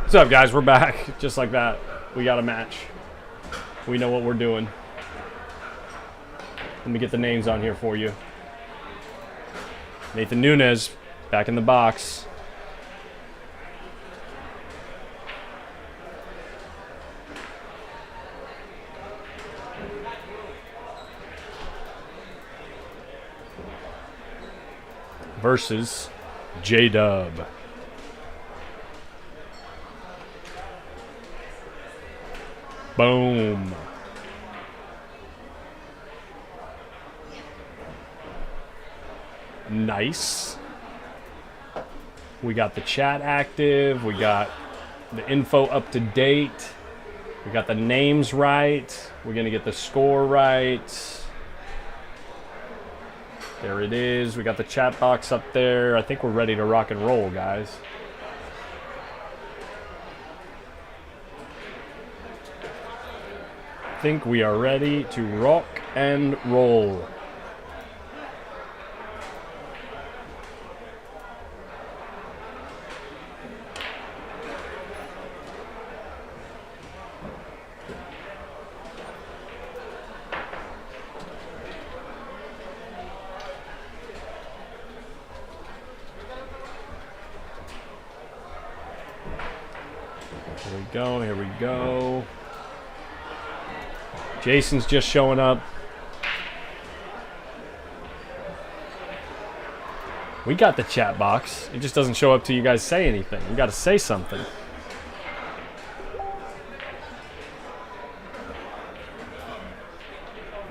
What's up, guys? We're back. Just like that. We got a match. We know what we're doing. Let me get the names on here for you. Nathan Nunez, back in the box. Versus J-Dub. Boom. Nice. We got the chat active. We got the info up to date. We got the names right. We're going to get the score right. There it is. We got the chat box up there. I think we're ready to rock and roll, guys. I think we are ready to rock and roll. Here we go, here we go. Jason's just showing up. We got the chat box. It just doesn't show up till you guys say anything. We got to say something.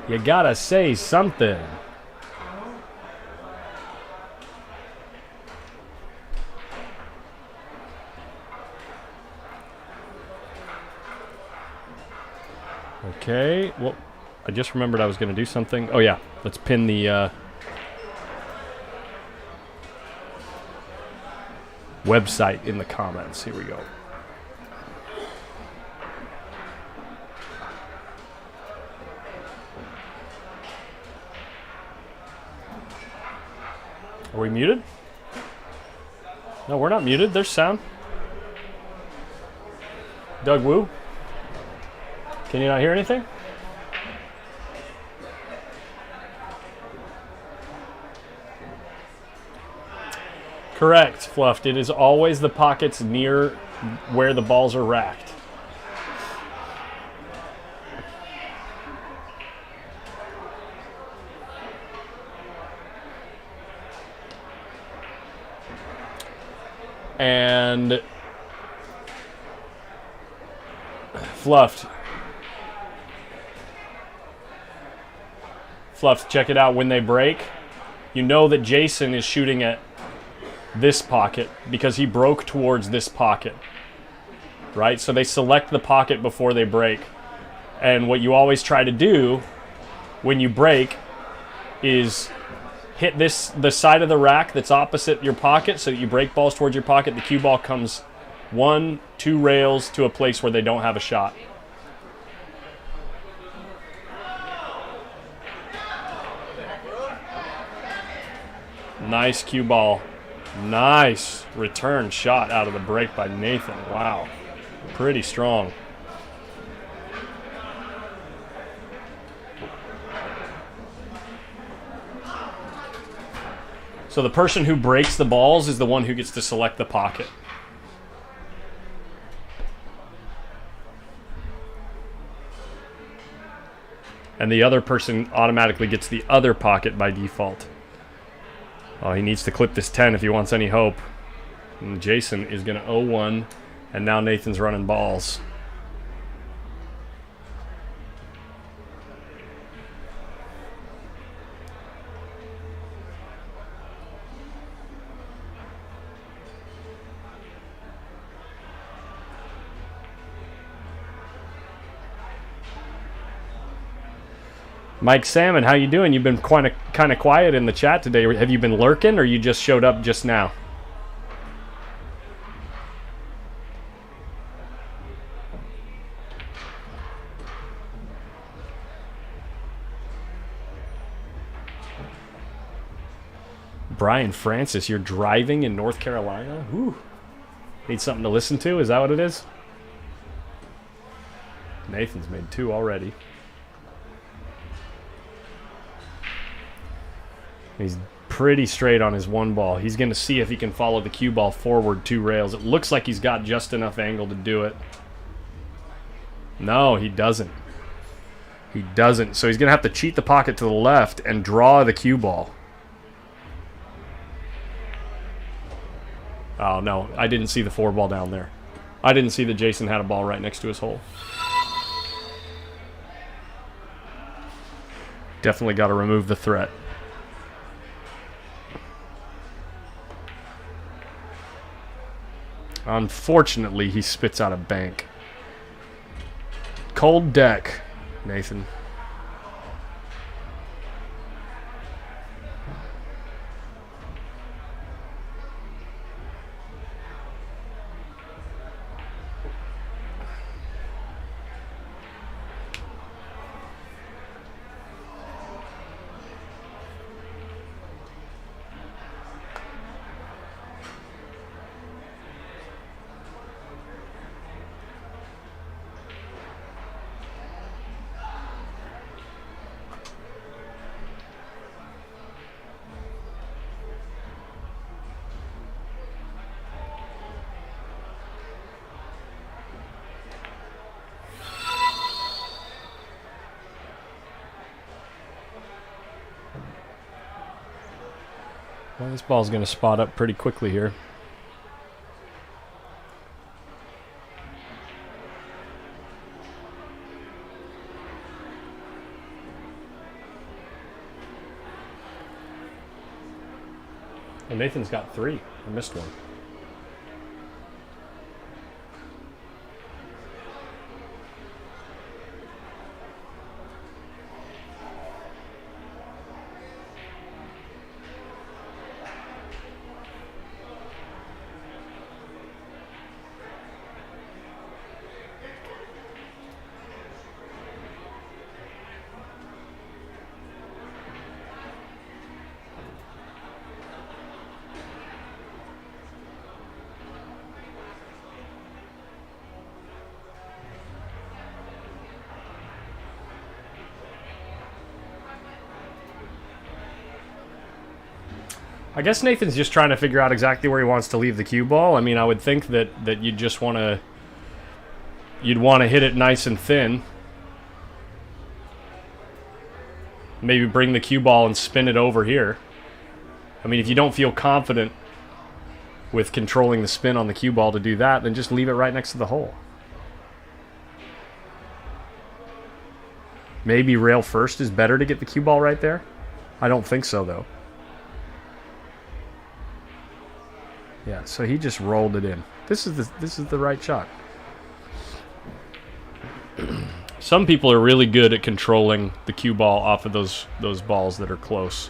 You got to say something. Okay, well, I just remembered I was going to do something. Oh, yeah, let's pin the website in the comments. Here we go. Are we muted? No, we're not muted. There's sound. Doug Wu? Can you not hear anything? Correct, Fluffed. It is always the pockets near where the balls are racked. And Fluffed, check it out. When they break, you know that Jason is shooting at this pocket because he broke towards this pocket, right? So they select the pocket before they break. And what you always try to do when you break is hit the side of the rack that's opposite your pocket so that you break balls towards your pocket. The cue ball comes 1, 2 rails to a place where they don't have a shot. Nice cue ball. Nice return shot out of the break by Nathan. Wow. Pretty strong. So the person who breaks the balls is the one who gets to select the pocket. And the other person automatically gets the other pocket by default. Oh, he needs to clip this 10 if he wants any hope. And Jason is going to 0-1, and now Nathan's running balls. Mike Salmon, how you doing? You've been kind of quiet in the chat today. Have you been lurking, or you just showed up just now? Brian Francis, you're driving in North Carolina? Whew. Need something to listen to? Is that what it is? Nathan's made 2 already. He's pretty straight on his 1 ball. He's going to see if he can follow the cue ball forward 2 rails. It looks like he's got just enough angle to do it. No, he doesn't. He doesn't. So he's going to have to cheat the pocket to the left and draw the cue ball. Oh, no. I didn't see the 4 ball down there. I didn't see that Jason had a ball right next to his hole. Definitely got to remove the threat. Unfortunately, he spits out a bank. Cold deck, Nathan. Well, this ball's going to spot up pretty quickly here. And Nathan's got 3. I missed one. I guess Nathan's just trying to figure out exactly where he wants to leave the cue ball. I mean, I would think that you'd just want to hit it nice and thin. Maybe bring the cue ball and spin it over here. I mean, if you don't feel confident with controlling the spin on the cue ball to do that, then just leave it right next to the hole. Maybe rail first is better to get the cue ball right there. I don't think so, though. Yeah, so he just rolled it in. This is the right shot. Some people are really good at controlling the cue ball off of those balls that are close,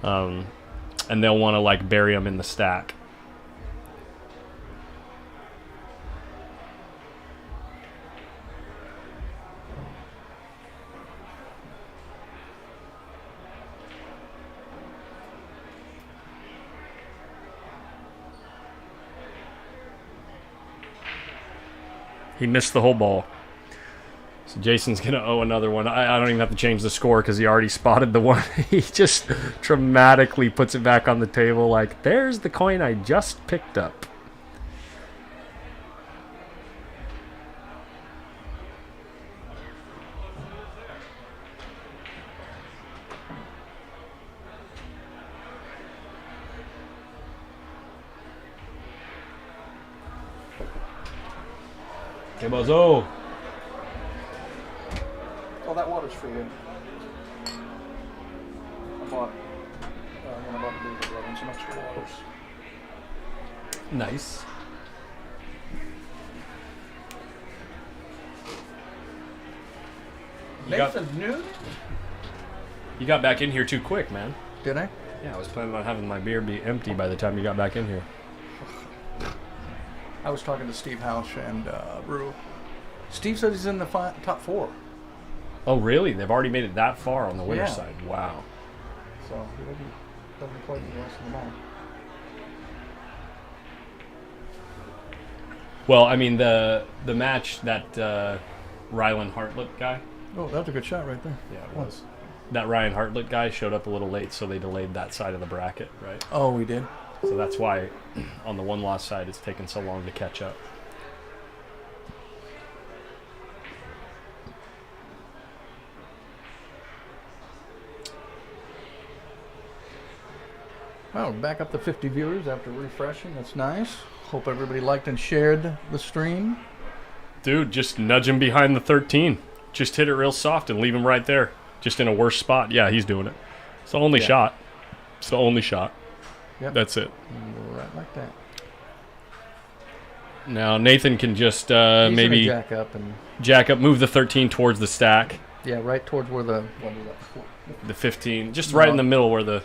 and they'll want to like bury them in the stack. He missed the whole ball. So Jason's going to owe another one. I don't even have to change the score because he already spotted the one. He just dramatically puts it back on the table like, there's the coin I just picked up. Hey, Bozo. Oh, that water's for you. I bought, when I bought the beaver, I got some extra waters. Nice. Nathan Newt? You got back in here too quick, man. Did I? Yeah, I was planning on having my beer be empty by the time you got back in here. I was talking to Steve House and Rue. Steve said he's in the top 4. Oh, really? They've already made it that far on the winner's Yeah. side. Wow. So doesn't play the rest of them all. Well, I mean, the match that Rylan Hartlett guy. Oh, that was a good shot right there. Yeah, it was. That Ryan Hartlett guy showed up a little late, so they delayed that side of the bracket, right? Oh, we did? So that's why on the one-loss side it's taken so long to catch up. Well, we're back up to 50 viewers after refreshing. That's nice. Hope everybody liked and shared the stream. Dude, just nudge him behind the 13. Just hit it real soft and leave him right there. Just in a worse spot. Yeah, he's doing it. It's the only shot. It's the only shot. Yep. That's it. Right like that. Now Nathan can just He's maybe gonna jack up, move the 13 towards the stack. Yeah, right towards where the The 15, just right in the middle where the...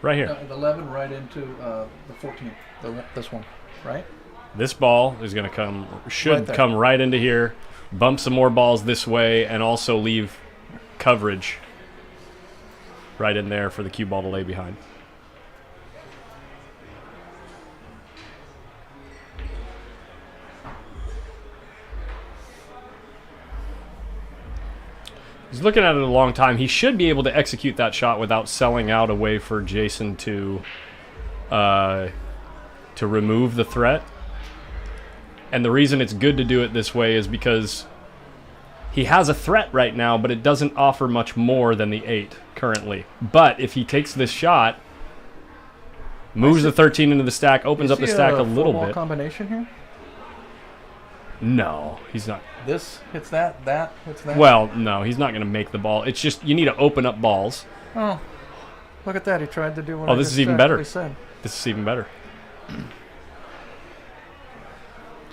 Right here. the 11 right into the 14. This one, right? This ball is going to come, should Right come right into here, bump some more balls this way, and also leave coverage right in there for the cue ball to lay behind. He's looking at it a long time. He should be able to execute that shot without selling out a way for Jason to remove the threat. And the reason it's good to do it this way is because he has a threat right now, but it doesn't offer much more than the 8 currently. But if he takes this shot, moves the 13 into the stack, opens up the stack a little bit. Combination here? No, he's not. This hits that hits that? Well, no, he's not going to make the ball. It's just you need to open up balls. Oh, look at that. He tried to do what Oh, this is even better. Said. This is even better.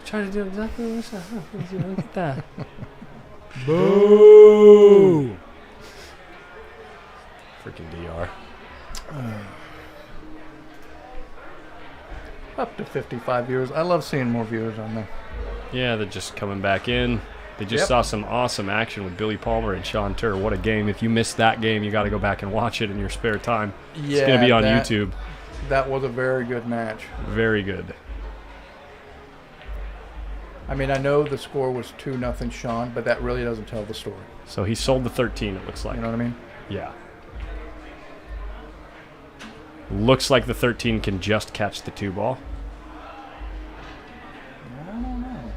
Try to do exactly what I said. Look at that. Boo! Freaking DR. Up to 55 viewers. I love seeing more viewers on there. Yeah, they're just coming back in. They just saw some awesome action with Billy Palmer and Sean Turr. What a game. If you missed that game, you got to go back and watch it in your spare time. Yeah, it's going to be on YouTube. That was a very good match. Very good. I mean, I know the score was 2-0 Sean, but that really doesn't tell the story. So he sold the 13, it looks like. You know what I mean? Yeah. Looks like the 13 can just catch the 2 ball. I don't know.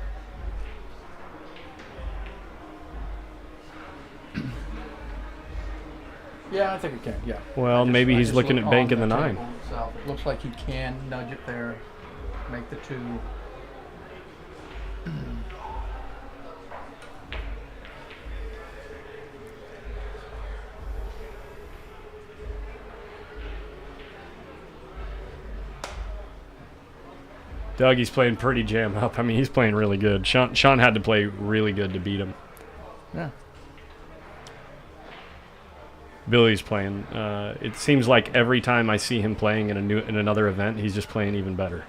Yeah, I think it can, yeah. Well, maybe he's looking at banking the 9. It looks like he can nudge it there, make the 2. Dougie's playing pretty jam up. I mean, he's playing really good. Sean had to play really good to beat him. Yeah. Billy's playing. It seems like every time I see him playing in another event, he's just playing even better.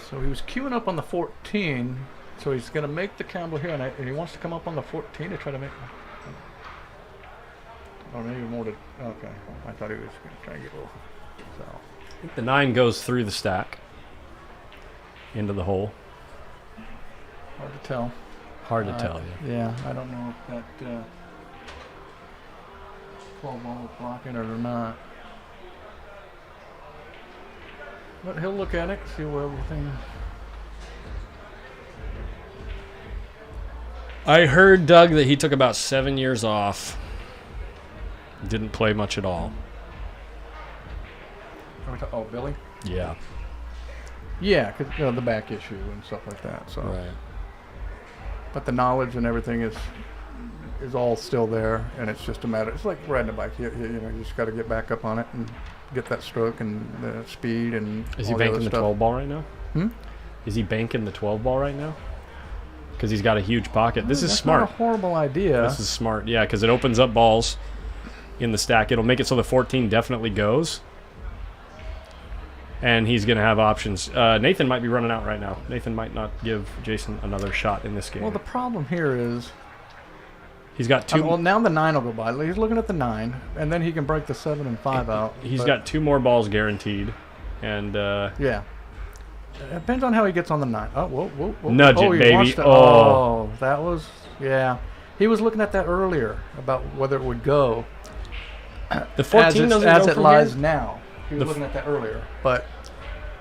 So he was queuing up on the 14, so he's going to make the combo here, and he wants to come up on the 14 to try to make... Or maybe more to... Okay, I thought he was going to try to get a little... So. I think the 9 goes through the stack into the hole. Hard to tell. Hard to tell, yeah. Yeah, I don't know if that 12 ball is blocking it or not. But he'll look at it, see where everything... I heard, Doug, that he took about 7 years off. Didn't play much at all. Oh, Billy? Yeah. Yeah, because the back issue and stuff like that. So. Right. But the knowledge and everything is all still there, and it's just a matter. It's like riding a bike. You just got to get back up on it and get that stroke and the speed and. Is he all banking the stuff. 12 ball right now? Is he banking the 12 ball right now? Because he's got a huge pocket. This is That's smart. Not a horrible idea. This is smart, yeah, because it opens up balls in the stack. It'll make it so the 14 definitely goes. And he's going to have options. Nathan might be running out right now. Nathan might not give Jason another shot in this game. Well, the problem here is... He's got two... well, now the 9 will go by. He's looking at the 9, and then he can break the 7 and 5 out. He's got 2 more balls guaranteed. And... yeah. It depends on how he gets on the 9. Oh, whoa. Nudge it, he baby. wants to, oh, that was... Yeah. He was looking at that earlier, about whether it would go. The 14 doesn't as go it from lies here? now. He was looking at that earlier, but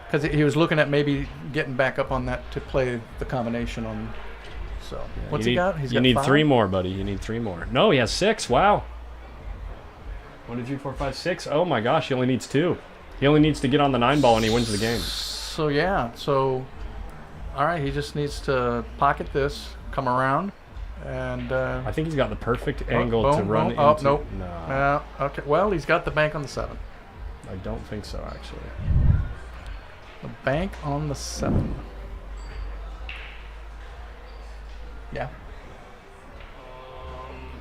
because he was looking at maybe getting back up on that to play the combination on. So Yeah, what's he got? He's you got need 5? 3 more, buddy. You need 3 more. No, he has 6. Wow. 1, 2, 3, 4, 5, 6. Oh my gosh, he only needs 2. He only needs to get on the 9 ball and he wins the game. So yeah, so all right, he just needs to pocket this, come around, and. I think he's got the perfect angle boom, to run boom. into. Oh nope. No, Okay. Well, he's got the bank on the 7. I don't think so, actually. The bank on the 7. Yeah.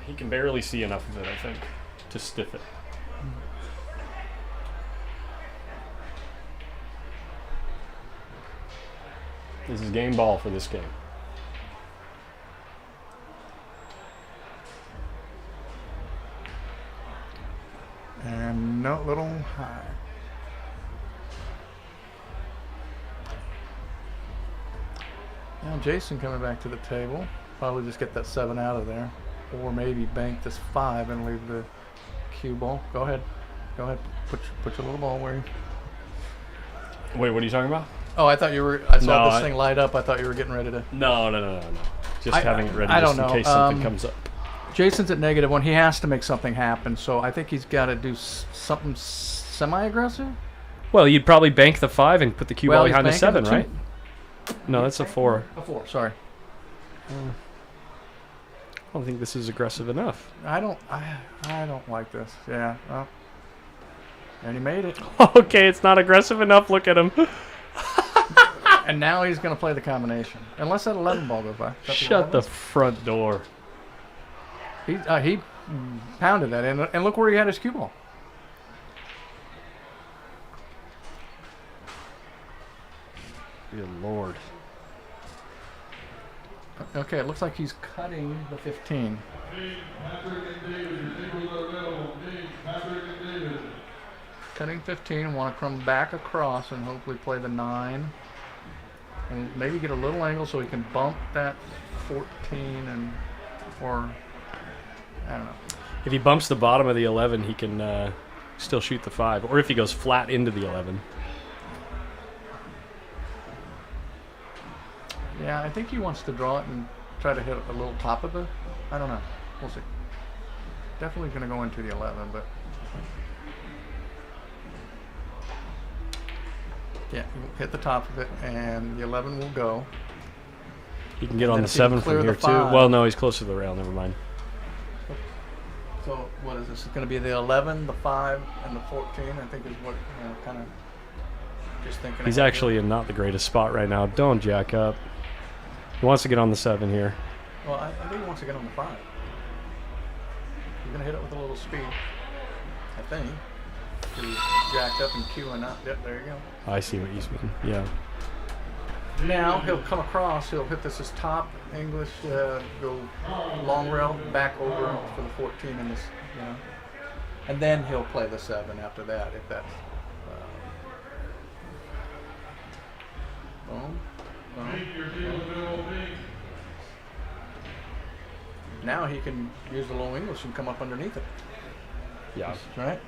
He can barely see enough of it, I think, to stiff it. This is game ball for this game. And no, little high. Now Jason coming back to the table. Probably just get that 7 out of there. Or maybe bank this 5 and leave the cue ball. Go ahead. Go ahead. Put your little ball where you... Wait, what are you talking about? Oh, I thought you were... I saw No, this thing light up. I thought you were getting ready to... No. Just having it ready I just don't in know. case something comes up. Jason's at -1. He has to make something happen. So I think he's got to do something semi-aggressive. Well, you'd probably bank the 5 and put the cue ball he's behind the banking 7, the right? 2. No, that's a 4. A 4, sorry. I don't think this is aggressive enough. I don't like this. Yeah. Well, and he made it. Okay, it's not aggressive enough. Look at him. And now he's going to play the combination. Unless that 11 ball goes by. Shut the front door. He pounded that in, and look where he had his cue ball. Good Lord. Okay, it looks like he's cutting the 15. Cutting 15 and want to come back across and hopefully play the 9. And maybe get a little angle so he can bump that 14 and, or, I don't know. If he bumps the bottom of the 11, he can still shoot the 5. Or if he goes flat into the 11. Yeah, I think he wants to draw it and try to hit a little top of it. I don't know. We'll see. Definitely going to go into the 11, but... Yeah, hit the top of it, and the 11 will go. He can get on then the if he can 7 clear from the here, too. 5. Well, no, he's close to the rail. Never mind. So what is this? It's going to be the 11, the 5, and the 14. I think is what kind of just thinking. He's ahead actually in not the greatest spot right now. Don't jack up. He wants to get on the 7 here. Well, I think he wants to get on the 5. He's going to hit it with a little speed. I think. He's jacked up and queuing up. Yep, there you go. I see what you mean. Yeah. Now he'll come across. He'll hit this as top English. Go long rail back over for the 14 in this. And then he'll play the 7 after that if that's. Boom. Now he can use the low English and come up underneath it. Yeah. Right?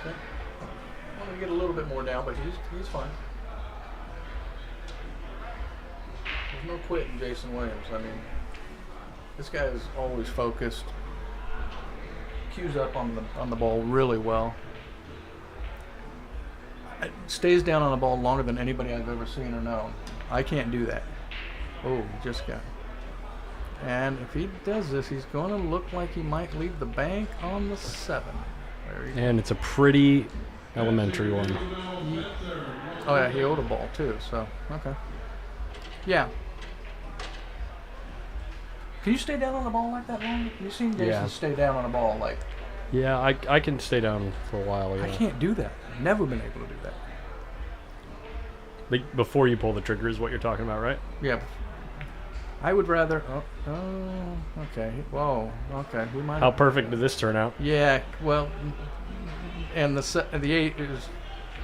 Okay. I want to get a little bit more down, but he's fine. There's no quitting Jason Williams. I mean, this guy is always focused. Cues up on the ball really well. Stays down on the ball longer than anybody I've ever seen or known. I can't do that. Oh, just got it. And if he does this, he's going to look like he might leave the bank on the 7. And it's a pretty elementary one. Oh yeah, he owed a ball too. So okay. Yeah. Can you stay down on the ball like that long? You seen Jason Yeah. stay down on a ball like... Yeah, I can stay down for a while. Yeah. I can't do that. Never been able to do that. Like before you pull the trigger is what you're talking about, right? Yeah. I would rather... Oh, okay. Whoa, okay. We might How perfect did this turn out? Yeah, well, and the 8 is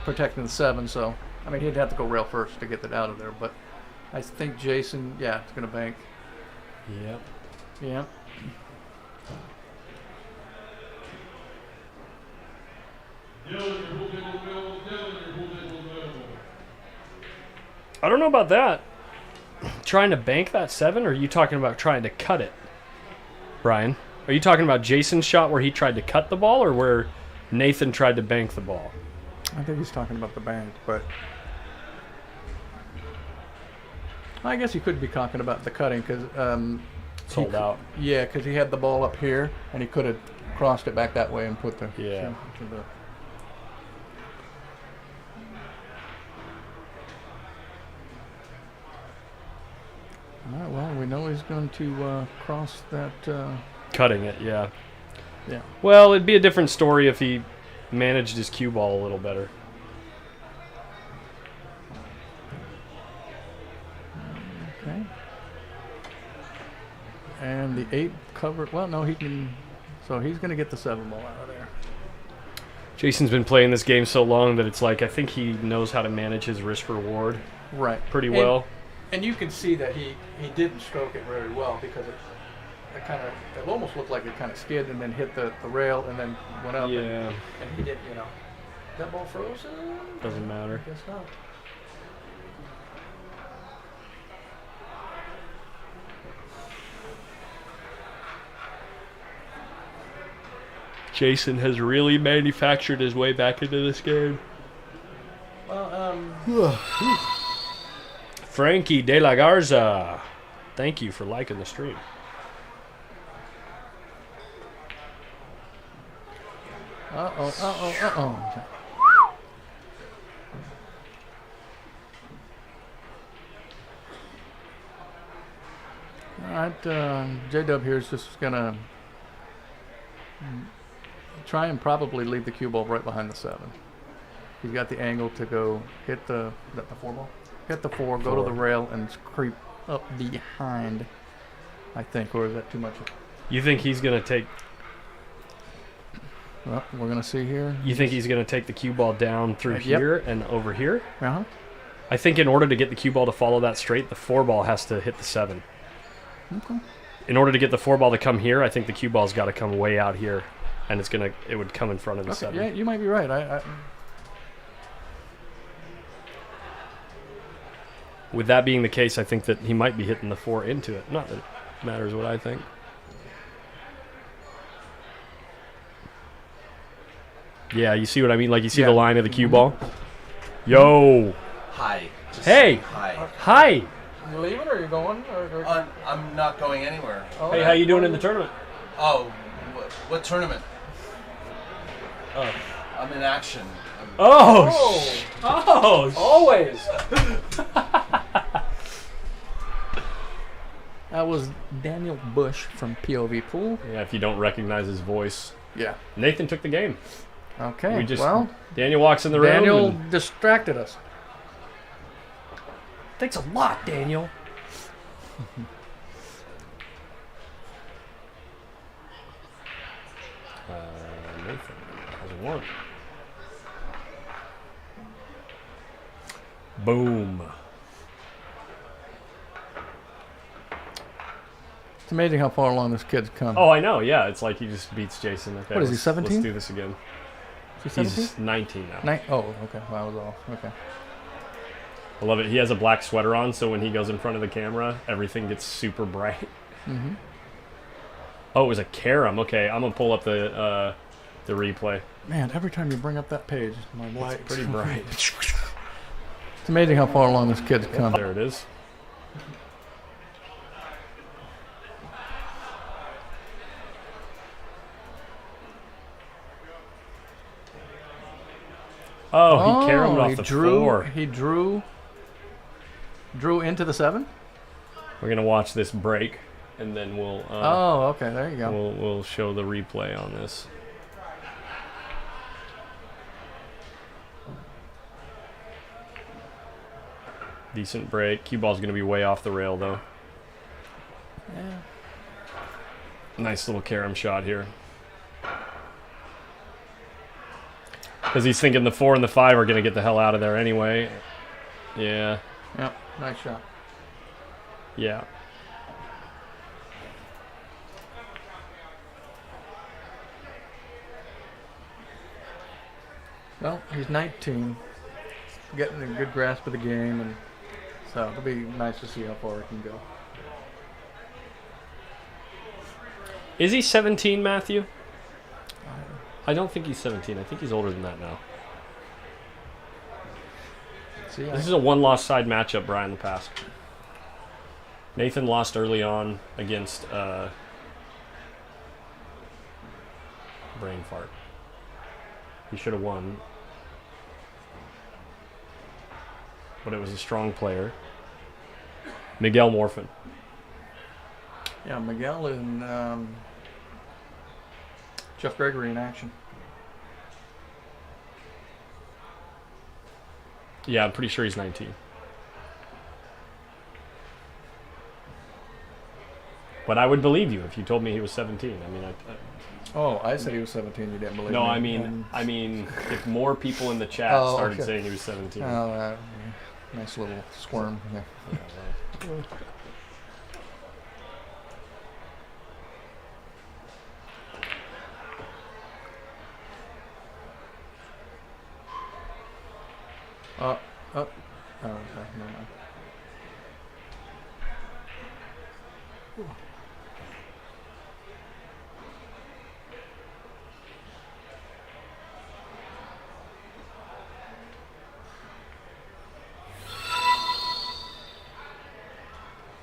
protecting the 7, so... I mean, he'd have to go rail first to get that out of there, but I think Jason, yeah, it's going to bank. Yep. Yeah. I don't know about that. Trying to bank that 7, or are you talking about trying to cut it, Brian? Are you talking about Jason's shot where he tried to cut the ball, or where Nathan tried to bank the ball? I think he's talking about the bank, but... I guess he could be talking about the cutting, because... Sold out. Yeah, because he had the ball up here, and he could have crossed it back that way and put the... Yeah. All right, well, we know he's going to cross that... Cutting it, yeah. Yeah. Well, it'd be a different story if he managed his cue ball a little better. Okay. And the 8 covered... Well, no, he can... So he's going to get the 7 ball out of there. Jason's been playing this game so long that it's like I think he knows how to manage his risk reward Right. pretty well. And you can see that he didn't stroke it very well, because it almost looked like it kind of skid and then hit the rail and then went up. Yeah. And he did, that ball frozen? Doesn't matter. Guess not. Jason has really manufactured his way back into this game. Well, Frankie De La Garza, thank you for liking the stream. Okay. All right, J-Dub here is just going to try and probably leave the cue ball right behind the 7. He's got the angle to go hit the 4 ball? Hit the 4, go to the rail, and creep up behind, I think. Or is that too much? You think he's going to take... Well, we're going to see here. You think he's going to take the cue ball down through Yep. here and over here? Uh-huh. I think in order to get the cue ball to follow that straight, the 4 ball has to hit the 7. Okay. In order to get the 4 ball to come here, I think the cue ball's got to come way out here, and it would come in front of the 7. Yeah, you might be right. With that being the case, I think that he might be hitting the 4 into it. Not that it matters what I think. Yeah, you see what I mean? Like, you see the line of the cue ball? Yo! Hi. Hey! Hi. Hi! You leaving or are you going? I'm not going anywhere. Hey, how you doing in the tournament? Oh, what tournament? Oh. I'm in action. Oh! Oh! Always! That was Daniel Bush from POV Pool. Yeah, if you don't recognize his voice. Yeah. Nathan took the game. Okay, We just well, Daniel walks in the room. Daniel and- distracted us. Thanks a lot, Daniel. Nathan has a 1. Boom. It's amazing how far along this kid's come. Oh, I know. Yeah, it's like he just beats Jason. Okay, What is he, 17? Let's do this again. Is he 17? He's 19 now. Oh, okay. Well, I was off. Okay. I love it. He has a black sweater on, so when he goes in front of the camera, everything gets super bright. Mm-hmm. Oh, it was a carom. Okay, I'm gonna pull up the replay. Man, every time you bring up that page, my light Pretty bright. It's amazing how far along this kid's come. There it is. Oh, he caromed off the floor. He drew Drew into the 7? We're gonna watch this break, and then we'll Oh, okay. There you go. we'll show the replay on this. Decent break. Cue ball's gonna be way off the rail though. Yeah. Nice little carom shot here. Because he's thinking the 4 and the 5 are gonna get the hell out of there anyway. Yeah. Yep. Nice shot. Yeah. Well, he's 19. Getting a good grasp of the game, and so it'll be nice to see how far he can go. Is he 17, Matthew? I don't think he's 17. I think he's older than that now. See, This is a one-loss side matchup, Brian, the past. Nathan lost early on against brain fart. He should have won. But it was a strong player. Miguel Morfin. yeah, Miguel and Jeff Gregory in action. Yeah, I'm pretty sure he's 19. But I would believe you if you told me he was 17. I mean, Oh, I said he was 17. You didn't believe me. no, And- I mean, if more people in the chat Oh, started okay. saying he was 17. Oh, nice little squirm. Yeah. Yeah, well. Oh, okay, never mind.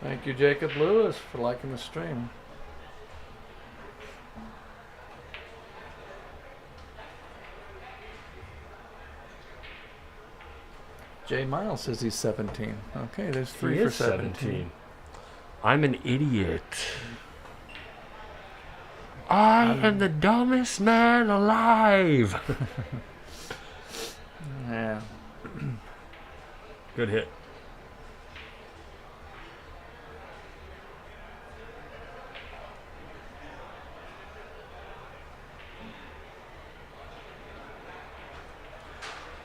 Thank you, Jacob Lewis, for liking the stream. Jay Miles says he's 17. Okay, there's 3 He for is 17. I'm an idiot. I am the dumbest man alive. Yeah. Good hit.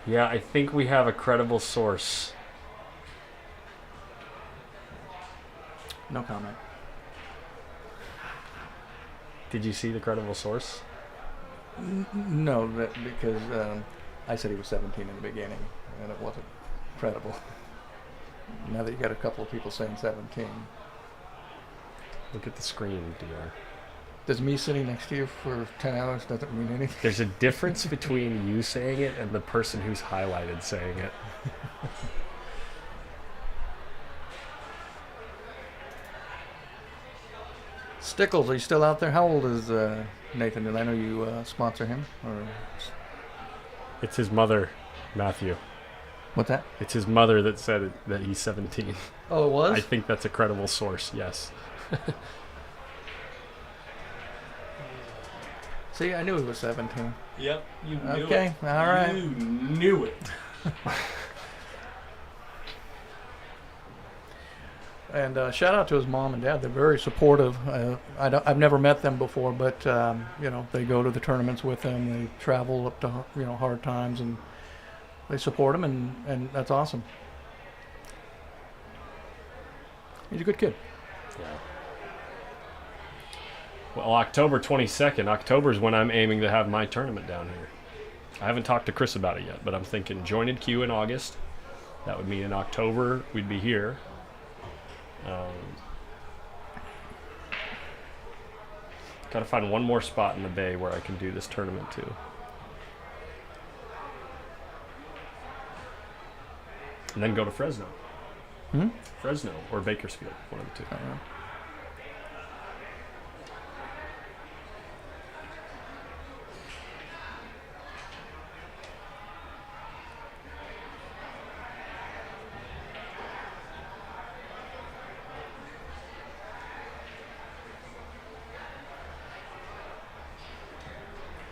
Yeah, I think we have a credible source. No comment. Did you see the credible source? No, because I said he was 17 in the beginning, and it wasn't credible. Now that you got a couple of people saying 17, Look at the screen, DR. does me sitting next to you for 10 hours doesn't mean anything? There's a difference between you saying it and the person who's highlighted saying it. Stickles, are you still out there? How old is Nathan? And I know you sponsor him. Or It's his mother, Matthew. what's that? It's his mother that said that he's 17. Oh, it was? I think that's a credible source, yes. See, I knew he was 17. Yep, you knew Okay, it. All right. You knew it. And shout out to his mom and dad. They're very supportive. I've never met them before, but you know, they go to the tournaments with him. They travel up to hard times, and they support him, and that's awesome. He's a good kid. Yeah. Well, October 22nd. October is when I'm aiming to have my tournament down here. I haven't talked to Chris about it yet, but I'm thinking jointed queue in August. That would mean in October we'd be here. Got to find one more spot in the bay where I can do this tournament too. And then go to Fresno. Hmm? Fresno or Bakersfield, one of the two.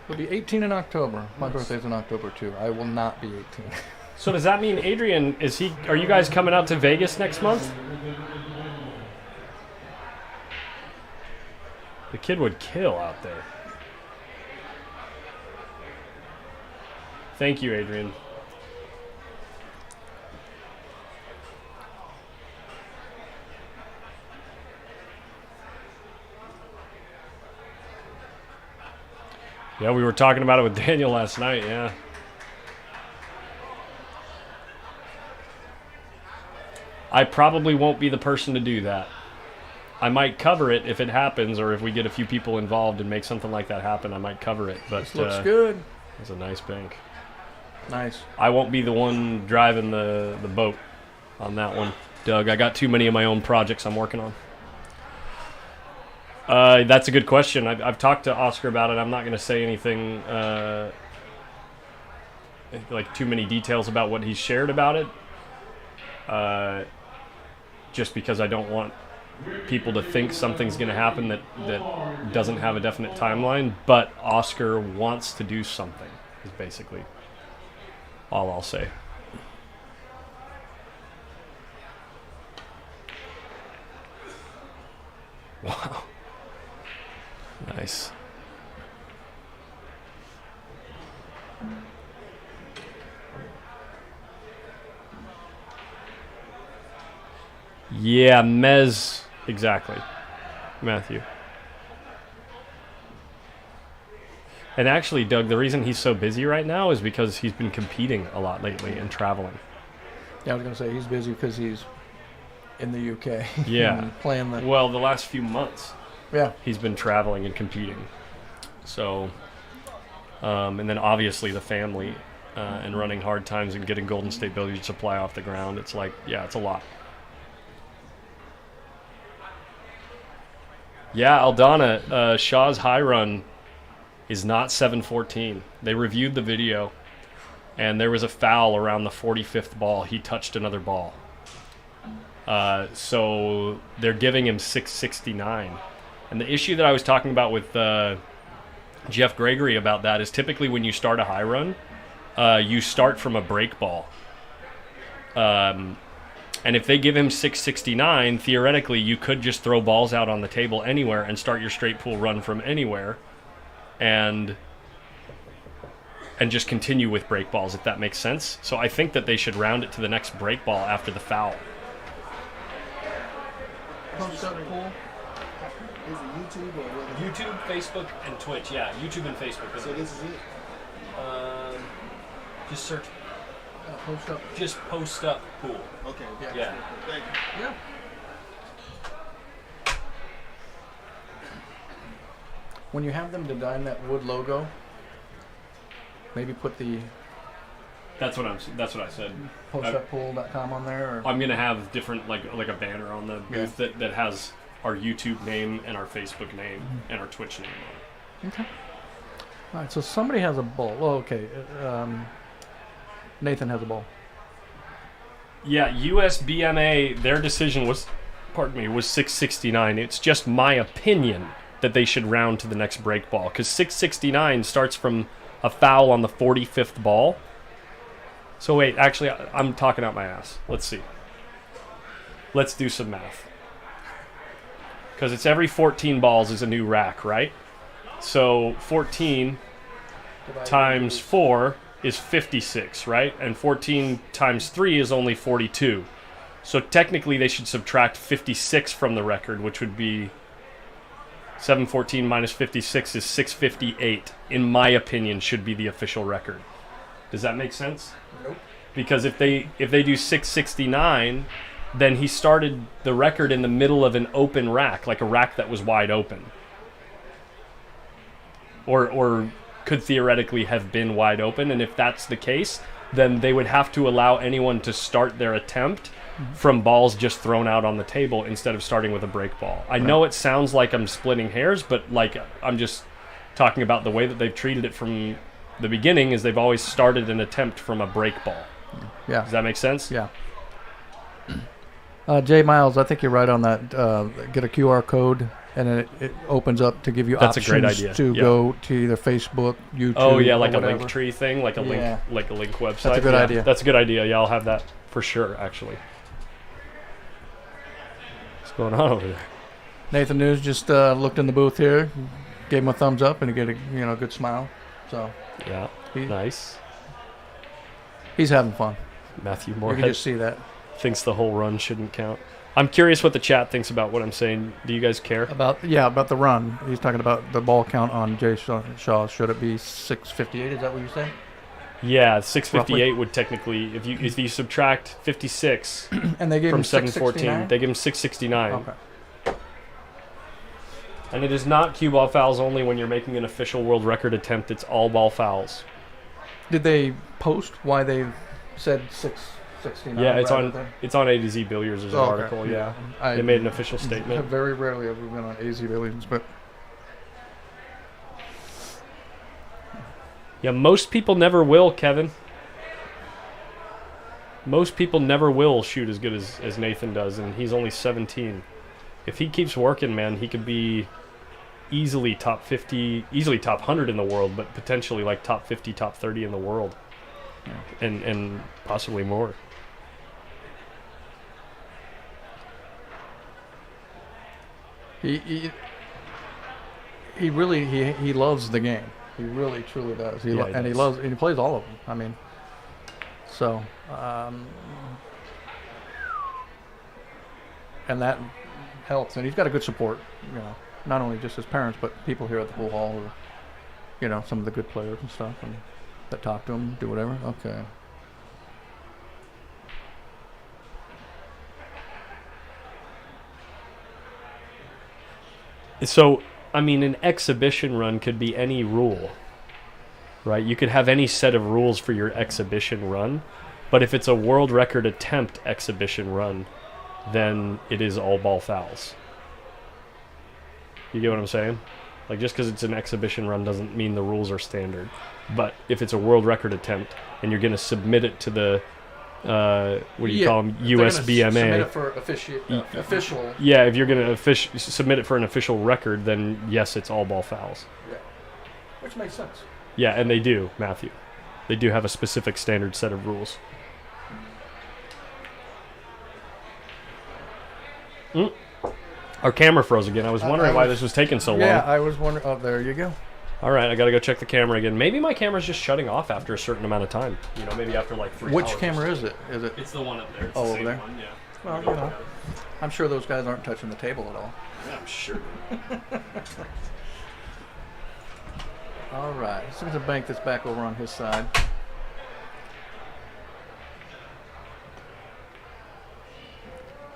We'll be 18 in October. My birthday's in October too. I will not be 18. So does that mean Adrian? Are you guys coming out to Vegas next month? The kid would kill out there. Thank you, Adrian. Yeah, we were talking about it with Daniel last night, yeah. I probably won't be the person to do that. I might cover it if it happens, or if we get a few people involved and make something like that happen, I might cover it. But This looks good. It's a nice bank. Nice. I won't be the one driving the boat on that one, Doug. I got too many of my own projects I'm working on. That's a good question. I've talked to Oscar about it. I'm not going to say anything, like too many details about what he's shared about it. Just because I don't want people to think something's going to happen that doesn't have a definite timeline. But Oscar wants to do something, is basically all I'll say. Wow. Nice. Yeah, Mez. Exactly. Matthew. And actually, Doug, the reason he's so busy right now is because he's been competing a lot lately and traveling. Yeah, I was going to say he's busy because he's in the UK. Yeah. And playing the... Well, the last few months. Yeah. He's been traveling and competing. So, and then obviously the family and running hard times and getting Golden State Billiards Supply off the ground. It's like, yeah, it's a lot. Yeah, Aldana, Shaw's high run is not 714. They reviewed the video, and there was a foul around the 45th ball. He touched another ball. So they're giving him 669. And the issue that I was talking about with Jeff Gregory about that is typically when you start a high run, you start from a break ball. And if they give him 669, theoretically, you could just throw balls out on the table anywhere and start your straight pool run from anywhere and just continue with break balls, if that makes sense. So I think that they should round it to the next break ball after the foul. PostUp pool? Is it YouTube or what? YouTube, Facebook, and Twitch. Yeah, YouTube and Facebook. So this is it? Just search. PostUp. Just post up pool. Okay. Yeah. Thank you. Yeah. When you have them design that wood logo, maybe put the That's what I said. postuppool.com on there. Or I'm gonna have different like a banner on the booth that has our YouTube name and our Facebook name and our Twitch name on it. Okay. All right. So somebody has a ball. Oh, okay. Nathan has a ball. Yeah, USBMA, their decision was 669. It's just my opinion that they should round to the next break ball, because 669 starts from a foul on the 45th ball. So wait, actually, I'm talking out my ass. Let's see. Let's do some math. Because it's every 14 balls is a new rack, right? So 14 times 4 is 56, right? And 14 times 3 is only 42. So technically they should subtract 56 from the record, which would be 714 minus 56 is 658, in my opinion, should be the official record. Does that make sense? Nope. Because if they do 669, then he started the record in the middle of an open rack, like a rack that was wide open. Or could theoretically have been wide open, and if that's the case, then they would have to allow anyone to start their attempt from balls just thrown out on the table instead of starting with a break ball. I know it sounds like I'm splitting hairs, but like I'm just talking about the way that they've treated it from the beginning is they've always started an attempt from a break ball. Yeah. Does that make sense? Yeah. Jay Miles, I think you're right on that. Get a QR code and then it opens up to give you That's a options great idea. to Yeah. go to either Facebook, YouTube. Oh yeah, or like a whatever. link tree thing, like a Yeah. link website. That's a good Yeah, idea. That's a good idea. Yeah, I'll have that for sure. Actually, what's going on over there? Nathan News just looked in the booth here, gave him a thumbs up, and he get a good smile. So Yeah, nice. he's having fun. Matthew You can Moorhead just see that. thinks the whole run shouldn't count. I'm curious what the chat thinks about what I'm saying. Do you guys care? About the run. He's talking about the ball count on Jay Shaw. Should it be 658? Is that what you said? Yeah, 658 would technically, if you subtract 56 And they gave from him 714, they give him 669. Okay. And it is not cue ball fouls only when you're making an official world record attempt. It's all ball fouls. Did they post why they said 669? Yeah, rather than- it's on A to Z Billiards. There's an Oh, okay. article. Yeah, I they made an official statement. Very rarely have we been on AZ Billions, but Yeah, most people never will, Kevin. Most people never will shoot as good as Nathan does, and he's only 17. If he keeps working, man, he could be easily top 50, easily top 100 in the world, but potentially like top 50, top 30 in the world, and possibly more. he really he loves the game. He really truly does. He does. he plays all of them. I mean, so and that helps. And he's got a good support. Not only just his parents, but people here at the pool hall, who, some of the good players and stuff, and that talk to him, do whatever. Okay. So, I mean, an exhibition run could be any rule, right? You could have any set of rules for your exhibition run, but if it's a world record attempt exhibition run, then it is all ball fouls. You get what I'm saying? Like, just because it's an exhibition run doesn't mean the rules are standard. But if it's a world record attempt and you're going to submit it to the, what do you call them, USBMA. Submit it for official. Yeah, if you're going to submit it for an official record, then yes, it's all ball fouls. Yeah. Which makes sense. Yeah, and they do, Matthew. They do have a specific standard set of rules. Our camera froze again. I was wondering why this was taking so long. Yeah, I was wondering. Oh, there you go. All right, I got to go check the camera again. Maybe my camera's just shutting off after a certain amount of time. Maybe after like 3 hours. Which camera is it? Is it? It's the one up there. It's Oh, the over same there? one, yeah. Well, I'm sure those guys aren't touching the table at all. Yeah, I'm sure. All right. As soon as I bank this back over on his side.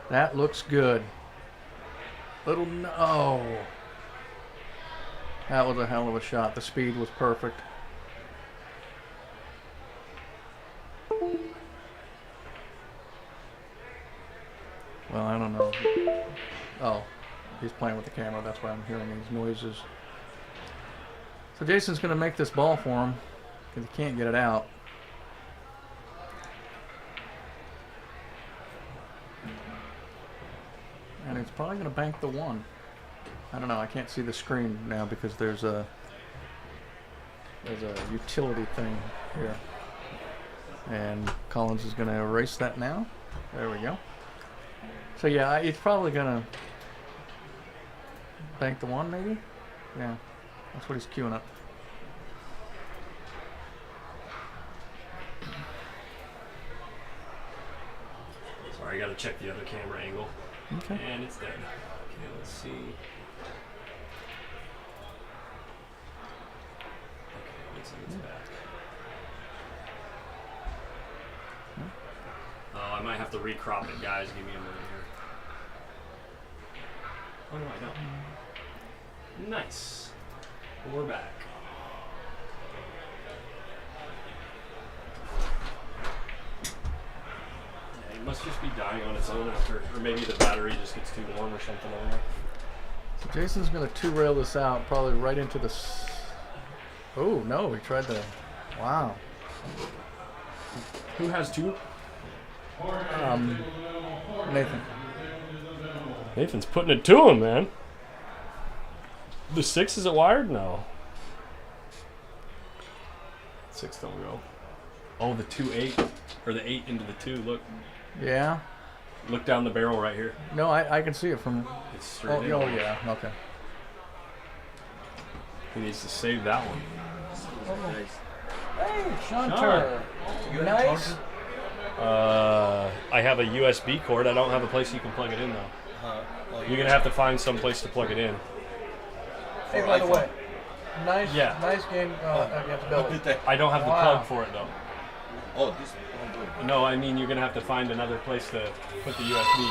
That looks good. No. That was a hell of a shot. The speed was perfect. Well, I don't know. Oh, he's playing with the camera. That's why I'm hearing these noises. So Jason's going to make this ball for him because he can't get it out. And it's probably going to bank the one. I don't know. I can't see the screen now because there's a utility thing here. And Collins is going to erase that now. There we go. So yeah, it's probably going to bank the one maybe. Yeah, that's what he's queuing up. Sorry, I got to check the other camera angle. Okay. And it's dead. Okay, let's see. Okay, looks like it's back. Oh, I might have to recrop it, guys. Give me a minute here. Oh, no, I don't. Nice. We're back. Yeah, it must just be dying on its own after, or maybe the battery just gets too warm or something on there. So Jason's going to two-rail this out, probably right into the... Oh, no, he tried to... Wow. Who has two? Nathan. Nathan's putting it to him, man. The 6 is it wired? No. 6 don't go. Oh, the 2-8 or the 8 into the 2. Look, Yeah. look down the barrel right here. No, I can see it from. It's straight Oh, in. oh yeah. Okay. He needs to save that one. Hey, Shunter. Nice. I have a USB cord. I don't have a place you can plug it in though. You're gonna have to find some place to plug it in. Hey, by the way, nice game against Billy. I don't have the Wow. plug for it though. Oh, this. Oh, No, I mean you're gonna have to find another place to put the USB.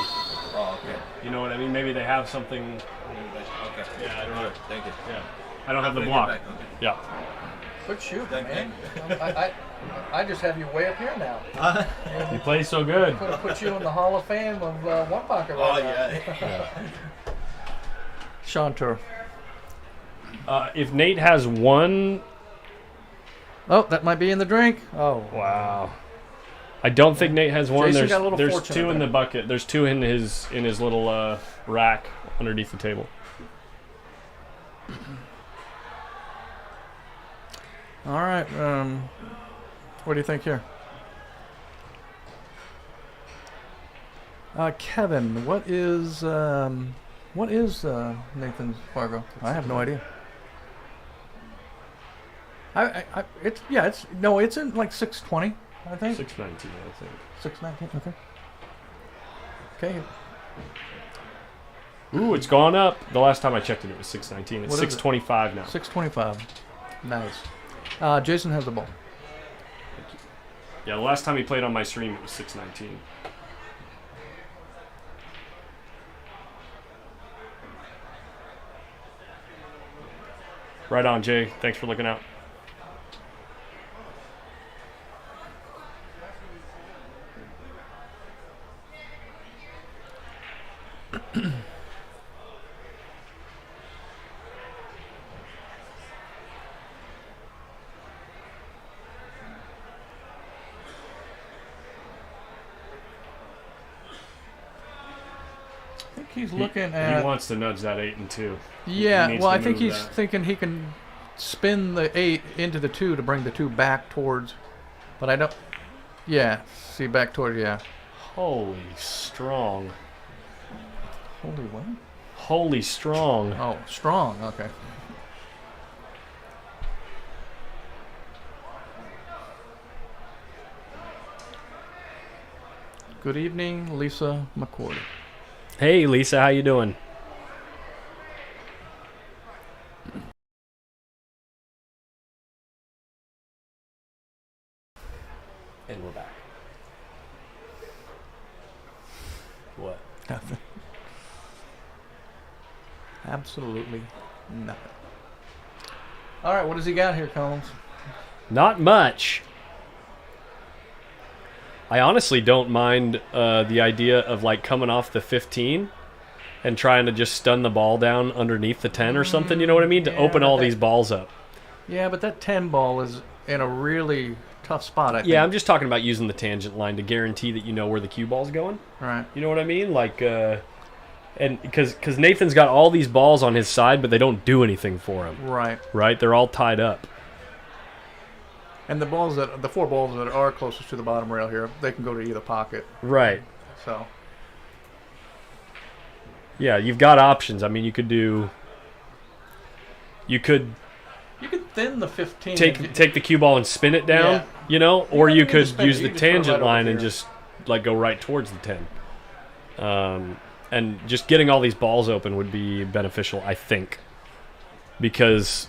oh, okay. You know what I mean? Maybe they have something. Okay. Yeah, I don't know. Thank you. Yeah, I don't have the Bring it block. back, okay. Yeah. Good shoot, Thank man. I just have you way up here now. You play so good. Could have put you in the Hall of Fame of one pocket. Oh, right now. yeah. Shunter. If Nate has one, Oh, that might be in the drink. Oh, wow. I don't think Nate has one. Jason got a little There's fortunate 2 in there. the bucket. There's 2 in his little rack underneath the table. all right. What do you think here? Kevin, what is Nathan's Fargo? I have no idea. It's in like 620, I think. 619, I think. 619. Okay. Okay. Ooh, it's gone up. The last time I checked it, it was 619. It's What is it? 625 now. 625. Nice. Jason has the ball. Yeah, the last time he played on my stream, it was 619. Right on, Jay. Thanks for looking out. I think he's looking at. He wants to nudge that 8 and 2. Yeah, He needs well, to I think move he's that. thinking he can spin the 8 into the 2 to bring the 2 back towards. But I don't. Yeah, see, back towards, yeah. Holy strong. Holy what? Holy strong. Oh, strong, okay. Good evening, Lisa McCord. Hey, Lisa, how you doing? And we're back. What? Nothing. Absolutely nothing. All right, what does he got here, Collins? Not much. I honestly don't mind the idea of like coming off the 15 and trying to just stun the ball down underneath the 10 or something. You know what I mean? To Yeah, open but all that- these balls up. Yeah, but that 10 ball is in a really tough spot, I think. Yeah, I'm just talking about using the tangent line to guarantee that you know where the cue ball's going. Right. You know what I mean? Like, and because Nathan's got all these balls on his side, but they don't do anything for him. Right. Right? They're all tied up. And the 4 balls that are closest to the bottom rail here, they can go to either pocket. Right. So, Yeah, you've got options. I mean, you could you could thin the 15. take the cue ball and spin it down, Yeah. you know, or don't you need to could spin use it, the you just put it tangent right over line and here. just like go right towards the 10. And just getting all these balls open would be beneficial, I think, because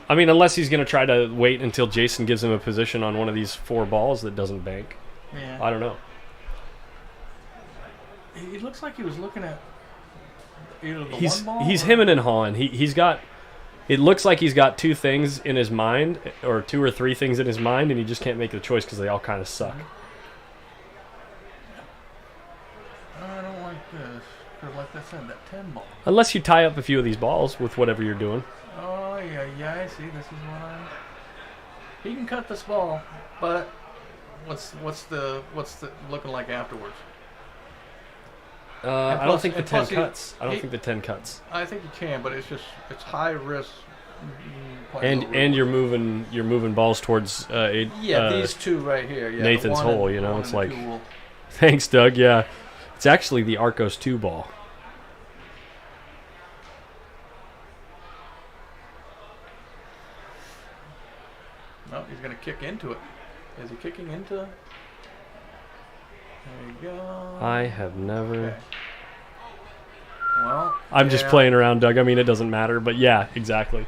I mean, unless he's going to try to wait until Jason gives him a position on one of these 4 balls that doesn't bank. Yeah. I don't know. It looks like he was looking at either the He's one ball. he's or- hemming and hawing. He's got. It looks like he's got 2 things in his mind, or 2 or 3 things in his mind, and he just can't make the choice because they all kind of suck. I don't like this. 'Cause like I said, that 10 ball. Unless you tie up a few of these balls with whatever you're doing. Oh, yeah, I see. This is what I. He can cut this ball, but what's the looking like afterwards? I don't plus- think the and 10 plus he- cuts. I don't he- think the 10 cuts. I think you can, but it's just it's high risk. playing And little you're moving balls towards these two right here. Yeah, the Nathan's one hole, and- you know, one it's and like- two will- Thanks, Doug. Yeah, it's actually the Arcos 2 ball. No, he's gonna kick into it. Is he kicking into? There you go. I have never. Okay. Well, I'm just yeah. playing around, Doug. I mean, it doesn't matter, but yeah, exactly.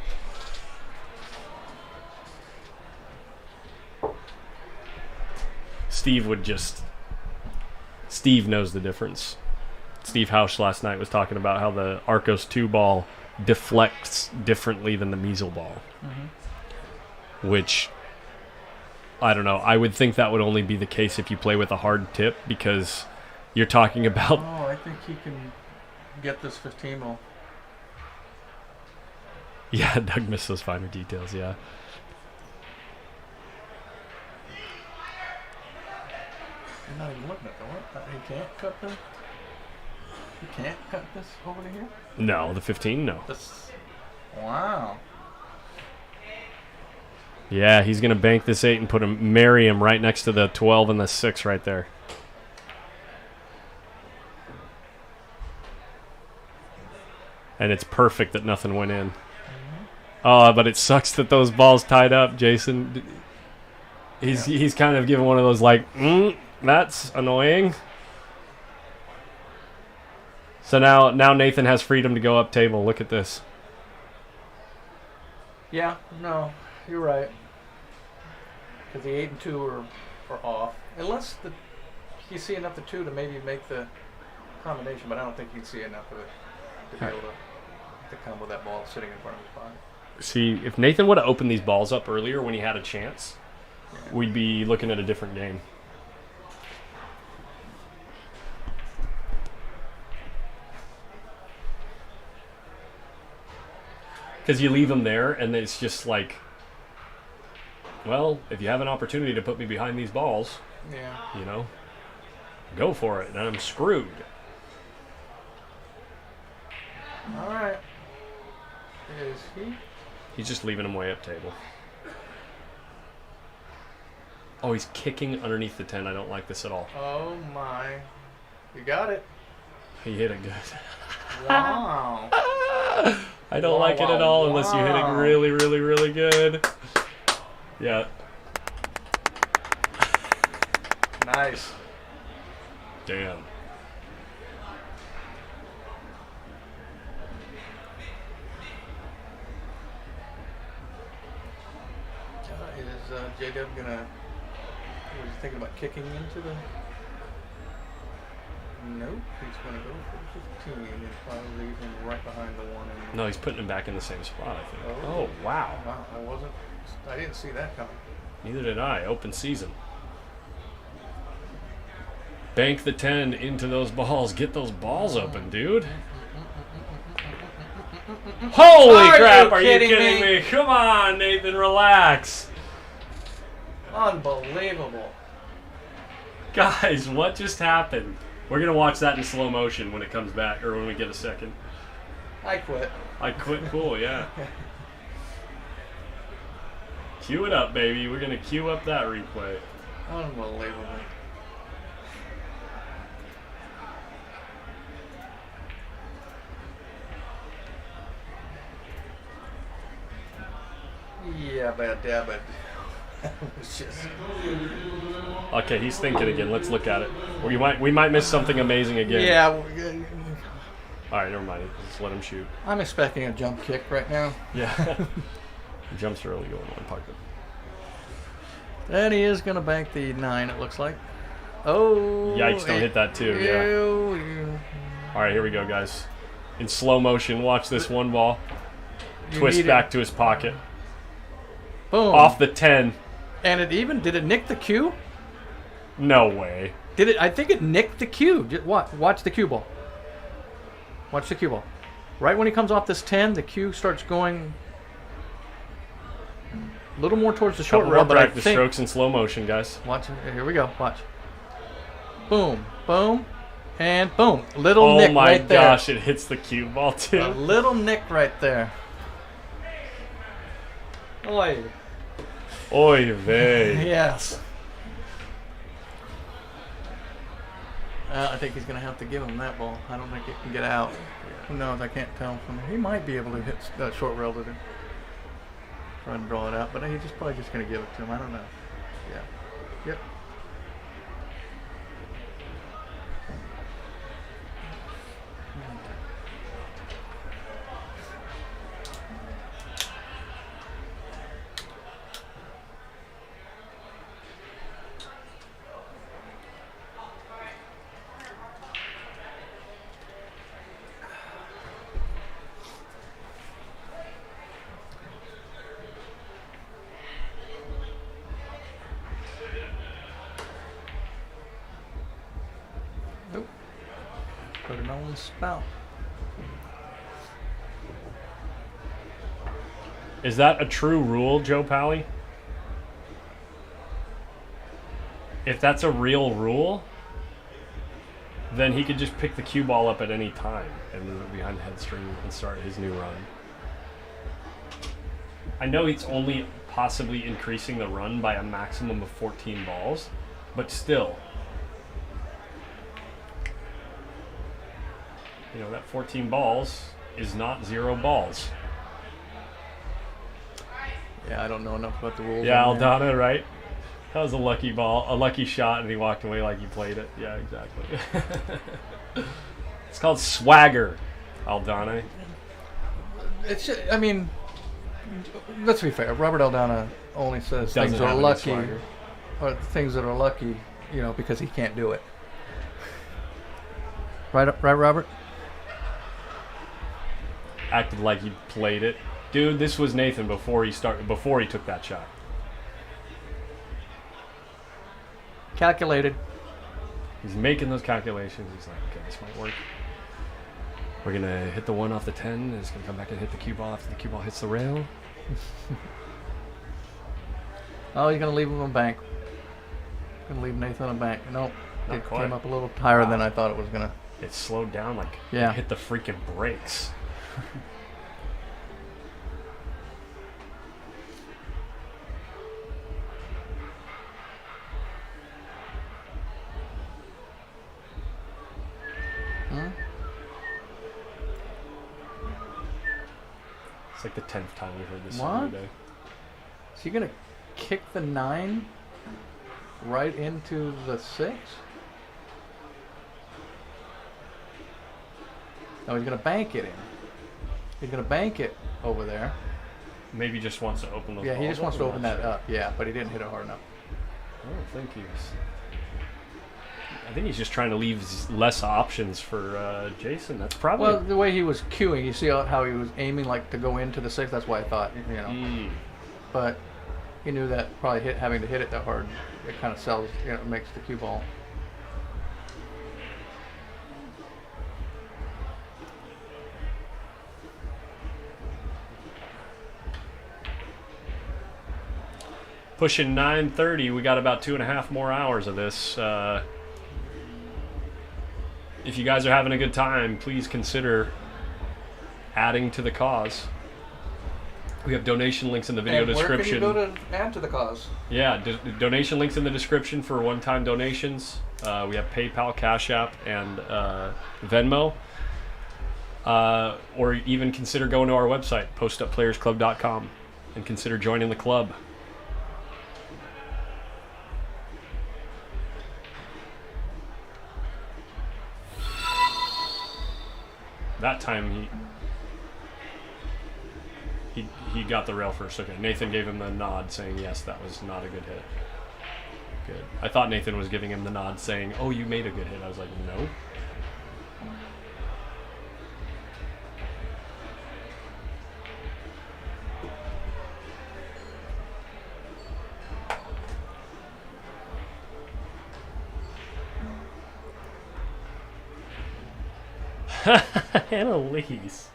Steve would just. Steve knows the difference. Steve Hausch last night was talking about how the Arcos 2 ball deflects differently than the Measle ball. Which, I don't know. I would think that would only be the case if you play with a hard tip, because you're talking about. Oh, I think he can get this 15 mil. Yeah, Doug missed those finer details, yeah. You're not even looking at the what? He can't cut this? He can't cut this over to here? No, the 15, no. This. Wow. Yeah, he's going to bank this 8 and marry him right next to the 12 and the 6 right there. And it's perfect that nothing went in. Oh, but it sucks that those balls tied up, Jason. He's kind of giving one of those like, that's annoying. So now Nathan has freedom to go up table. Look at this. Yeah, no, you're right. Because the 8 and 2 are off. Unless you see enough of 2 to maybe make the combination, but I don't think you'd see enough of it to be able to combo that ball sitting in front of his body. See, if Nathan would have opened these balls up earlier when he had a chance, we'd be looking at a different game. Because you leave them there, and it's just like, well, if you have an opportunity to put me behind these balls, Yeah. you know, go for it, and I'm screwed. All right. Is he? He's just leaving them way up table. Oh, he's kicking underneath the 10. I don't like this at all. Oh my! You got it. He hit it good. Wow. I don't like it at all unless you hit it Wow. really, really, really good. Yeah. Nice. Damn. Is J-Dub gonna? Was he thinking about kicking into the? Nope. He's gonna go for 15 and probably leave him right behind the one. And No, he's putting him back in the same spot, I think. Oh. Oh, wow. Wow, I didn't see that coming. Neither did I. Open season. Bank the 10 into those balls. Get those balls open, dude. Holy Are crap, you are you kidding kidding me? me? Come on, Nathan, relax. Unbelievable. Guys, what just happened? We're going to watch that in slow motion when it comes back, or when we get a second. I quit. I quit cool, yeah. Cue it up, baby. We're going to cue up that replay. Unbelievable. Yeah, but it was just. Okay, he's thinking again. Let's look at it. We might miss something amazing again. Yeah, All right, never mind. Just let him shoot. I'm expecting a jump kick right now. Yeah. Jumps early going one pocket. And he is going to bank the 9, it looks like. Oh. Yikes, don't hit that too, yeah. You All right, here we go, guys. In slow motion, watch this one ball. You Twist need back it. to his pocket. Boom. Off the 10. And did it nick the cue? No way. Did it? I think it nicked the cue. Watch the cue ball. Watch the cue ball. Right when he comes off this 10, the cue starts going a little more towards the short Couple rail, more but I practice think. strokes in slow motion, guys. Watch. Here we go. Watch. Boom. Boom. And boom, little Oh nick my right there. gosh, it hits the cue ball A too. little nick right there. Oy. Oy vey. Yes. I think he's going to have to give him that ball. I don't think it can get out. Who knows? I can't tell from. He might be able to hit short rail to try and draw it out, but he's just probably just going to give it to him. I don't know. Yeah. Yep. Nope. Put it on the spout. Is that a true rule, Joe Pally? If that's a real rule, then he could just pick the cue ball up at any time and move it behind the headstring and start his new run. I know it's only possibly increasing the run by a maximum of 14 balls, but still. You know, that 14 balls is not 0 balls. Yeah, I don't know enough about the rules. Yeah, on there. Aldana, right? That was a lucky ball, a lucky shot, and he walked away like he played it. Yeah, exactly. It's called swagger, Aldana. It's. I mean, let's be fair. Robert Aldana only says Doesn't things are have any lucky, swagger. or things that are lucky, you know, because he can't do it. Right, Robert. Acted like he played it. Dude, this was Nathan before he took that shot. Calculated. He's making those calculations. He's like, okay, this might work. We're going to hit the 1 off the 10, and it's going to come back and hit the cue ball after the cue ball hits the rail. Oh, he's gonna leave him on bank. Gonna leave Nathan on bank. Nope. Not It quite. came up a little higher Wow. than I thought it was gonna. It slowed down like Yeah. it hit the freaking brakes. Hmm? It's like the 10th time we've heard this What? song today. Is he gonna kick the 9 right into the 6? No, he's gonna bank it in. He's gonna bank it over there. Maybe just wants to open those Yeah, he balls just wants up, to I'm open not that sure. up. Yeah, but he didn't hit it hard enough. I don't think I think he's just trying to leave less options for Jason. That's probably. Well, the way he was cueing, you see how he was aiming like to go into the 6. That's why I thought, you know. Mm. But he knew that probably having to hit it that hard, it kind of sells, you know, makes the cue ball. Pushing 9:30. We got about 2.5 more hours of this. If you guys are having a good time, please consider adding to the cause. We have donation links in the video description. Where can you go to add to the cause? Yeah, donation links in the description for one-time donations. We have PayPal, Cash App, and Venmo. Or even consider going to our website, PostUpPlayersClub.com, and consider joining the club. That time he got the rail first. Okay, Nathan gave him the nod saying yes, that was not a good hit. Good. I thought Nathan was giving him the nod saying, oh, you made a good hit. I was like, no. Annalise.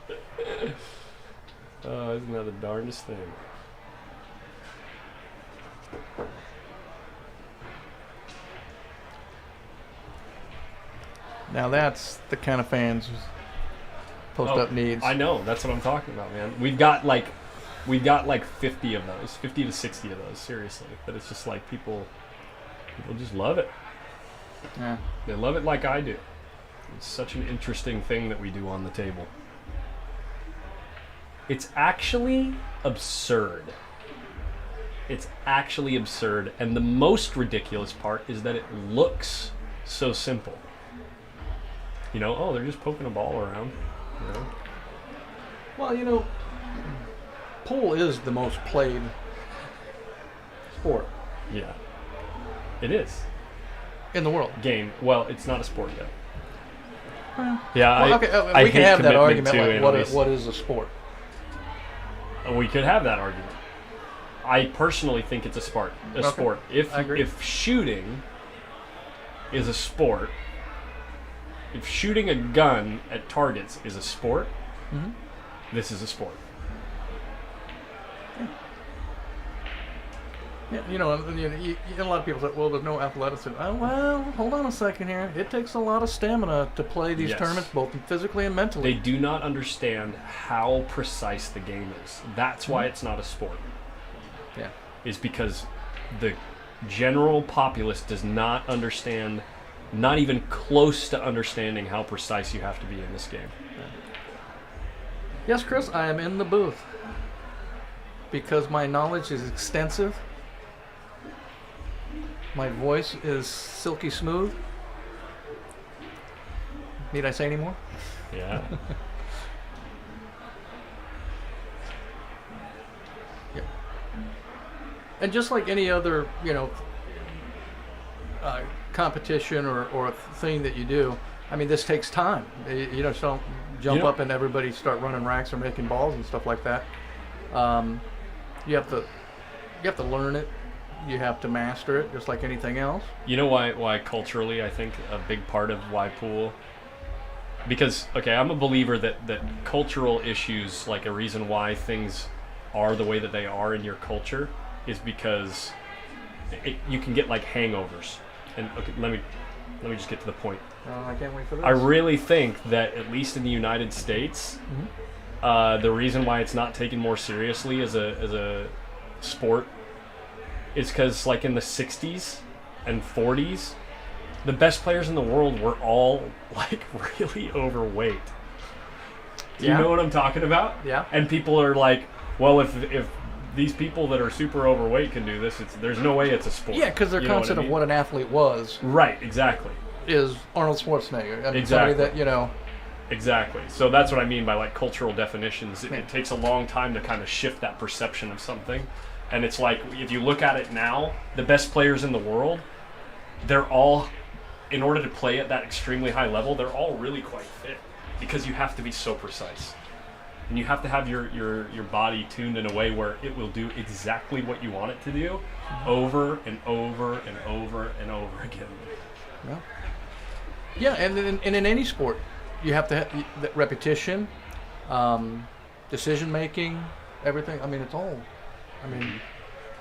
Oh, isn't that the darndest thing? Now that's the kind of fans post-up needs. I know. That's what I'm talking about, man. We've got like 50 of those, 50 to 60 of those. Seriously, but it's just like people just love it. Yeah. They love it like I do. It's such an interesting thing that we do on the table. It's actually absurd. It's actually absurd, and the most ridiculous part is that it looks so simple. You know, oh, they're just poking a ball around. You know? Well, pool is the most played sport Yeah, it is. in the world. Game. Well, it's not a sport yet. Well, Yeah, well, okay, I we can hate have that commitment argument. to Like, it, what is a sport? we could have that argument. I personally think it's a sport. Okay. Sport. I agree. If shooting is a sport, if shooting a gun at targets is a sport, Mhm. this is a sport. Yeah, a lot of people say, well, there's no athleticism. Oh, well, hold on a second here. It takes a lot of stamina to play these Yes. tournaments, both physically and mentally. They do not understand how precise the game is. That's why it's not a sport. Yeah. Is because the general populace does not understand, not even close to understanding how precise you have to be in this game. Yes, Chris, I am in the booth because my knowledge is extensive. My voice is silky smooth. Need I say any more? Yeah. And just like any other, competition or thing that you do, I mean, this takes time. You just don't jump Yeah. up and everybody start running racks or making balls and stuff like that. You have to learn it. You have to master it, just like anything else. You know why culturally I think a big part of why pool, because okay, I'm a believer that cultural issues, like a reason why things are the way that they are in your culture, is because you can get like hangovers. And okay, let me just get to the point. I can't wait for this. I really think that at least in the United States, the reason why it's not taken more seriously as a sport is because, like, in the 60s and 40s, the best players in the world were all like really overweight. Do you Yeah. know what I'm talking about? Yeah. And people are like, well, if these people that are super overweight can do this, there's no way it's a sport. Yeah, because their You know concept I of mean? what an athlete was Right, exactly. is Arnold Schwarzenegger. I mean, Exactly. somebody that, Exactly. So that's what I mean by like cultural definitions. Yeah. It takes a long time to kind of shift that perception of something. And it's like, if you look at it now, the best players in the world, they're all, in order to play at that extremely high level, they're all really quite fit because you have to be so precise. And you have to have your body tuned in a way where it will do exactly what you want it to do over and over and over and over again. Well, yeah, and in any sport, you have to have that repetition, decision making, everything. I mean, it's all. I mean,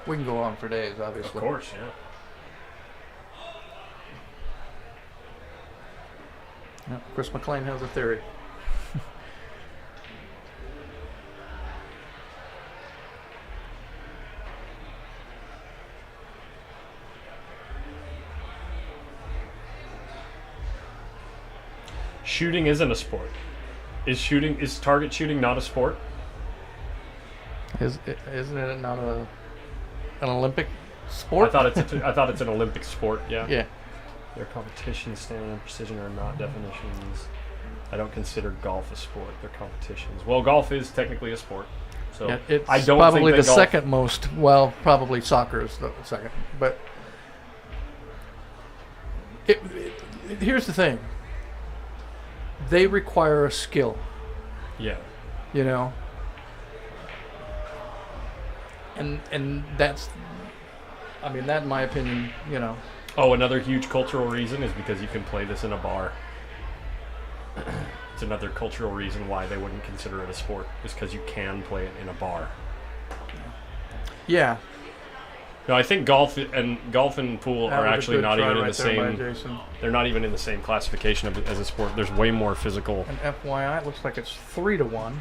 we can go on for days, obviously. Of course, yeah. Yeah, Chris McLean has a theory. Shooting isn't a sport. Is target shooting not a sport? Isn't it not an Olympic sport? I thought it's an Olympic sport. Yeah. Yeah. Their competitions, stamina, and precision are not definitions. I don't consider golf a sport. They're competitions. Well, golf is technically a sport. So Yeah, it's I don't probably think the that golf, second most. Well, probably soccer is the second. But here's the thing. They require a skill, Yeah. and that's, I mean, that in my opinion, Oh, another huge cultural reason is because you can play this in a bar. It's another cultural reason why they wouldn't consider it a sport, is because you can play it in a bar. Yeah. No, I think golf and pool That are was a actually good not try even in right the there by same. Jason. They're not even in the same classification as a sport. There's way more physical. And FYI, it looks like it's 3-1.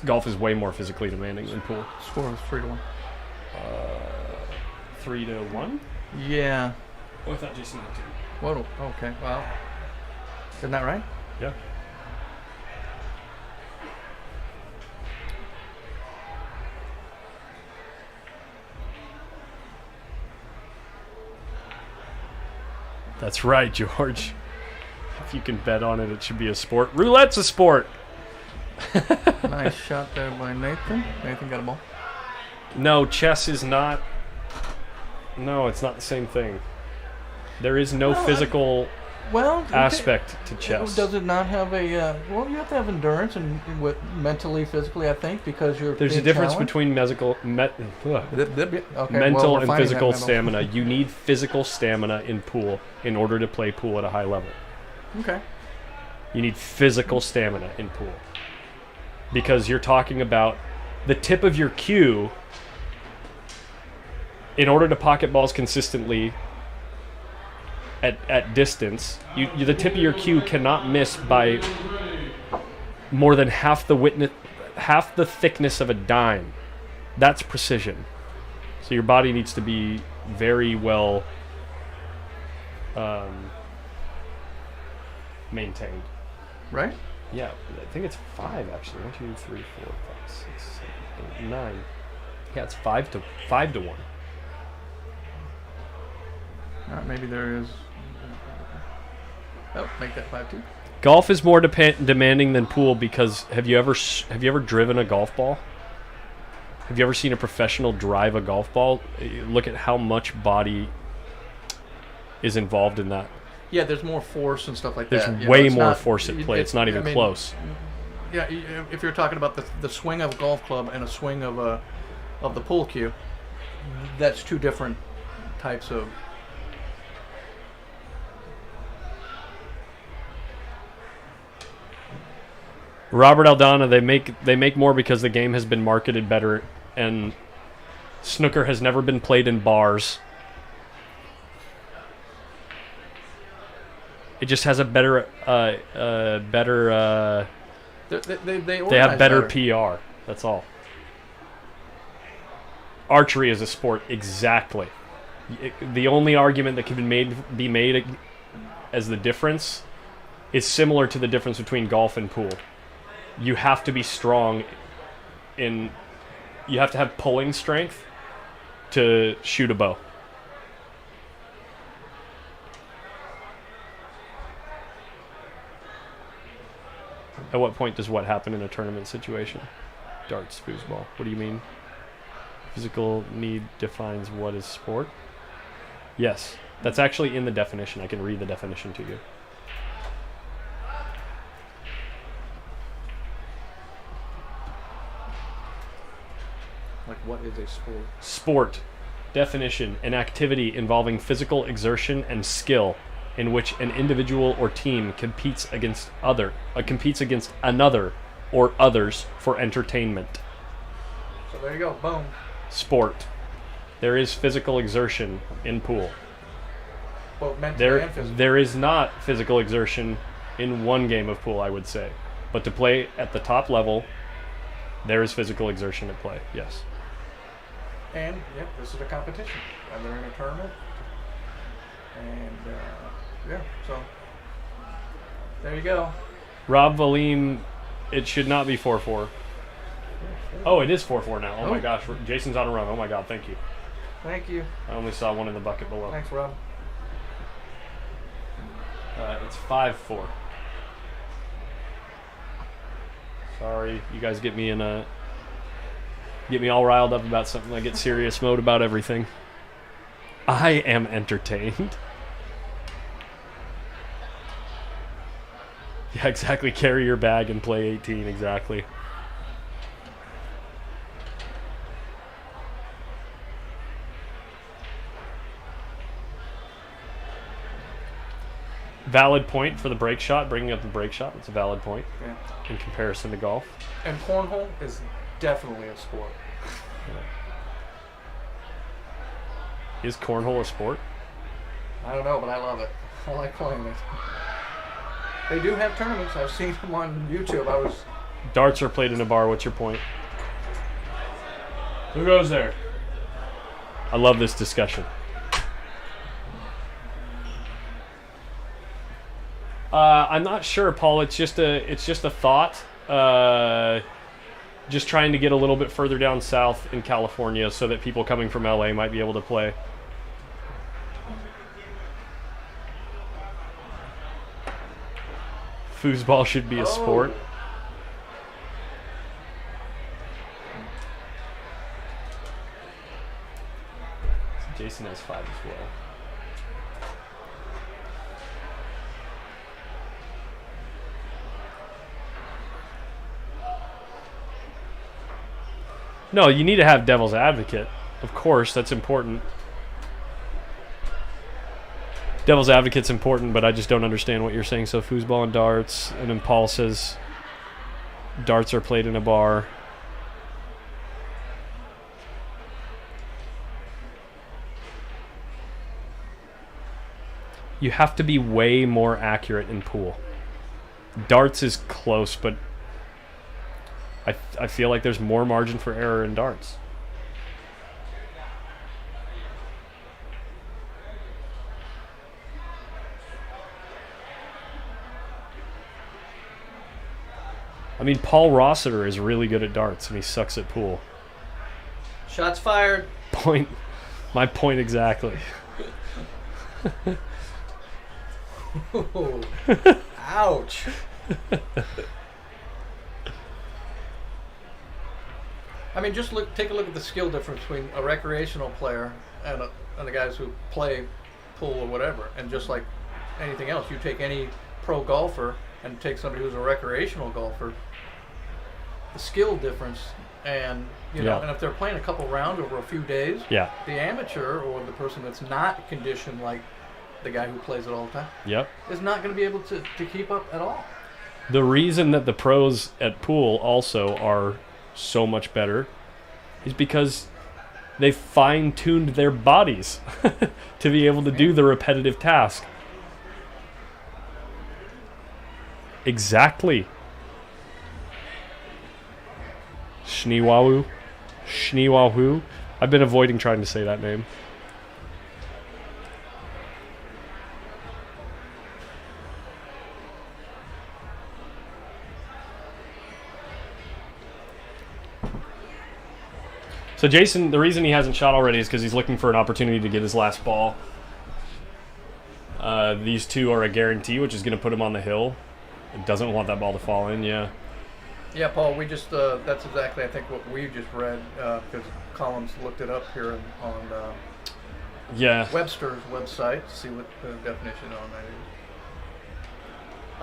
Golf is way more physically demanding than pool. Score was 3-1. 3-1. Yeah. Oh, I thought Jason had 2. Whoa. Okay. Well, isn't that right? Yeah. That's right, George. If you can bet on it, it should be a sport. Roulette's a sport. Nice shot there by Nathan. Nathan got a ball. No, chess is not. No, it's not the same thing. There is no physical Well, aspect to chess. Does it not have a? Well, you have to have endurance and mentally, physically, I think, because you're. There's a being difference challenged. between Okay, mental well, and we're finding physical that mental. stamina. You need physical stamina in pool in order to play pool at a high level. Okay. You need physical stamina in pool. Because you're talking about the tip of your cue. In order to pocket balls consistently at distance, the tip of your cue cannot miss by more than half the thickness of a dime. That's precision. So your body needs to be very well maintained. Right. Yeah, I think it's 5 actually. 1, 2, 3, 4, 5, 6, 7, 8, 9. Yeah, it's 5 to 1. All right, maybe there is. Oh, make that 5-2. Golf is more demanding than pool because have you ever driven a golf ball? Have you ever seen a professional drive a golf ball? Look at how much body is involved in that. Yeah, there's more force and stuff like There's that. way more force at play. It's not I even mean, close. Yeah, if you're talking about the swing of a golf club and a swing of the pool cue, that's two different types of. Robert Aldana, they make more because the game has been marketed better, and snooker has never been played in bars. It just has a better They they have better PR. That's all. Archery is a sport, exactly. The only argument that can be made as the difference is similar to the difference between golf and pool. You have to be strong you have to have pulling strength to shoot a bow. At what point does what happen in a tournament situation? Darts, foosball. What do you mean? Physical need defines what is sport? Yes. That's actually in the definition. I can read the definition to you. Like, what is a sport? Sport. Definition: an activity involving physical exertion and skill in which an individual or team competes against another or others for entertainment. So there you go. Boom. Sport. There is physical exertion in pool. Both mentally and physically. There is not physical exertion in one game of pool, I would say. But to play at the top level, there is physical exertion at play, yes. And, yeah, this is a competition. And they're in a tournament. And, yeah, so there you go. Rob Valim, it should not be 4-4. Oh, it is 4-4 now. Oh my gosh, Jason's on a run. Oh my god, thank you. Thank you. I only saw one in the bucket below. Thanks, Rob. It's 5-4. Sorry, you guys get me all riled up about something. I get serious mode about everything. I am entertained. Yeah, exactly. Carry your bag and play 18. Exactly. Valid point for the break shot. Bringing up the break shot. It's a valid point in comparison to golf. And cornhole is definitely a sport. Is cornhole a sport? I don't know, but I love it. I like playing it. They do have tournaments. I've seen them on YouTube. Darts are played in a bar. What's your point? Who goes there? I love this discussion. I'm not sure, Paul. It's just a thought. Just trying to get a little bit further down south in California so that people coming from LA might be able to play. Foosball should be a sport. Jason has 5 as well. No, you need to have devil's advocate. Of course, that's important. Devil's advocate's important, but I just don't understand what you're saying. So foosball and darts, and then Paul says darts are played in a bar. You have to be way more accurate in pool. Darts is close, but I feel like there's more margin for error in darts. I mean, Paul Rossiter is really good at darts, and he sucks at pool. Shots fired. My point exactly. Ooh. Ouch. I mean, just take a look at the skill difference between a recreational player and the guys who play pool or whatever. And just like anything else, you take any pro golfer and take somebody who's a recreational golfer, the skill difference, and you know, and if they're playing a couple rounds over a few days, the amateur or the person that's not conditioned like the guy who plays it all the time, is not going to be able to keep up at all. The reason that the pros at pool also are so much better is because they fine-tuned their bodies to be able to do the repetitive task. Exactly. Shniwahu. I've been avoiding trying to say that name. So Jason, the reason he hasn't shot already is because he's looking for an opportunity to get his last ball. These two are a guarantee, which is going to put him on the hill. It doesn't want that ball to fall in, Yeah, Paul, we just, that's exactly, I think, what we just read, because Collins looked it up here on Webster's website to see what the definition on that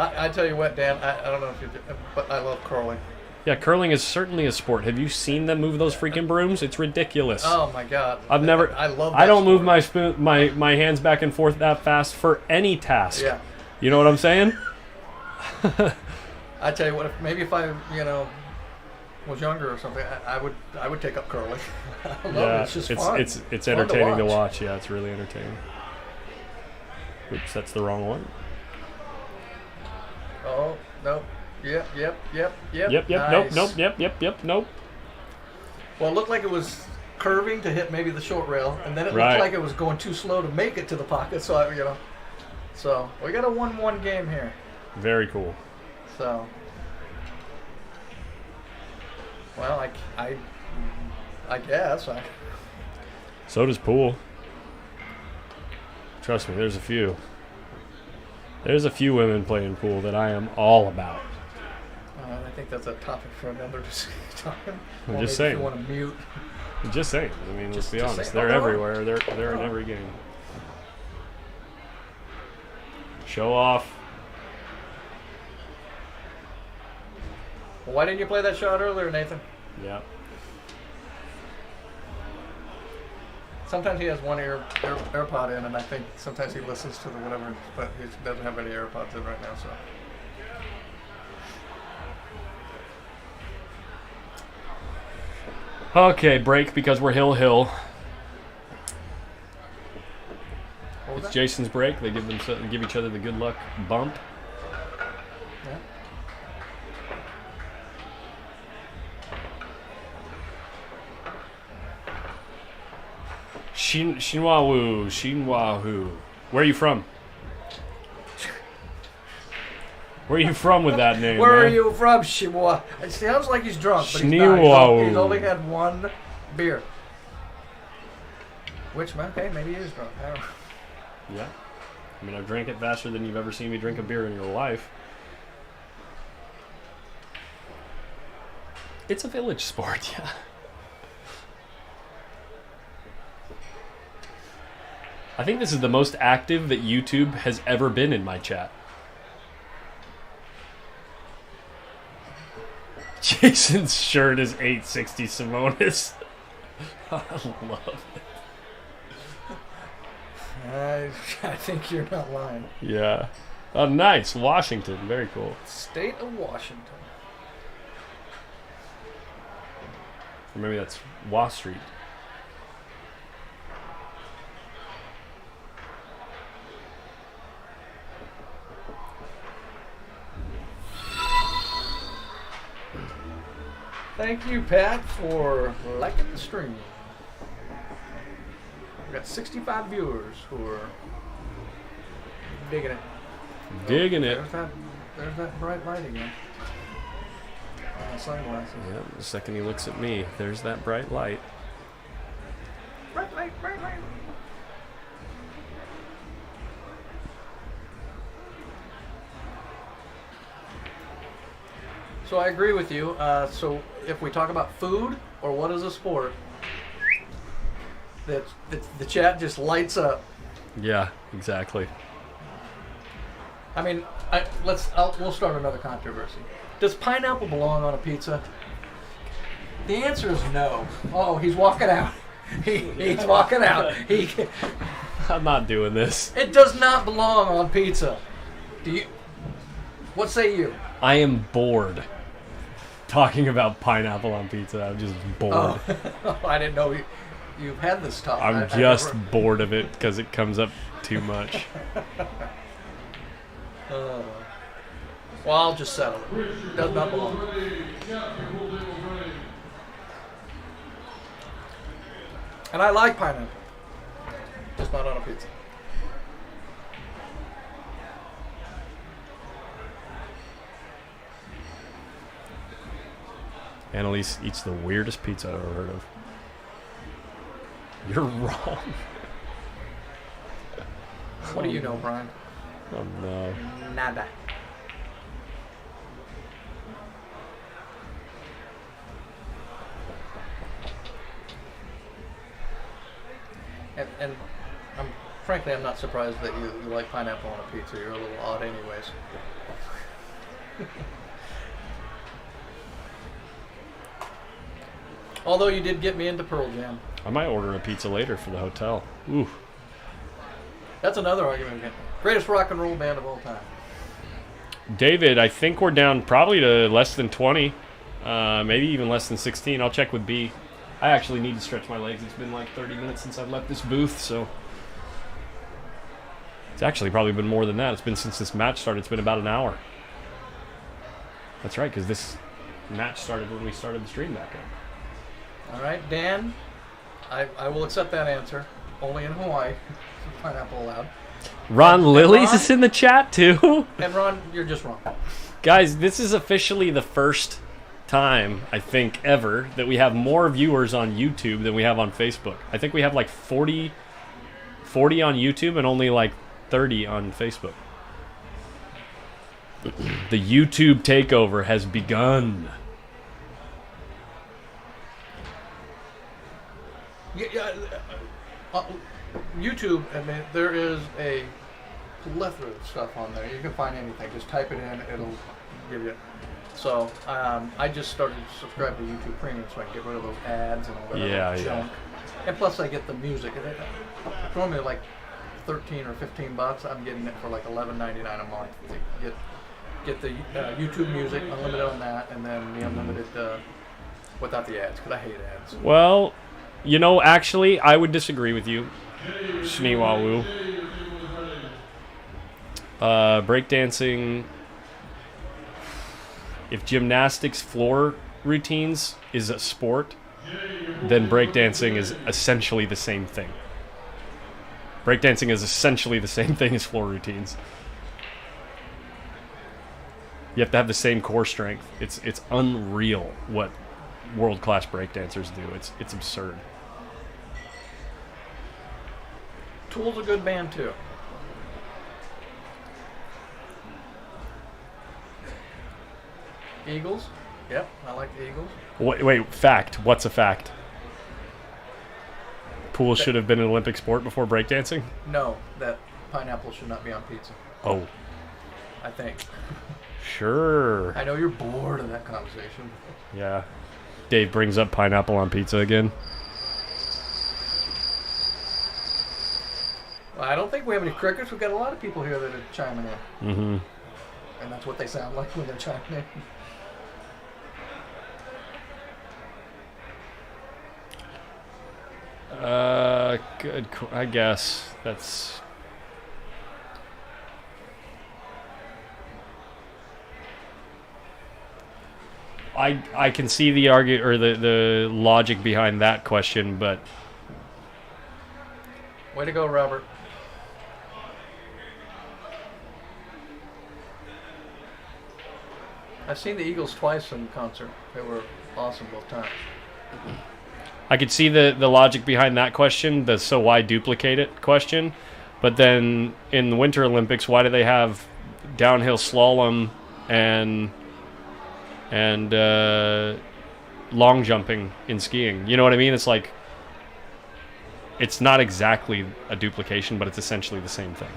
is. I tell you what, Dan, I don't know if you do, but I love curling. Yeah, curling is certainly a sport. Have you seen them move those freaking brooms? It's ridiculous. Oh my God! I love that I don't move my hands back and forth that fast for any task. Yeah. You know what I'm saying? I tell you what, if I was younger or something, I would take up curling. I love it. It's just fun. It's entertaining to watch. Yeah, it's really entertaining. Oops, that's the wrong one. Oh no. Yep. Nice. Nope. Well, it looked like it was curving to hit maybe the short rail, and then it looked like it was going too slow to make it to the pocket. So so we got a 1-1 game here. Very cool. So, well, I guess. So does pool. Trust me, there's a few. There's a few women playing pool that I am all about. I think that's a topic for another time. I'm just saying. If you want to mute. I'm just saying. I mean, let's be honest. They're everywhere. They're in every game. Show off. Well, why didn't you play that shot earlier, Nathan? Yeah. Sometimes he has one AirPod in, and I think sometimes he listens to the whatever, but he doesn't have any AirPods in right now, so. Okay, break because we're hill. Jason's break. They give each other the good luck bump. Yeah. Shinwahu. Where are you from? Where are you from with that name, Where man? are you from, Shimwa? It sounds like he's drunk, but he's not. Shniwawu. He's only had one beer. Which, okay, maybe he is drunk. I don't know. Yeah. I mean, I've drank it faster than you've ever seen me drink a beer in your life. It's a village sport, yeah. I think this is the most active that YouTube has ever been in my chat. Jason's shirt is 860 Simonis. I love it. I think you're not lying. Yeah. Oh, nice. Washington. Very cool. State of Washington. Or maybe that's Wall Street. Thank you, Pat, for liking the stream. We got 65 viewers who are digging it. Digging it. There's that bright light again. Sunglasses. Yep, the second he looks at me, there's that bright light. Bright light, bright light. So I agree with you. So if we talk about food or what is a sport, that the chat just lights up. Yeah, exactly. I mean, we'll start another controversy. Does pineapple belong on a pizza? The answer is no. Oh, he's walking out. He's walking out. I'm not doing this. It does not belong on pizza. Do you? What say you? I am bored. Talking about pineapple on pizza, I'm just bored. Oh, I didn't know you've had this talk. I'm just bored of it because it comes up too much. Well, I'll just settle it. Does not belong. And I like pineapple. Just not on a pizza. Annalise eats the weirdest pizza I've ever heard of. You're wrong. What do you know, Brian? Oh no. Nada. And frankly, I'm not surprised that you like pineapple on a pizza. You're a little odd anyways. Although you did get me into Pearl Jam. I might order a pizza later for the hotel. Ooh. That's another argument again. Greatest rock and roll band of all time. David, I think we're down probably to less than 20. Maybe even less than 16. I'll check with B. I actually need to stretch my legs. It's been like 30 minutes since I've left this booth, so... It's actually probably been more than that. It's been since this match started. It's been about an hour. That's right, because this match started when we started the stream back up. All right, Dan, I will accept that answer. Only in Hawaii. Pineapple allowed. Ron Lilies Ron? is in the chat, too. And Ron, you're just wrong. Guys, this is officially the first time, I think, ever, that we have more viewers on YouTube than we have on Facebook. I think we have like 40 on YouTube and only like 30 on Facebook. The YouTube takeover has begun. YouTube, I mean, there is a plethora of stuff on there. You can find anything. Just type it in, it'll give you. So I just started to subscribe to YouTube Premium so I can get rid of those ads and all that other junk. And plus, I get the music. It's normally like $13 or $15. I'm getting it for like $11.99 a month to get the YouTube music, unlimited on that, and then the unlimited without the ads, because I hate ads. Well, you know, actually, I would disagree with you, Shniwawu. Breakdancing. If gymnastics floor routines is a sport, then breakdancing is essentially the same thing. Breakdancing is essentially the same thing as floor routines. You have to have the same core strength. It's unreal what world-class breakdancers do. It's absurd. Tool's a good band too. Eagles. Yep, I like the Eagles. Wait, fact. What's a fact? Pool should have been an Olympic sport before breakdancing? No, that pineapple should not be on pizza. Oh, I think. sure. I know you're bored of that conversation. Yeah. Dave brings up pineapple on pizza again. Well, I don't think we have any crickets. We've got a lot of people here that are chiming in. Mm-hmm. And that's what they sound like when they're chiming in. Good. I guess that's. I can see the the logic behind that question, but Way to go, Robert. I've seen the Eagles twice in concert. They were awesome both times. I could see the logic behind that question, the so why duplicate it question. But then in the Winter Olympics, why do they have downhill slalom and long jumping in skiing? You know what I mean? It's like, it's not exactly a duplication, but it's essentially the same thing.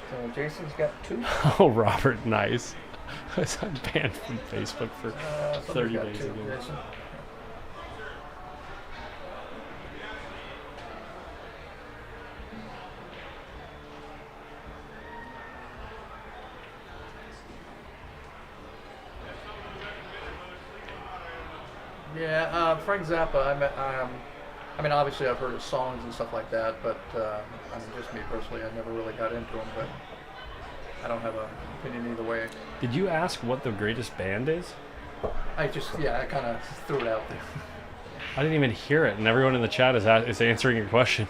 So Jason's got 2. Oh, Robert, nice. I'm banned from Facebook for Somebody's 30 got days 2, ago. Jason. Yeah, Frank Zappa. I mean, obviously I've heard his songs and stuff like that, but I mean, just me personally, I never really got into him. But I don't have an opinion either way. Did you ask what the greatest band is? I kind of threw it out there. I didn't even hear it, and everyone in the chat is answering your question.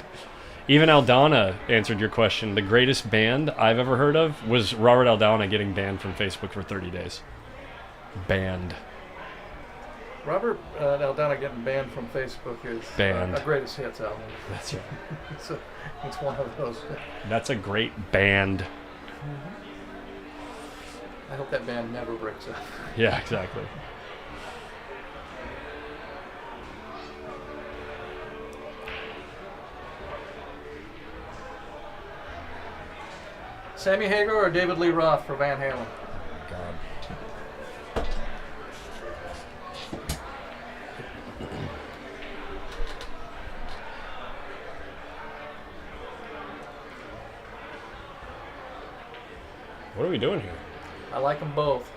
Even Aldana answered your question. The greatest band I've ever heard of was Robert Aldana getting banned from Facebook for 30 days. Banned. Robert Aldana getting banned from Facebook is Banned. a greatest hits album. That's right. It's one of those. That's a great band. I hope that band never breaks up. Yeah, exactly. Sammy Hagar or David Lee Roth for Van Halen? God. What are we doing here? I like them both,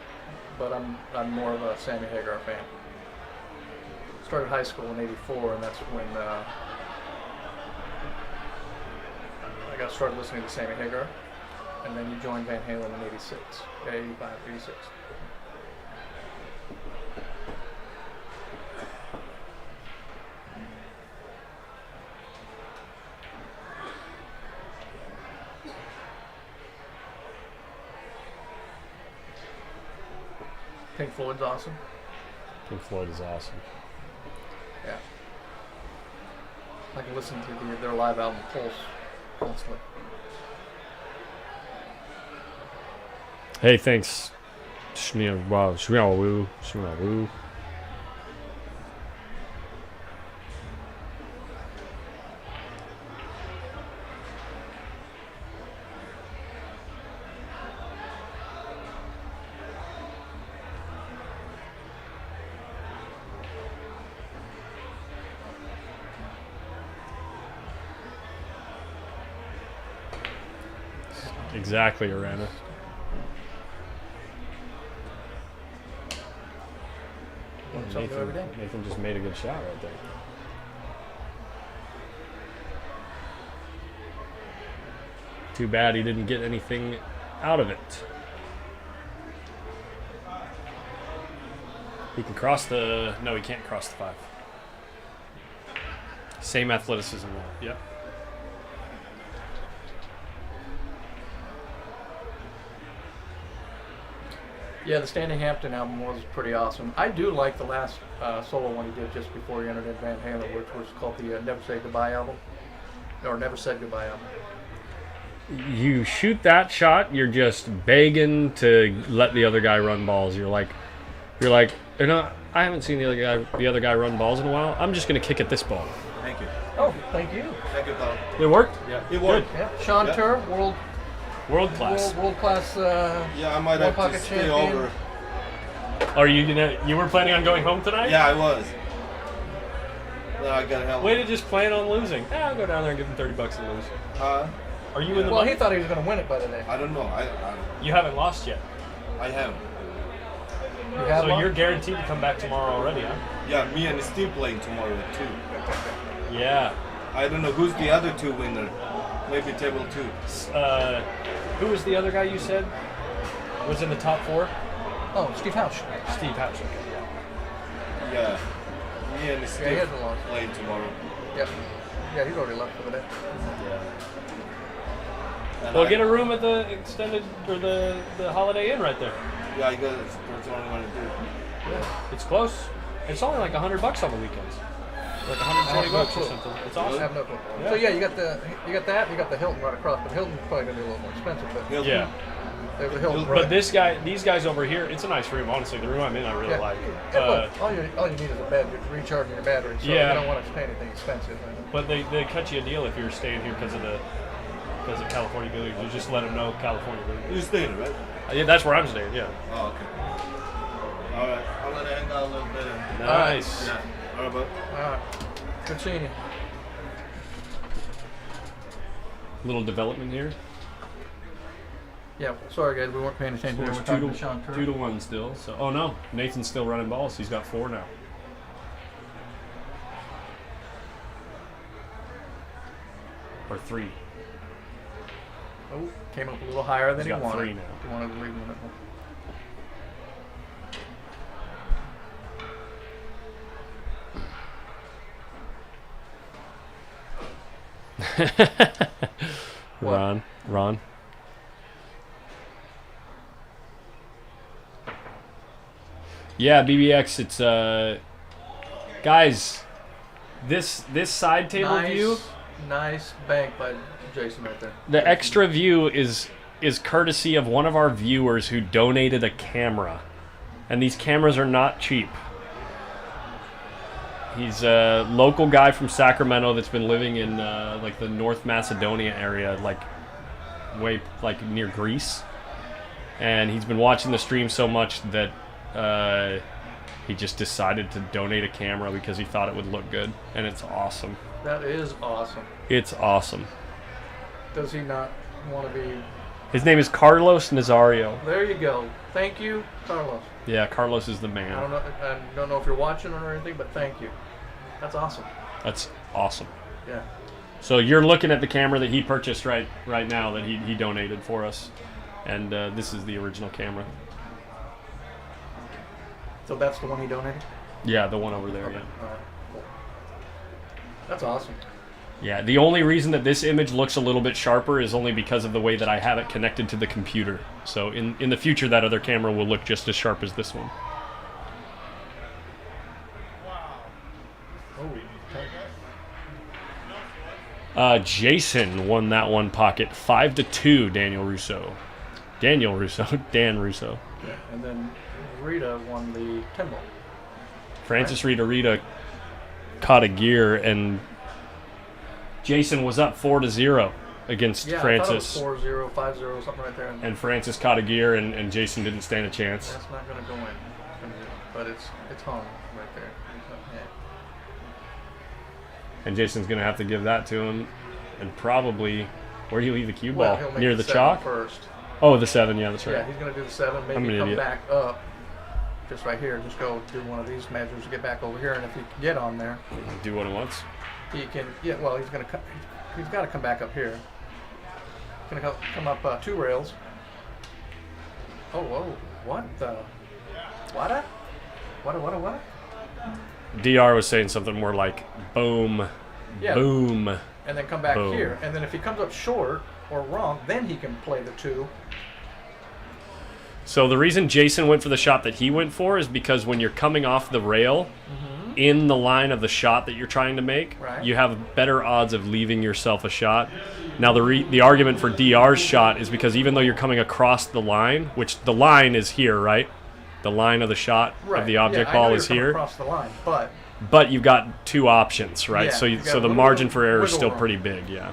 but I'm more of a Sammy Hagar fan. Started high school in '84, and that's when I got started listening to Sammy Hagar. And then you joined Van Halen in '86, 85, 86. Pink Floyd's awesome. Pink Floyd is awesome. Yeah. I can listen to their live album Pulse constantly. Hey, thanks. Shmiawu. Exactly, Arana. Learn something new every day. Nathan just made a good shot right there. Too bad he didn't get anything out of it. He can cross the... No, he can't cross the 5. Same athleticism there. Yep. Yeah, the Standing Hampton album was pretty awesome. I do like the last solo one he did just before he entered in Van Halen, which was called the Never Say Goodbye album. Or Never Said Goodbye album. You shoot that shot, you're just begging to let the other guy run balls. You're like, you know, I haven't seen the other guy run balls in a while. I'm just gonna kick at this ball. Thank you. Oh, thank you. Thank you, Carl. It worked. Yeah, it worked. Yeah, Sean Yeah. Tur, World class. world class. Yeah, I might One have to pocket stay champion. over. Are you gonna? You were planning on going home tonight? Yeah, I was. Then I got hell. Way to just plan on losing. I'll go down there and give him $30 and lose. Are you in the Well, money? he thought he was going to win it by the day. I don't know. You haven't lost yet. I have. You have So one? you're guaranteed to come back tomorrow already, huh? Yeah, me and Steve playing tomorrow too. Yeah. I don't know who's the other two winner. Maybe table 2. Who was the other guy you said was in the top 4? Oh, Steve House. Steve Hatch. Yeah. Me and Yeah, he Steve hasn't lost. playing tomorrow. Yep. Yeah, he's already left for the day. And Well, get a room at the extended or the Holiday Inn right there. Yeah, I guess that's what I'm gonna do. It's close. It's only like $100 on the weekends. Like $120 or something. It's I awesome. have no clue. Yeah. So yeah, you got that, you got the Hilton right across, but Hilton's probably gonna be a little more expensive. But Hilton. Yeah. there's a Hilton. But these guys over here, it's a nice room. Honestly, the room I'm in, I really Yeah. like. Yeah, look, all you need is a bed, recharging your battery. So Yeah. you don't want to pay anything expensive. But they cut you a deal if you're staying here because of California Billiards. You just let them know California Billiards. You staying, right? Yeah, that's where I'm staying. Yeah. Oh, okay. Alright, I'll let it hang out a little bit. Nice. Yeah. Alright, bud. All right. Good seeing you. Little development here. Yeah, sorry guys, we weren't paying attention. We were It's talking to Sean Tur. 2-1 still. So, oh no, Nathan's still running balls. He's got 4 now. Or 3. Oh, came up a little higher than He's he got wanted. 3 now. He wanted to leave him What? Ron. Yeah, BBX. It's guys. This side table view. Nice bank by Jason right there. The extra view is courtesy of one of our viewers who donated a camera, and these cameras are not cheap. He's a local guy from Sacramento that's been living in like the North Macedonia area, like way like near Greece, and he's been watching the stream so much that he just decided to donate a camera because he thought it would look good, and it's awesome. That is awesome. It's awesome. Does he not want to be? His name is Carlos Nazario. There you go. Thank you, Carlos. Yeah, Carlos is the I man. don't know if you're watching or anything, but thank you. That's awesome. That's awesome. Yeah. So you're looking at the camera that he purchased right now that he donated for us, and this is the original camera. So that's the one he donated? Yeah, the one over there. Okay. Yeah. All right. Cool. That's awesome. Yeah. The only reason that this image looks a little bit sharper is only because of the way that I have it connected to the computer. So in the future, that other camera will look just as sharp as this one. Oh, Jason won that one pocket 5-2. Dan Russo. Dan Russo. yeah. And then Rita won the 10 ball. Francis Rita caught a gear, and Jason was up 4-0 against Yeah, Francis. I thought it was 4-0, 5-0, something right there. And Francis caught a gear, and Jason didn't stand a chance. That's not going to go in. But it's home right there. Yeah. And Jason's going to have to give that to him. And probably, where do you leave the cue Well, ball? he'll make Near the 7 chalk? first. Oh, the 7, yeah, that's right. Yeah, he's going to do the 7, I'm maybe an come idiot. back up. just right here, just go do one of these measures to get back over here, and if he can get on there, Do what it wants. he can. Yeah, well, he's gonna come. He's got to come back up here. Gonna come up 2 rails. Oh, whoa! What the? What? What? DR was saying something more like boom, Yeah. boom. And then come back Boom. here, and then if he comes up short or wrong, then he can play the 2. So the reason Jason went for the shot that he went for is because when you're coming off the rail in the line of the shot that you're trying to make, Right. you have better odds of leaving yourself a shot. Now the argument for DR's shot is because even though you're coming across the line, which the line is here, right? The line of the shot Right. of the object yeah, I know ball you're is coming here. across the line, but But you've got 2 options, right? Yeah, so you got so the wiggle margin room- for error is wiggle still room. pretty big, yeah.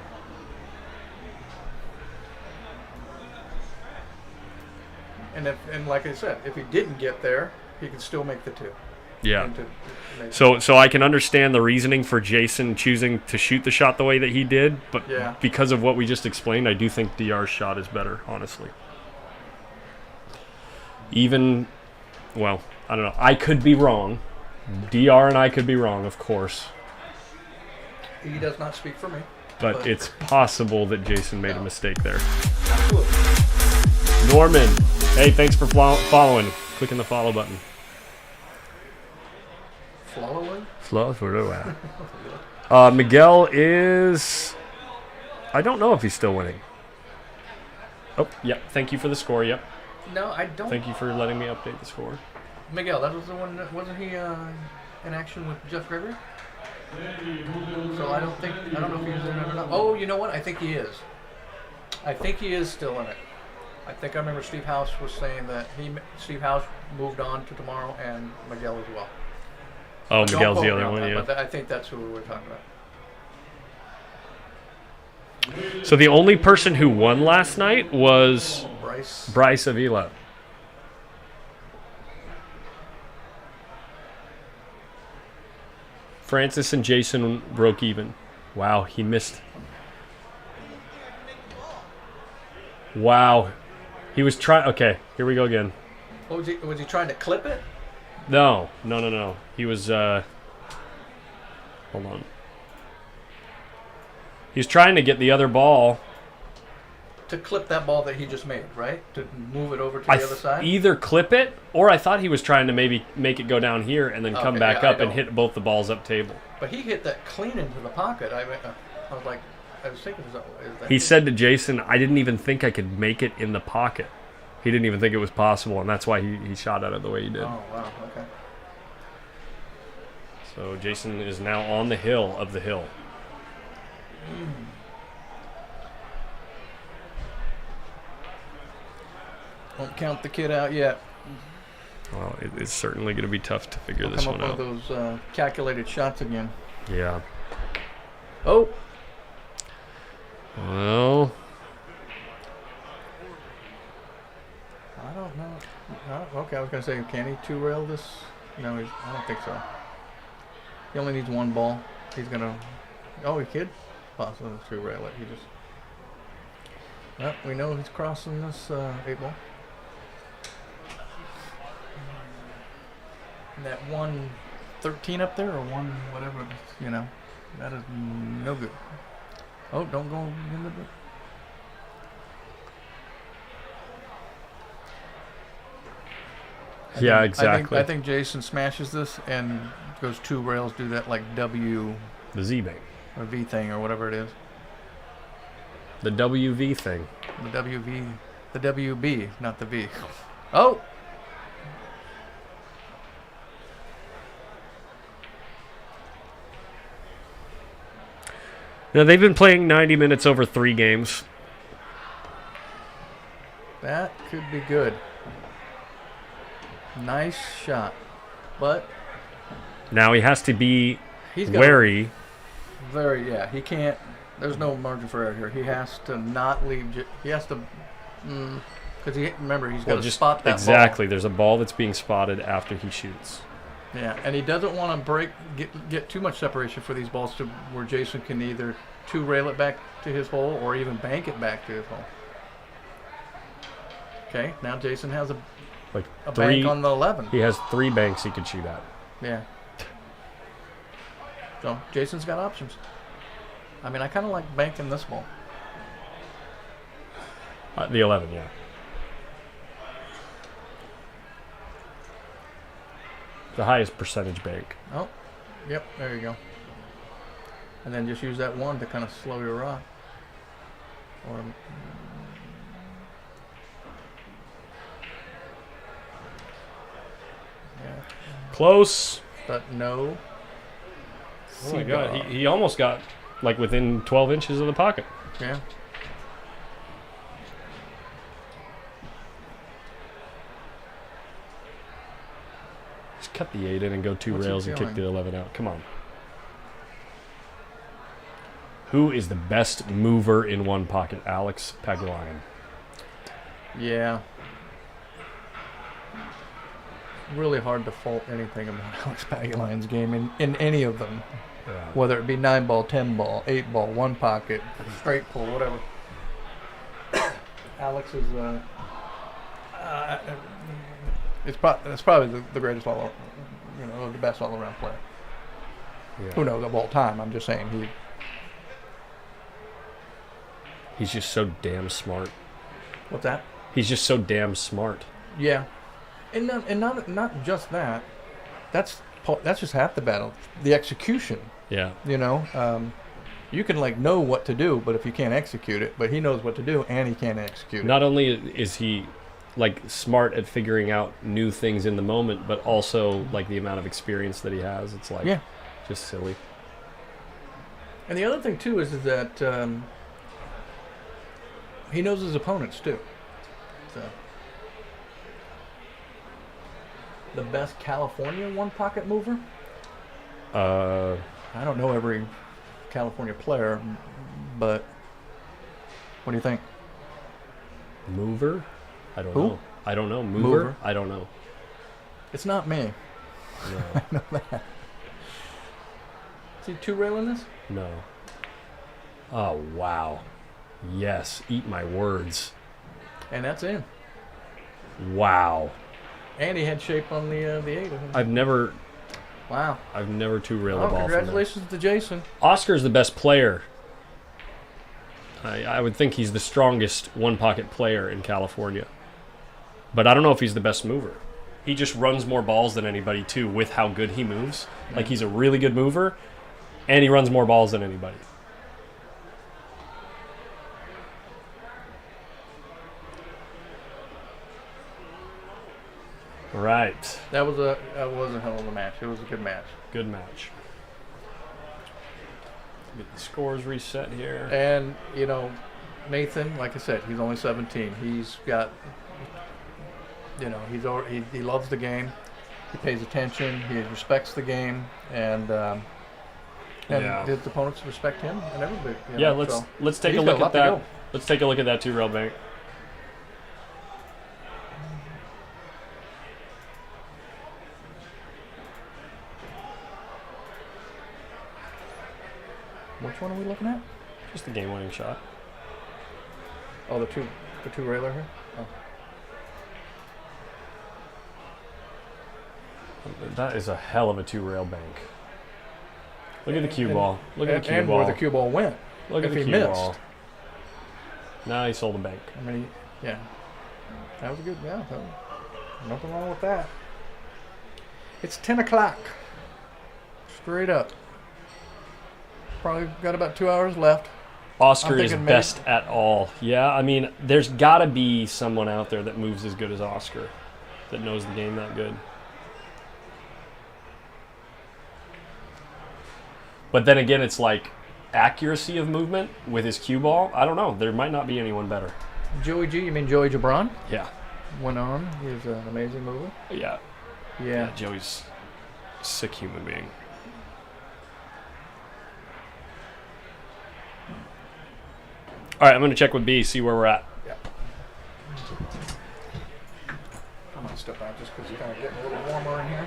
and like I said, if he didn't get there, he could still make the 2. Yeah. And to make- So I can understand the reasoning for Jason choosing to shoot the shot the way that he did, but Yeah. because of what we just explained, I do think DR's shot is better, honestly. Even, well, I don't know. I could be wrong. DR and I could be wrong, of course. he does not speak for me. But it's possible that Jason made a mistake there. Absolutely. Norman, hey, thanks for following. Clicking the follow button. Following? Miguel is... I don't know if he's still winning. Oh, yep. Thank you for the score, yep. No, I don't. Thank you for letting me update the score. Miguel, that was the one. Wasn't he in action with Jeff Gregory? So I don't know if he's in it or not. Oh, you know what? I think he is. I think he is still in it. I think I remember Steve House was saying that Steve House moved on to tomorrow, and Miguel as well. Oh, Don't Miguel's quote the me other on one, that, yeah. But I think that's who we were talking about. So the only person who won last night was Bryce Avila. Francis and Jason broke even. Wow, he missed. Wow. He was trying... Okay, here we go again. What was he trying to clip it? No. He was... Hold on. He's trying to get the other ball... To clip that ball that he just made, right? To move it over to the other side? Either clip it, or I thought he was trying to maybe make it go down here and then come Okay, back yeah, up and hit both the balls up table. But he hit that clean into the pocket. I was like, I was thinking, is that He said to Jason, I didn't even think I could make it in the pocket. He didn't even think it was possible, and that's why he shot at it the way he did. Oh, wow, okay. So Jason is now on the hill of the hill. Won't count the kid out yet. Well, it's certainly going to be tough to figure this Come one up out. with those calculated shots again. Yeah. Oh, Well, I don't know. Okay, I was gonna say, can he 2-rail this? No, I don't think so. He only needs 1 ball. He's gonna. Oh, he could possibly 2-rail it. He just. Well, we know he's crossing this 8-ball. And that 113 up there, or 1 whatever, it is, you know, that is no good. Oh, don't go in the. yeah, exactly. I think Jason smashes this and goes 2 rails, do that like W The Z-Bank. or V thing or whatever it is. The WV thing. The WV, the WB, not the V. Oh! Now, they've been playing 90 minutes over 3 games. That could be good. Nice shot. But Now, he has to be he's got wary. yeah, he can't. There's no margin for error here. He has to not leave. He has to. Because remember, he's got to spot that exactly. There's a ball that's being spotted after he shoots. ball. Yeah, and he doesn't want to get too much separation for these balls to where Jason can either 2-rail it back to his hole or even bank it back to his hole. Okay, now Jason has a Like A 3. bank on the 11. He has 3 banks he could shoot at. Yeah. So Jason's got options. I mean, I kind of like banking this ball. The 11, yeah. The highest percentage bank. Oh, yep, there you go. And then just use that 1 to kind of slow your rock. Or yeah, Close. but no. Oh my god, he almost got like within 12 inches of the pocket. Yeah. Just cut the 8 in and go 2 What's he rails and kick feeling? the 11 out. Come on. Who is the best mover in one pocket? Alex Pagulayan. Yeah. Really hard to fault anything about Alex Pagulayan's game in any of them. Yeah. Whether it be 9 ball, 10 ball, 8 ball, 1 pocket, straight pull, whatever. Alex is it's probably the greatest the best all around player. Yeah. Who knows of all time? I'm just saying He's just so damn smart. What's that? He's just so damn smart. Yeah, and not just that. That's just half the battle. The execution. Yeah. You can know what to do, but if you can't execute it, but he knows what to do and he can't execute it. Not only is he smart at figuring out new things in the moment, but also the amount of experience that he has. It's just silly. And the other thing too is that he knows his opponents too. So the best California one pocket mover. I don't know every California player, but what do you think? Mover? I don't Who? know. I don't know. Mover? I don't know. It's not me. No. I know that. Is he 2-railing this? No. Oh, wow. Yes. Eat my words. And that's in. Wow. And he had shape on the 8. I've never Wow. 2-railed a ball from there. Congratulations to Jason. Oscar's the best player. I would think he's the strongest one-pocket player in California. But I don't know if he's the best mover. He just runs more balls than anybody, too, with how good he moves. Yeah. He's a really good mover, and he runs more balls than anybody. Right. That was a hell of a match. It was a good match. Good match. Get the scores reset here. And Nathan, like I said, he's only 17. He's got, he loves the game. He pays attention. He respects the game, and Yeah. his opponents respect him and everybody. Yeah, let's take he's a got look a lot at to that. go. Let's take a look at that 2-rail bank. Which one are we looking at? Just the game-winning shot. Oh, the two railer here. Oh. That is a hell of a 2-rail bank. Look at the cue ball. Look at the cue and ball. where the cue ball went. Look at if the he cue missed. ball. Now he sold the bank. I mean, yeah, that was a good. Yeah, nothing wrong with that. It's 10 o'clock. Straight up. Probably got about 2 hours left. Oscar I'm is thinking best at all. Yeah, I mean, there's got to be someone out there that moves as good as Oscar, that knows the game that good. But then again, it's accuracy of movement with his cue ball. I don't know. There might not be anyone better. Joey G, you mean Joey Jabron? Yeah. Went on. He was an amazing mover. Yeah. Yeah. Joey's a sick human being. All right, I'm going to check with B, see where we're at. Yeah. I'm going to step out just because it's kind of getting a little warmer in here.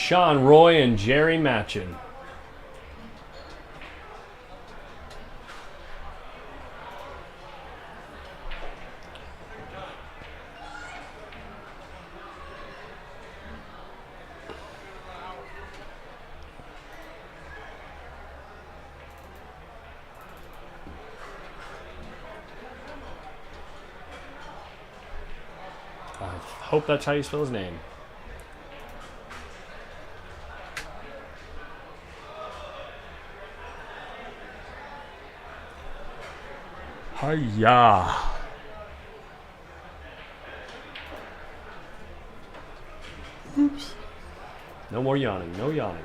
Sean, Roy, and Jerry Matchin. I hope that's how you spell his name. Hiya. Oops. No more yawning. No yawning.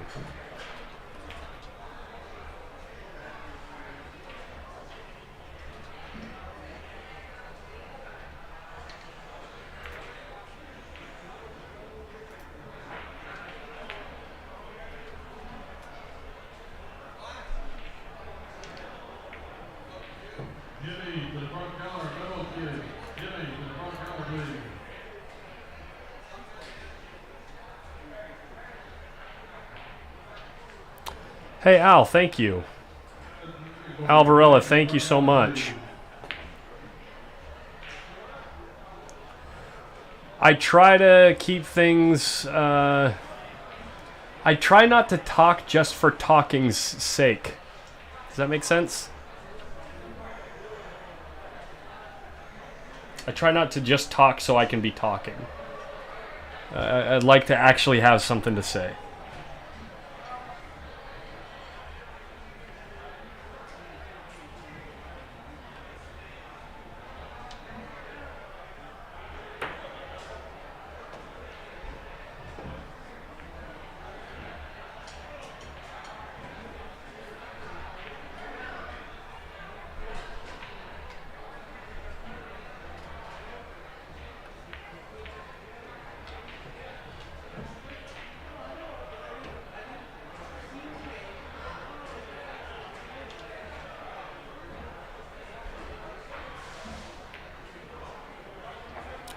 Hey, Al, thank you. Al Varela, thank you so much. I try to keep things... I try not to talk just for talking's sake. Does that make sense? I try not to just talk so I can be talking. I'd like to actually have something to say.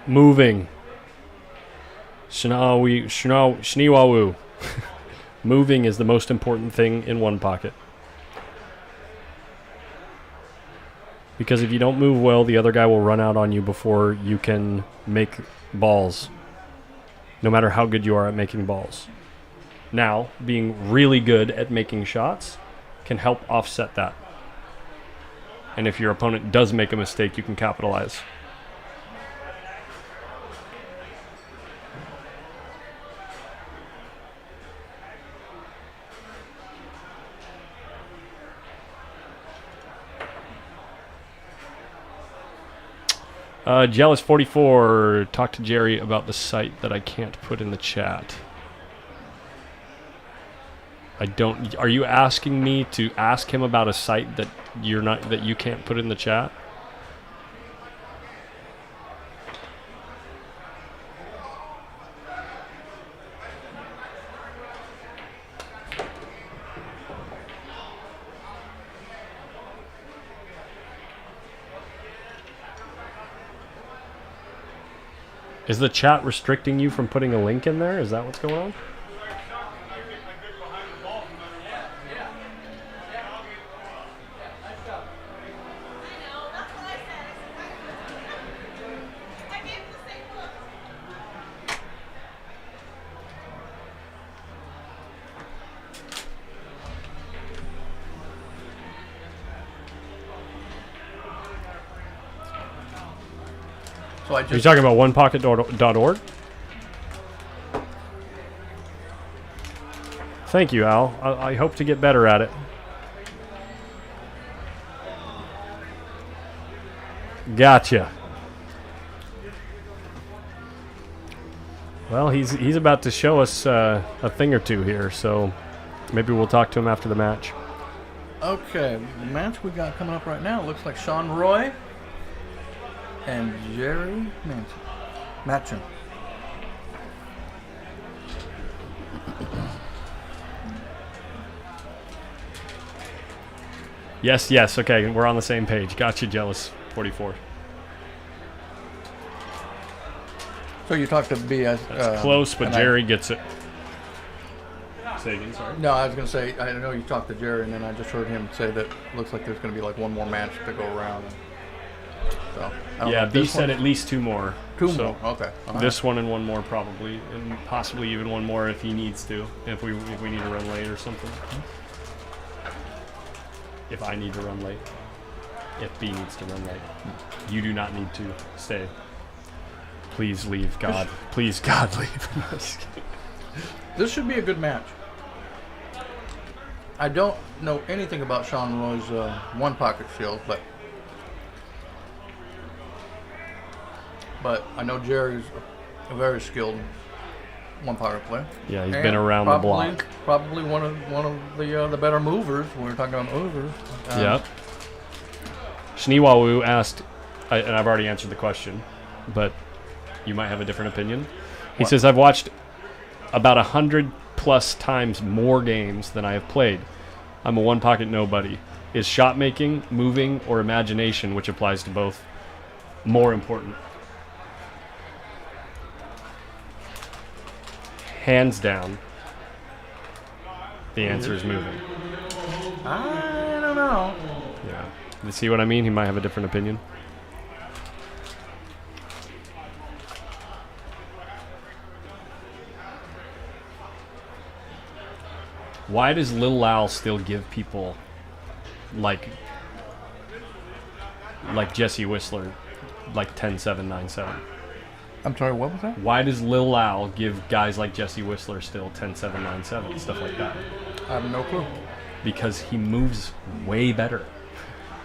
Moving. Shniwawu. Moving is the most important thing in one pocket. Because if you don't move well, the other guy will run out on you before you can make balls. No matter how good you are at making balls. Now, being really good at making shots can help offset that. And if your opponent does make a mistake, you can capitalize. Jealous44, talk to Jerry about the site that I can't put in the chat. I don't. Are you asking me to ask him about a site that you can't put in the chat? Is the chat restricting you from putting a link in there? Is that what's going on? So Are you talking about onepocket.org? Thank you, Al. I hope to get better at it. Gotcha. Well, he's about to show us a thing or two here, so maybe we'll talk to him after the match. Okay, the match we got coming up right now looks like Sean Roy and Jerry Matchin. Yes, okay, we're on the same page. Gotcha, Jealous 44. So you talked to B as That's close, but Jerry gets it. Say again, sorry. No, I was going to say, I know you talked to Jerry, and then I just heard him say that looks like there's going to be like one more match to go around. So, I don't know Yeah, if B this said one- at least 2 more. Two so more. Okay. All right. This one and 1 more probably, and possibly even 1 more if he needs to, if we need to run late or something. If I need to run late. If B needs to run late. You do not need to stay. Please leave, God. Please, God, leave. This should be a good match. I don't know anything about Sean Roy's one pocket shield, but I know Jerry's a very skilled one pocket player. Yeah, he's And been around the block. Probably one of the better movers. We were talking about movers. Yep. Shniwawu asked, and I've already answered the question, but you might have a different opinion. He says, I've watched about 100+ times more games than I have played. I'm a one-pocket nobody. Is shot making, moving, or imagination, which applies to both, more important? Hands down, the answer is moving. I don't know. Yeah. You see what I mean? He might have a different opinion. Why does Lil Lal still give people like Jesse Whistler like 10-7-9-7? I'm sorry, what was that? Why does Lil Lal give guys like Jesse Whistler still 10-7-9-7, stuff like that? I have no clue. Because he moves way better.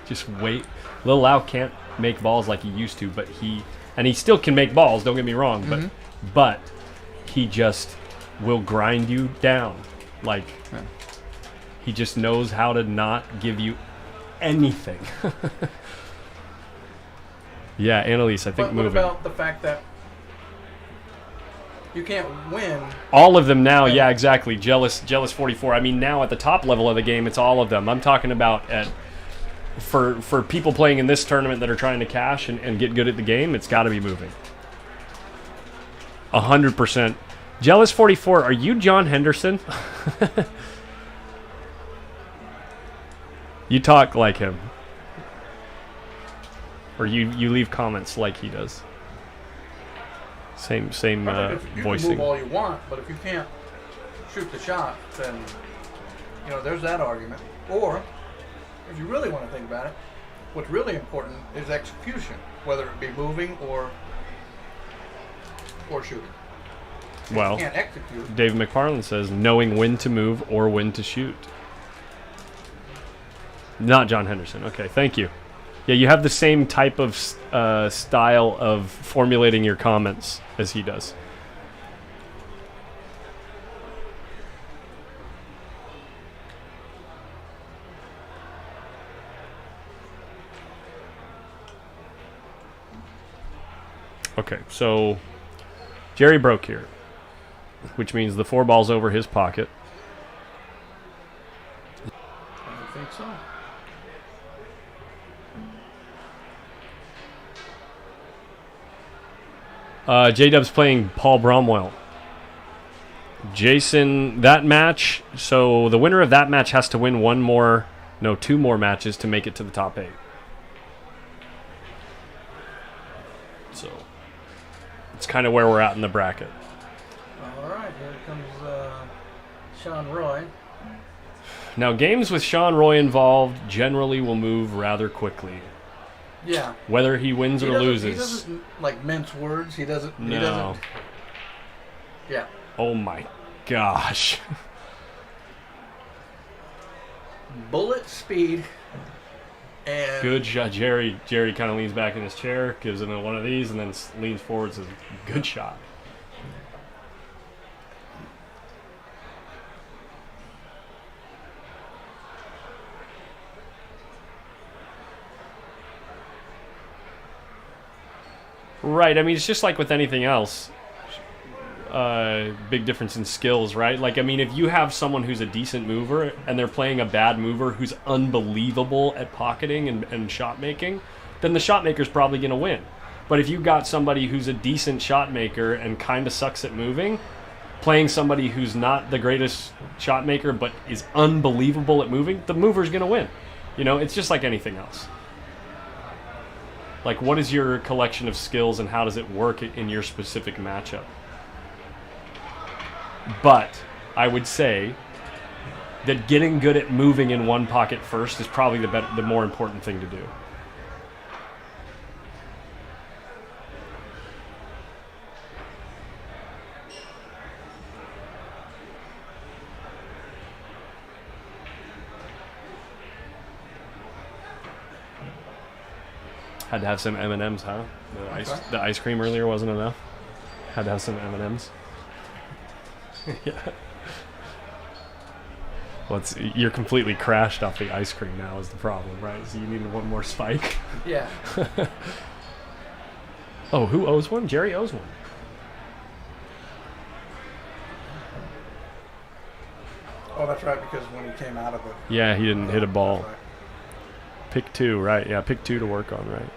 Just wait. Lil Lal can't make balls like he used to, but he still can make balls, don't get me wrong, but he just will grind you down. Like, he just knows how to not give you anything. Yeah, Annalise, I think But what moving. about the fact that you can't win? All of them now, yeah, exactly. Jealous 44. I mean, now at the top level of the game, it's all of them. I'm talking about for people playing in this tournament that are trying to cash and get good at the game, it's got to be moving. 100%. Jealous 44, are you John Henderson? You talk like him. Or you leave comments like he does. Same I think you voicing. can move all you want, but if you can't shoot the shot, then there's that argument. Or if you really want to think about it, what's really important is execution, whether it be moving or shooting. If Well, you can't execute. Dave McFarland says knowing when to move or when to shoot. Not John Henderson. Okay, thank you. Yeah, you have the same type of style of formulating your comments as he does. Okay, so Jerry broke here, which means the 4 ball's over his pocket. I think so. J-Dub's playing Paul Bromwell. Jason, that match, so the winner of that match has to win 2 more matches to make it to the top 8. So, it's kind of where we're at in the bracket. All right, here comes Sean Roy. Now, games with Sean Roy involved generally will move rather quickly. Yeah. Whether he wins or loses. He doesn't like mince words. He doesn't. No. He doesn't. Yeah. Oh my gosh. Bullet speed. And Good shot. Jerry kind of leans back in his chair, gives him one of these, and then leans forward. Says, good shot. Right. I mean, it's just like with anything else. Big difference in skills, right? Like, I mean, if you have someone who's a decent mover and they're playing a bad mover who's unbelievable at pocketing and shot making, then the shot maker's probably going to win. But if you got somebody who's a decent shot maker and kind of sucks at moving, playing somebody who's not the greatest shot maker but is unbelievable at moving, the mover's going to win. You know, it's just like anything else. Like, what is your collection of skills and how does it work in your specific matchup? But I would say that getting good at moving in one pocket first is probably the more important thing to do. Had to have some M&Ms, huh? The ice cream earlier wasn't enough. Had to have some M&Ms. Yeah. Well, you're completely crashed off the ice cream now is the problem, right? So you needed one more spike. Yeah. Oh, who owes one? Jerry owes one. Oh, that's right, because when he came out of it. Yeah, he didn't hit a ball. That's right. Pick 2, right? Yeah, pick 2 to work on, right?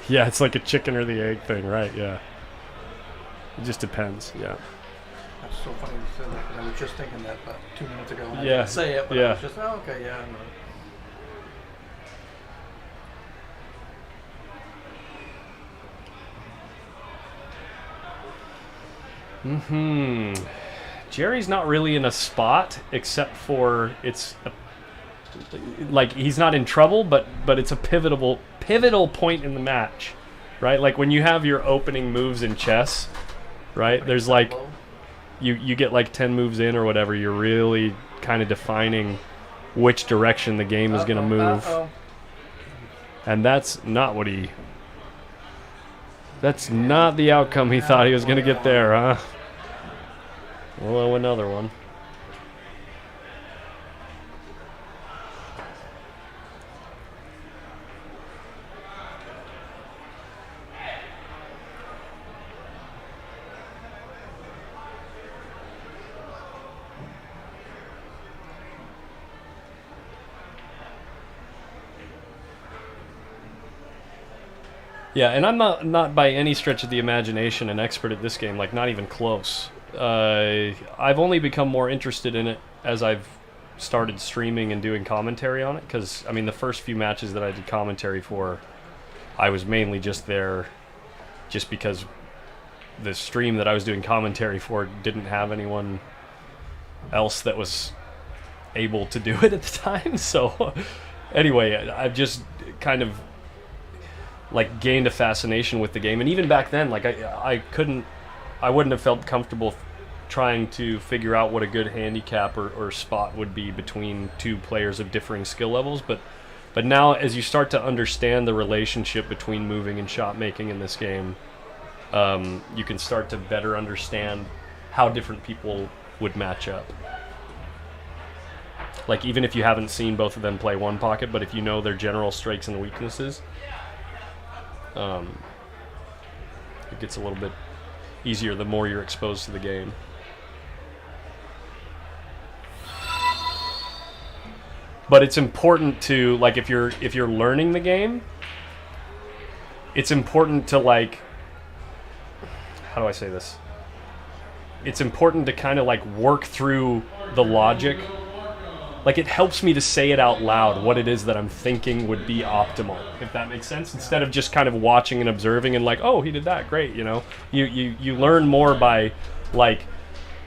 Yeah, it's like a chicken or the egg thing, right? Yeah. It just depends, yeah. That's so funny you said that, 'cause I was just thinking that about 2 minutes ago. And I Yeah. didn't say it, but Yeah. I was just, oh, okay, yeah. I know. Jerry's not really in a spot except for like he's not in trouble, but it's a pivotal point in the match, right? Like when you have your opening moves in chess, right? There's like you get like 10 moves in or whatever. You're really kind of defining which direction the game is going to move, and that's not the outcome he thought he was going to get there, huh? Well, another one. Yeah, and I'm not by any stretch of the imagination an expert at this game, like not even close. I've only become more interested in it as I've started streaming and doing commentary on it, because, I mean, the first few matches that I did commentary for, I was mainly just there just because the stream that I was doing commentary for didn't have anyone else that was able to do it at the time. So anyway, I've just kind of like gained a fascination with the game, and even back then, like I wouldn't have felt comfortable trying to figure out what a good handicap or spot would be between two players of differing skill levels. But now, as you start to understand the relationship between moving and shot making in this game, you can start to better understand how different people would match up. Like, even if you haven't seen both of them play one pocket, but if you know their general strengths and weaknesses, it gets a little bit easier the more you're exposed to the game. But it's important to, like, if you're learning the game, it's important to, like, how do I say this? It's important to kind of like work through the logic. Like, it helps me to say it out loud, what it is that I'm thinking would be optimal, if that makes sense, instead of just kind of watching and observing and like, oh, he did that, great, you know. You learn more by, like,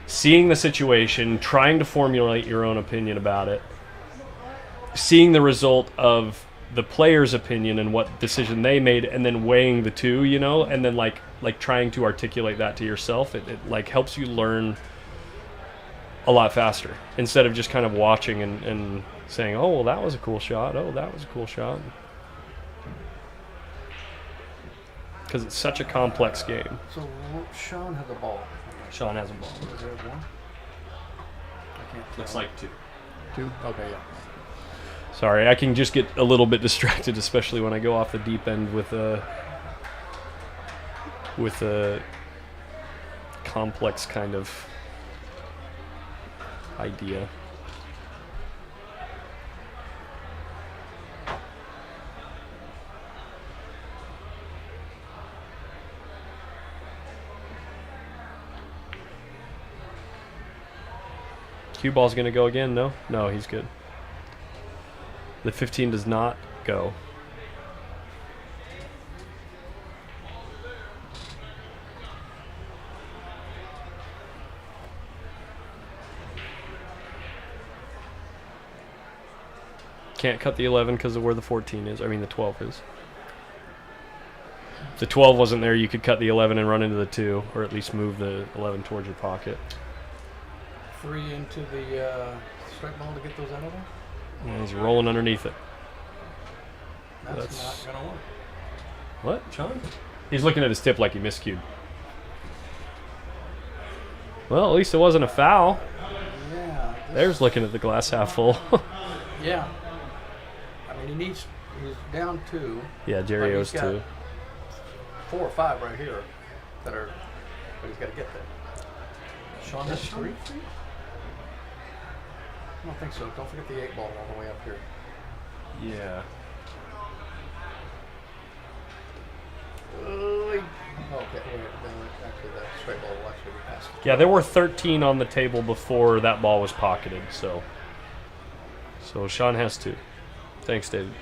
seeing the situation, trying to formulate your own opinion about it, seeing the result of the player's opinion and what decision they made, and then weighing the two, you know, and then like trying to articulate that to yourself. It like helps you learn a lot faster, instead of just kind of watching and saying, oh, well, that was a cool shot. Oh, that was a cool shot. because it's such a complex game. So Sean has a ball. Sean has a ball. Is there one? I can't tell. Looks like 2. 2? Okay, yeah. Sorry, I can just get a little bit distracted, especially when I go off the deep end with a complex kind of idea. Cue ball's gonna go again, no? No, he's good. The 15 does not go. Can't cut the 11 because of where the 14 is. I mean, the 12 is. If the 12 wasn't there, you could cut the 11 and run into the 2, or at least move the 11 towards your pocket. 3 into the strike ball to get those out of there? And he's rolling underneath it. That's not gonna work. What, Sean? He's looking at his tip like he miscued. Well, at least it wasn't a foul. Yeah. There's looking at the glass half full. Yeah. I mean, he's down 2. Yeah, Jerry owes 2. 4 or 5 right here that are, but he's got to get there. Sean has 3? I don't think so. Don't forget the 8 ball all the way up here. Yeah. Okay, actually the straight ball will actually be passed. Yeah, there were 13 on the table before that ball was pocketed, so Sean has 2. Thanks, David.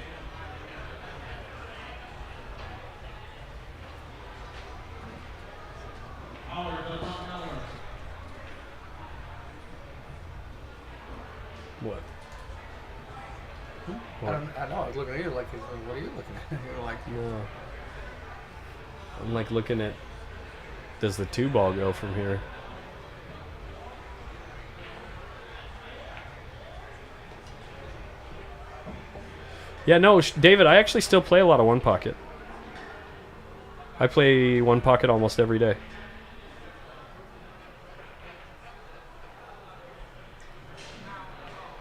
What? I know. I was looking at you like, what are you looking at? You're like, No. I'm like looking at, does the 2 ball go from here? Yeah, no, David, I actually still play a lot of 1 pocket. I play 1 pocket almost every day.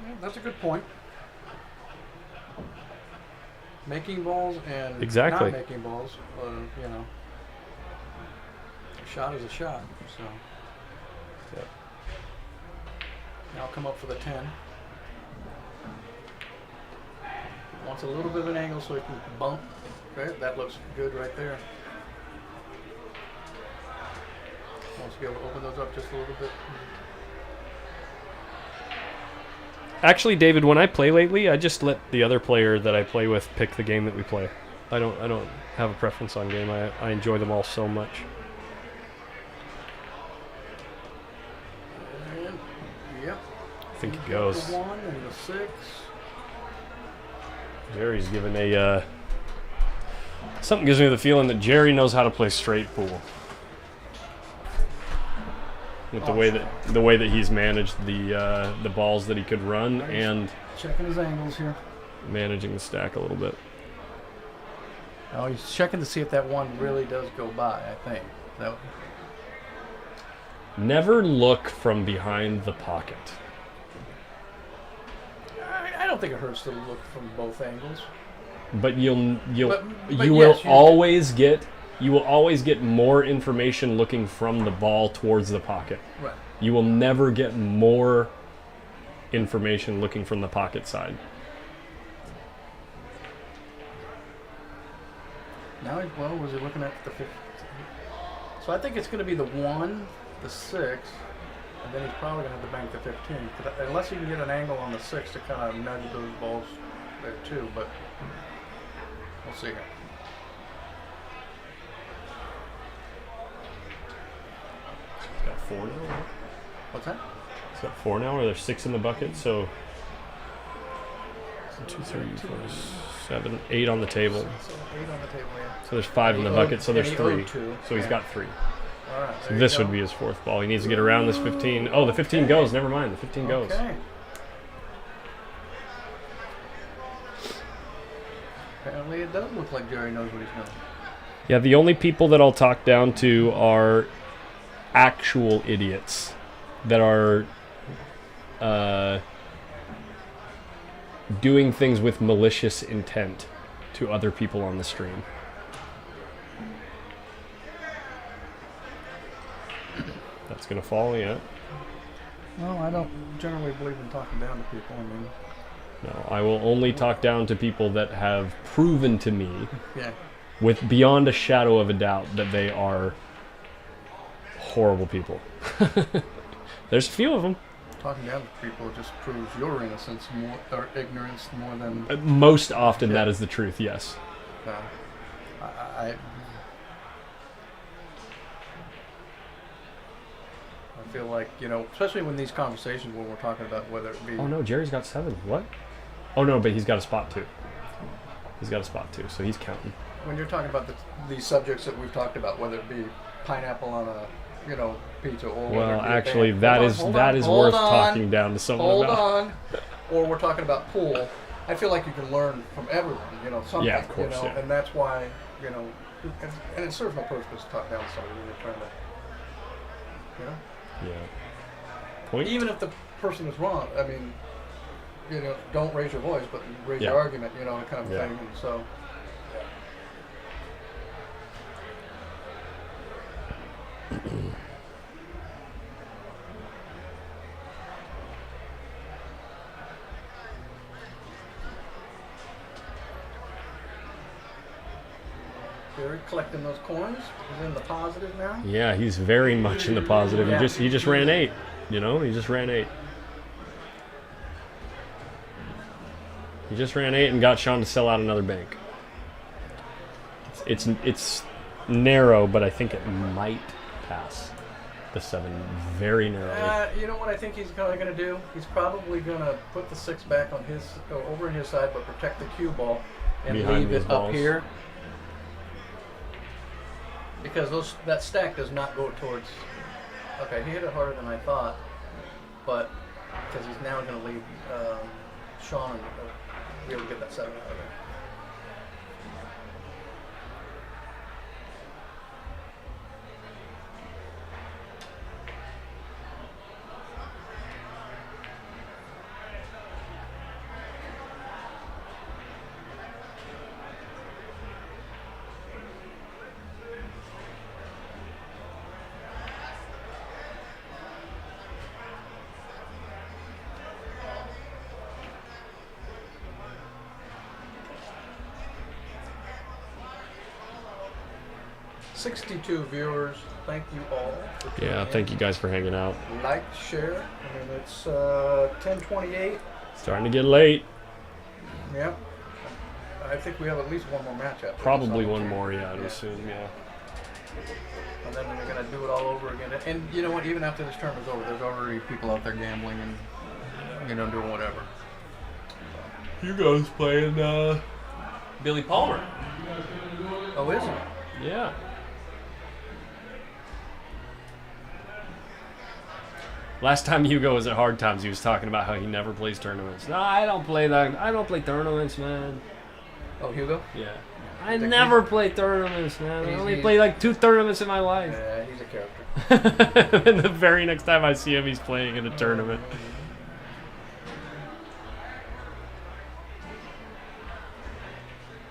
yeah, that's a good point. Making balls and Exactly. not making balls, you know. A shot is a shot, so. Yep. Now I'll come up for the 10. Wants a little bit of an angle so he can bump. Okay, that looks good right there. Wants to be able to open those up just a little bit. Actually, David, when I play lately, I just let the other player that I play with pick the game that we play. I don't have a preference on game. I enjoy them all so much. And, yep. I think You it got goes. The 1 and the 6. Jerry's given a something gives me the feeling that Jerry knows how to play straight pool. With the way that he's managed the balls that he could run and Checking his angles here. managing the stack a little bit. Oh, he's checking to see if that 1 really does go by, I think. That, Never look from behind the pocket. I don't think it hurts to look from both angles. But you But will yes, always get more information looking from the ball towards the pocket. Right. You will never get more information looking from the pocket side. Now, well, was he looking at the 15? So I think it's going to be the 1, the 6, and then he's probably going to have to bank the 15. Unless he can get an angle on the 6 to kind of nudge those balls there too, but we'll see here. He's got 4 now. What's that? He's got 4 now, or there's 6 in the bucket, so 2, 3, 4, 7, 8 on the table. So 8 on the table, yeah. So there's 5 in the bucket, so there's And he 3. owed 2. So he's Yeah. got 3. All right. So there this you go. would be his 4th ball. He needs to get around this 15. Oh, the 15 goes. Never mind. The 15 goes. Okay. Apparently it does look like Jerry knows what he's doing. Yeah, the only people that I'll talk down to are actual idiots that are doing things with malicious intent to other people on the stream. That's gonna fall, yeah. Well, I don't generally believe in talking down to people. I mean, No, I will only talk down to people that have proven to me, yeah. with beyond a shadow of a doubt, that they are horrible people. There's a few of them. Talking down to people just proves your innocence more, or ignorance more than. Most often, that is the truth. Yes. I feel like, you know, especially when these conversations when we're talking about whether it be. Oh no, Jerry's got 7. What? Oh no, but he's got a spot too. He's got a spot too, so he's counting. When you're talking about these subjects that we've talked about, whether it be pineapple on a, you know, pizza or whether Well, it be actually, a that band. is Hold that on, is hold worth on, talking down to someone Hold about. on. Or we're talking about pool. I feel like you can learn from everyone, you know, something. Yeah, of course, you know, yeah. and that's why, you know, and it serves no purpose to talk down to somebody when you're trying to, you know. Yeah. Point. Even if the person is wrong, I mean, you know, don't raise your voice, but raise Yeah. your argument, you know, kind of Yeah. thing. And so, Gary collecting those coins. He's in the positive now. Yeah, he's very much in the positive. Yeah. He just ran 8. You know, he just ran 8. He just ran 8 and got Sean to sell out another bank. It's narrow, but I think it might pass the 7 very narrowly. You know what I think he's going to do? He's probably going to put the 6 back on his over in his side, but protect the cue ball and Behind leave these it balls. up here. Because that stack does not go towards. Okay, he hit it harder than I thought, but because he's now going to leave Sean be able to get that 7 out of there. $62 viewers. Thank you all. For tuning Yeah, in. thank you guys for hanging out. Like, share. I mean, it's 10:28. Starting to get late. Yep. I think we have at least one more match after this. Probably on the one team. more, yeah, I'd assume, yeah. And then they're going to do it all over again. And you know what? Even after this term is over, there's already people out there gambling and, you know, doing whatever. You guys playing Billy Palmer. Oh, is it? Yeah. Last time Hugo was at Hard Times, he was talking about how he never plays tournaments. No, I don't play that. I don't play tournaments, man. Oh, Hugo? Yeah. I think never play tournaments, man. I he's- only he's- played like 2 tournaments in my life. Yeah, he's a character. And the very next time I see him, he's playing in a tournament.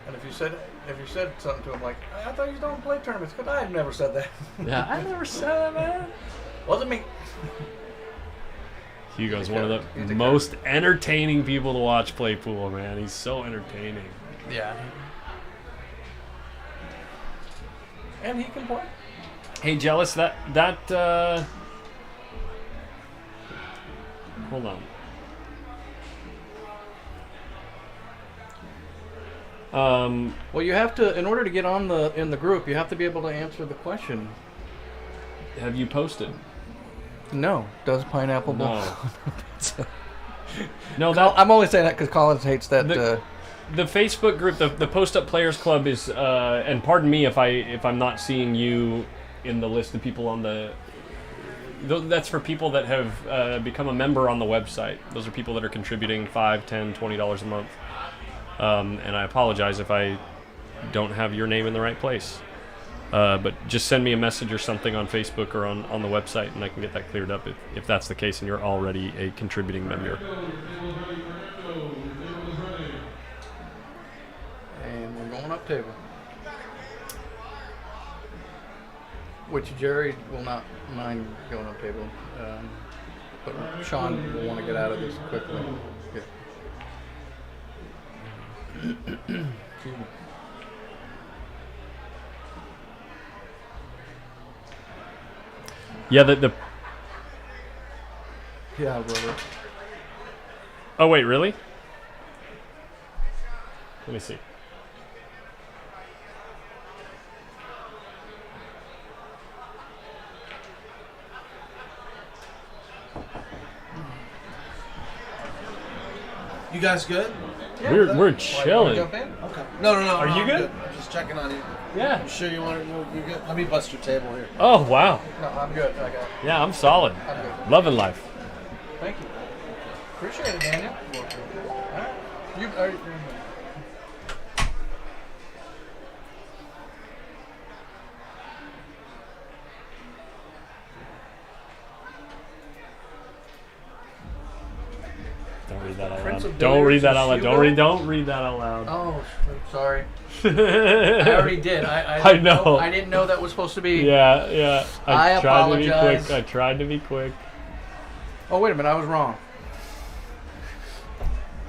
And if you said something to him like, I thought you don't play tournaments, because I've never said that. Yeah, I never said that, man. Wasn't me. Hugo's one of He's the a most entertaining people to watch play pool, man. He's so entertaining. Yeah. And he can play. Hey, Jealous, hold on. Well, you have to, in order to get on in the group, you have to be able to answer the question. Have you posted? No. Does pineapple No. ball? No, that I'm only saying that because Collins hates that. the Facebook group, the Post Up Players Club is, and pardon me if I'm not seeing you in the list of people on that's for people that have become a member on the website. Those are people that are contributing $5, $10, $20 a month. And I apologize if I don't have your name in the right place. But just send me a message or something on Facebook or on the website, and I can get that cleared up if that's the case and you're already a contributing member. And we're going up table. Which Jerry will not mind going up table. But Sean will want to get out of this quickly. Yeah. Yeah, the Yeah, brother. Oh, wait, really? Let me see. You guys good? We're chilling. Jump in? Okay. No. Are you I'm good? I'm just checking on you. Yeah. You sure you want to? You're good. Let me bust your table here. Oh, wow. No, I'm good. I got it. Yeah, I'm solid. I'm good. Loving life. Thank you. Appreciate it, Daniel. All right. You're Don't read that out Prince loud. of Don't read Billiards that out and loud. Hugo? Don't read that out loud. Oh, sorry. I already did. I know. I didn't know that was supposed to be. Yeah. I tried to be apologize. quick. I tried to be quick. Oh, wait a minute. I was wrong.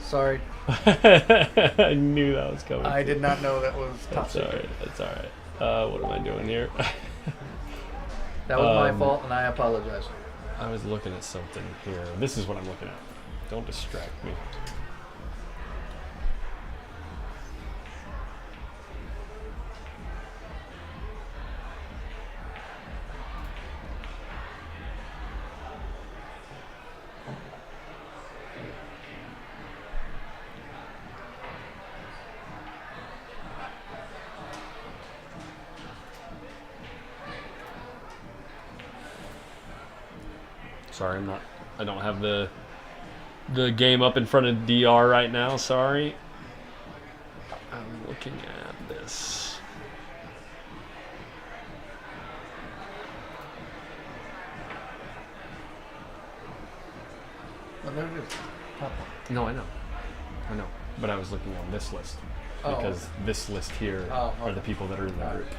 Sorry. I knew that was coming. I did not know that was top That's all secret. right. That's all right. What am I doing here? That was my fault, and I apologize. I was looking at something here. This is what I'm looking at. Don't distract me. Sorry, I don't have the game up in front of DR right now, sorry. I'm looking at this. Well, there it is. Top one. No, I know. But I was looking on this list. Oh, Because this list here Oh, are okay. the people that are in the Alright. group.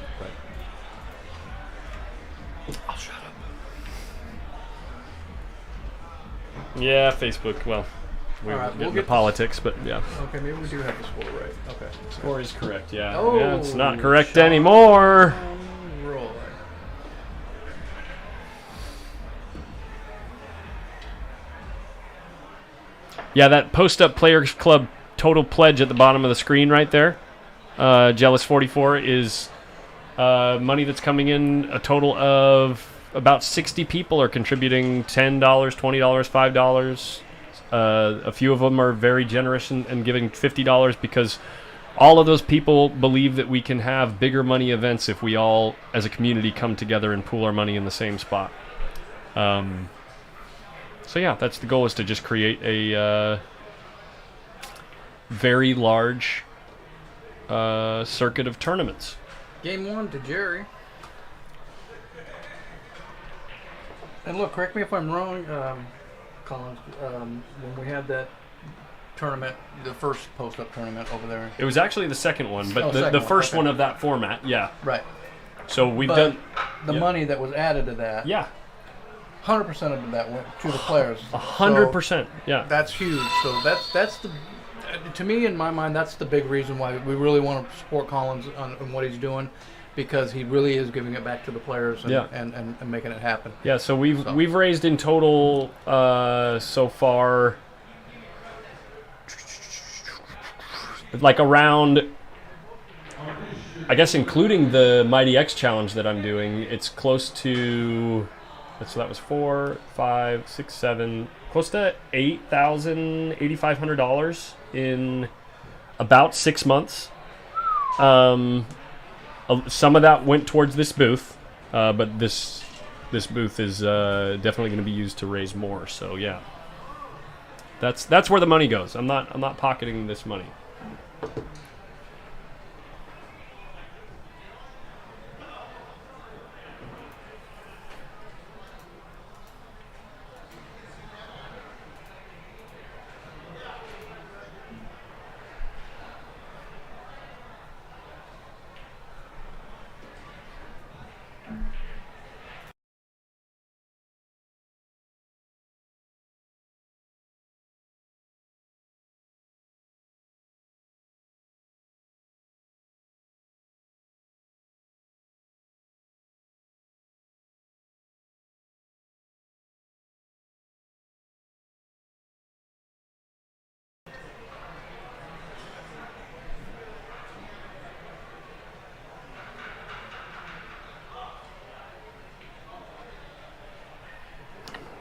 Right. I'll shut up. Yeah, Facebook. Well, we All were right, getting we'll into get politics, but yeah. Okay, maybe we do have the score right. Okay. Score is correct, yeah. Oh, yeah, it's not correct Sean anymore. Roy. Yeah, that Post Up Players Club total pledge at the bottom of the screen right there, Jealous 44, is money that's coming in. A total of about 60 people are contributing $10, $20, $5. A few of them are very generous and giving $50 because all of those people believe that we can have bigger money events if we all, as a community, come together and pool our money in the same spot. So yeah, that's the goal, is to just create a very large circuit of tournaments. Game 1 to Jerry. And look, correct me if I'm wrong, Collins. When we had that tournament, the first post-up tournament over there. It was actually the second one, but Oh, the second one, first okay. one of that format, yeah. Right. So we've But done, the yeah. money that was added to that, yeah, 100% of that went to the players. 100%, yeah. So that's huge. So that's the, to me, in my mind, that's the big reason why we really want to support Collins on what he's doing, because he really is giving it back to the players and, Yeah. and making it happen. Yeah, so we've raised in total so far like around, I guess including the Mighty X challenge that I'm doing, it's close to, so that was 4, 5, 6, 7, close to $8,000, $8,500 in about 6 months. Some of that went towards this booth, but this booth is definitely going to be used to raise more. So yeah, that's where the money goes. I'm not pocketing this money.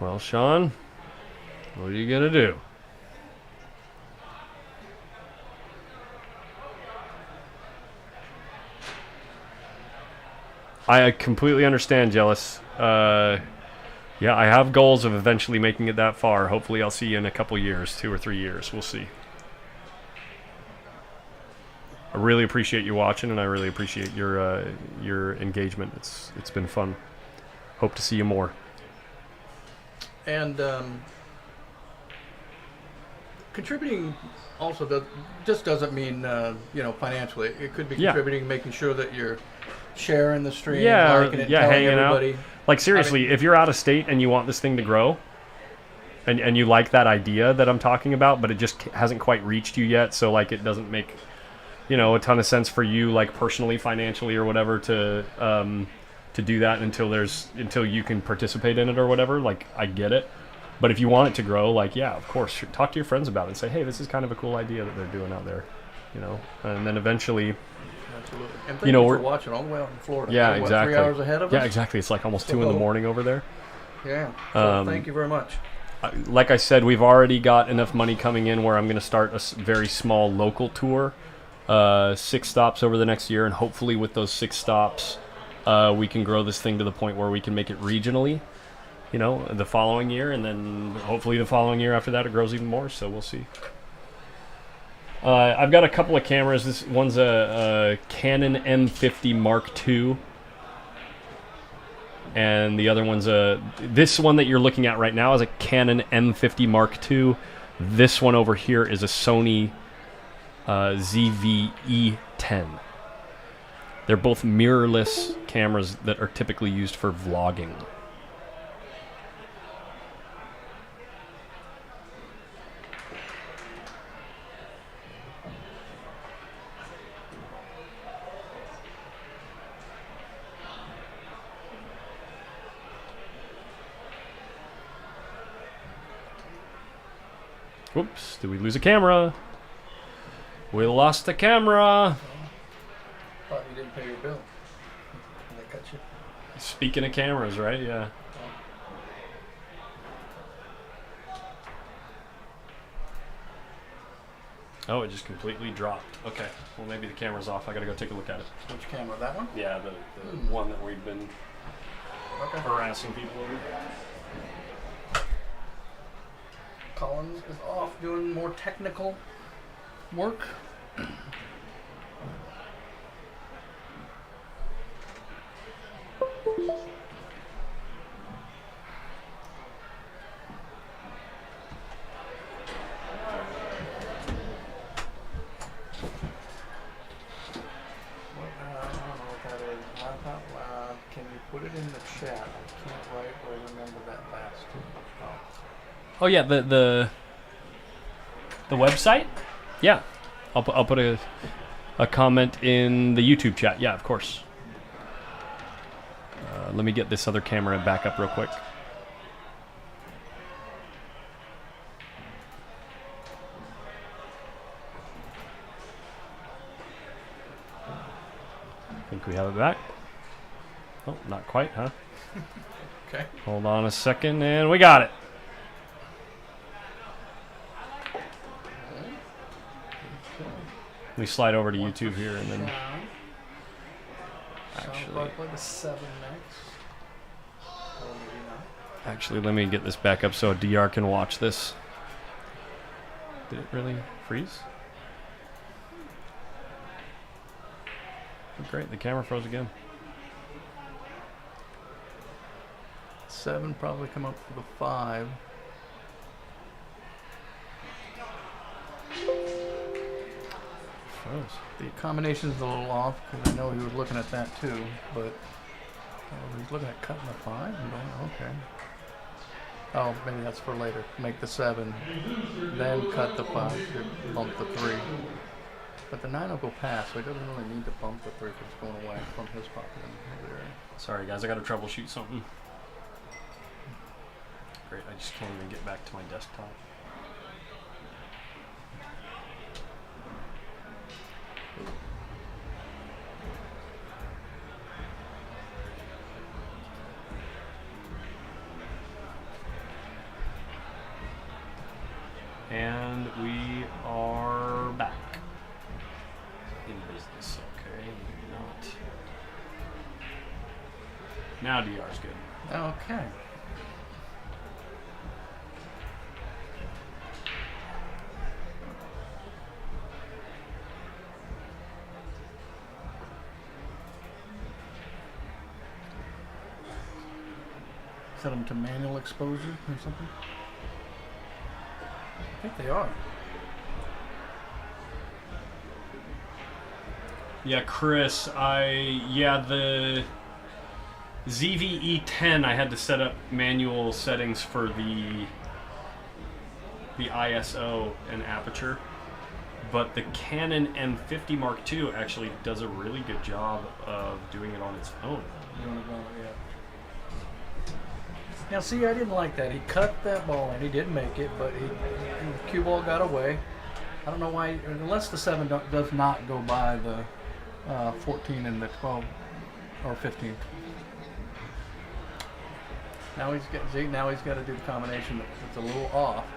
Well, Sean, what are you gonna do? I completely understand, Jealous. Yeah, I have goals of eventually making it that far. Hopefully I'll see you in a couple years, 2 or 3 years. We'll see. I really appreciate you watching, and I really appreciate your engagement. It's been fun. Hope to see you more. And contributing also just doesn't mean financially. It could be contributing, making sure that you're sharing the stream, liking it, telling hanging everybody. out. Like seriously, if you're out of state and you want this thing to grow, and you like that idea that I'm talking about, but it just hasn't quite reached you yet, so like it doesn't make a ton of sense for you, like personally, financially, or whatever, to do that until you can participate in it or whatever. Like, I get it, but if you want it to grow, like, yeah, of course, talk to your friends about it and say, hey, this is kind of a cool idea that they're doing out there, and then eventually. Absolutely. And thank you for watching all the way out in Florida. Yeah, What, exactly. 3 hours ahead of us? Yeah, exactly. It's like almost 2 in the morning over there. Yeah. So thank you very much. Like I said, we've already got enough money coming in where I'm going to start a very small local tour, 6 stops over the next year, and hopefully with those 6 stops, we can grow this thing to the point where we can make it regionally, the following year, and then hopefully the following year after that it grows even more. So we'll see. I've got a couple of cameras. This one's a Canon M50 Mark II. And the other one's this one that you're looking at right now is a Canon M50 Mark II. This one over here is a Sony ZV-E10. They're both mirrorless cameras that are typically used for vlogging. Whoops, did we lose a camera? We lost the camera. Thought you didn't pay your bill. They cut you. Speaking of cameras, right? Yeah. Oh, it just completely dropped. Okay, well maybe the camera's off. I gotta go take a look at it. Which camera? That one? Yeah, the one that we've been harassing people over. Collins is off doing more technical work. Can you put it in the chat? I can't write or remember that last. Oh yeah, the website? Yeah, I'll put a comment in the YouTube chat. Yeah, of course. Let me get this other camera back up real quick. I think we have it back. Oh, not quite, huh? Okay. Hold on a second, and we got it. Let me slide over to YouTube here, and then actually, let me get this back up so DR can watch this. Did it really freeze? Oh, great, the camera froze again. 7 probably come up for the 5. Froze. The combination's a little off because I know he was looking at that too, but he's looking at cutting the 5 and going, okay. Oh, maybe that's for later. Make the 7, then cut the 5 to bump the 3. But the 9 will go past, so he doesn't really need to bump the 3 because it's going away from his pocket in the area. Sorry guys, I gotta troubleshoot something. Great, I just can't even get back to my desktop. And we are back in business. Okay, maybe not. Now DR's good. Okay. Set them to manual exposure or something? I think they are. Yeah, Chris, the ZVE10, I had to set up manual settings for the ISO and aperture, but the Canon M50 Mark II actually does a really good job of doing it on its own. You want to go, yeah. Now, see, I didn't like that. He cut that ball and he did make it, but the cue ball got away. I don't know why, unless the 7 does not go by the 14 and the 12 or 15. Now he's got to do the combination that's a little off.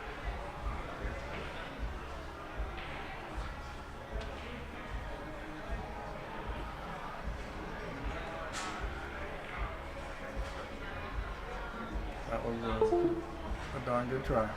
That was a darn good try.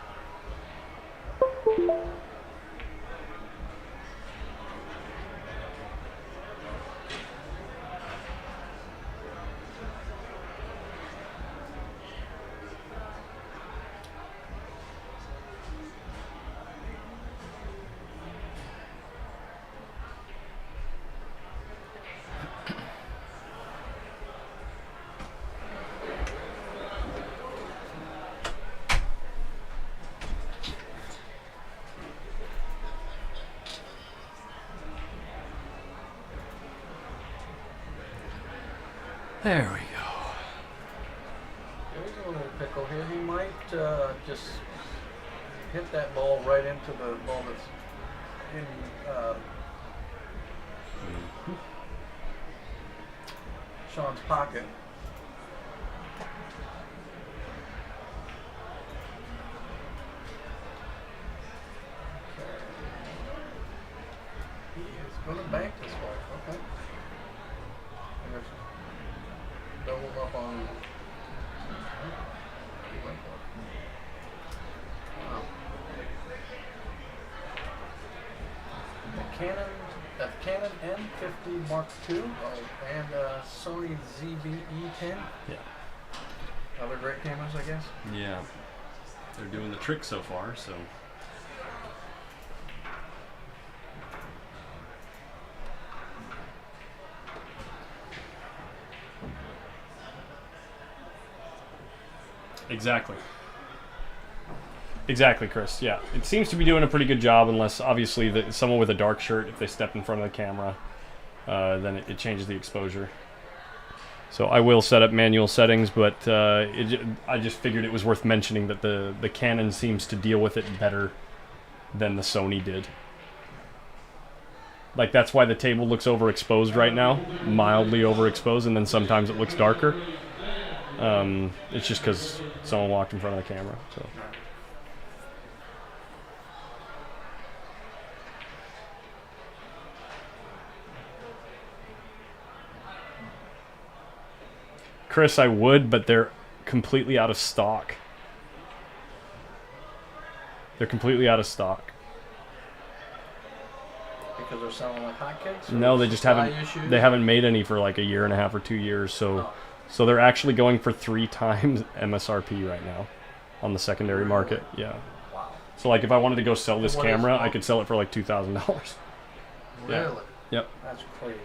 There we go. There's a little pickle here. He might just hit that ball right into the ball that's in Sean's pocket. He is going to bank this ball. Okay. There's double up on. He went for it. Wow. The Canon M50 Mark II and Sony ZVE10. Yeah. Other great cameras, I guess. Yeah. They're doing the trick so far, so. Exactly. Exactly, Chris. Yeah, it seems to be doing a pretty good job, unless obviously someone with a dark shirt, if they step in front of the camera, then it changes the exposure. So I will set up manual settings, but I just figured it was worth mentioning that the Canon seems to deal with it better than the Sony did. Like, that's why the table looks overexposed right now, mildly overexposed, and then sometimes it looks darker. It's just because someone walked in front of the camera. So. Chris, I would, but they're completely out of stock. They're completely out of stock. Because they're selling like hotcakes? No, they just haven't. They haven't made any for like a year and a half or 2 years. So. Oh. So they're actually going for 3 times MSRP right now on the secondary market. Yeah. Wow. So like if I wanted to go sell this What camera, is- I could sell it for like $2,000. Really? Yeah. Yep. That's crazy.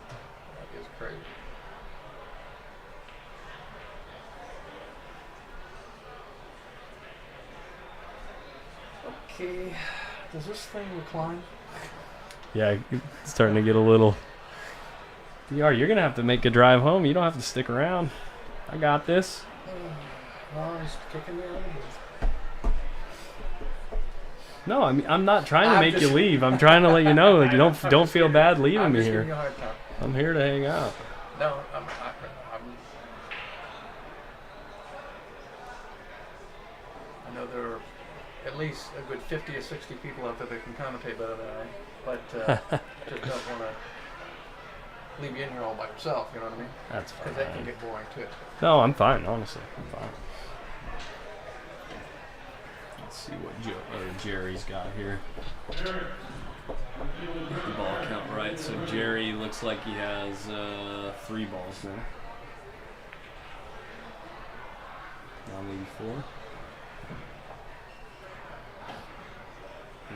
That is crazy. Okay. Does this thing recline? Yeah, it's starting to get a little. You're gonna have to make a drive home. You don't have to stick around. I got this. Oh, he's kicking me out of No, I'm not trying to I'm make you just- leave. I'm trying to let you know, like, you don't just feel bad leaving I'm me just giving you here. a hard time. I'm here to hang out. No, I'm I know there are at least a good 50 or 60 people out there that can commentate better than I, but just don't want to leave you in here all by yourself, you know what I mean? That's fine. Because that can get boring too. No, I'm fine, honestly. I'm fine. Let's see what Jerry's got here. Get the ball count right. So Jerry looks like he has 3 balls now. Now maybe 4.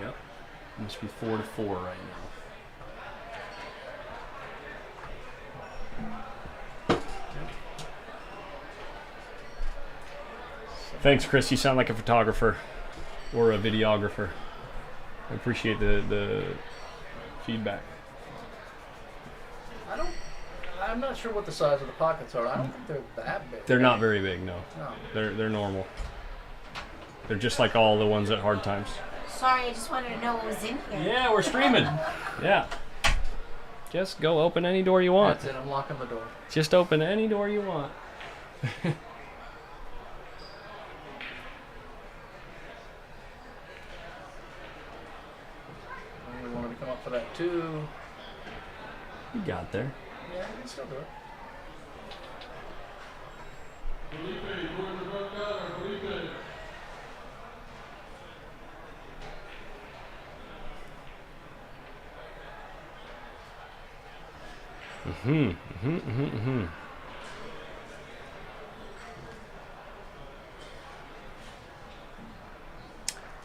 Yep. Must be 4-4 right now. Thanks, Chris. You sound like a photographer or a videographer. I appreciate the feedback. I'm not sure what the size of the pockets are. I don't think they're that big. They're not very big, no. No. They're normal. They're just like all the ones at Hard Times. Sorry, I just wanted to know what was in here. Yeah, we're streaming. Yeah. Just go open any door you want. That's it. I'm locking the door. Just open any door you want. We wanted to come up for that too. You got there. Yeah, we can still do it.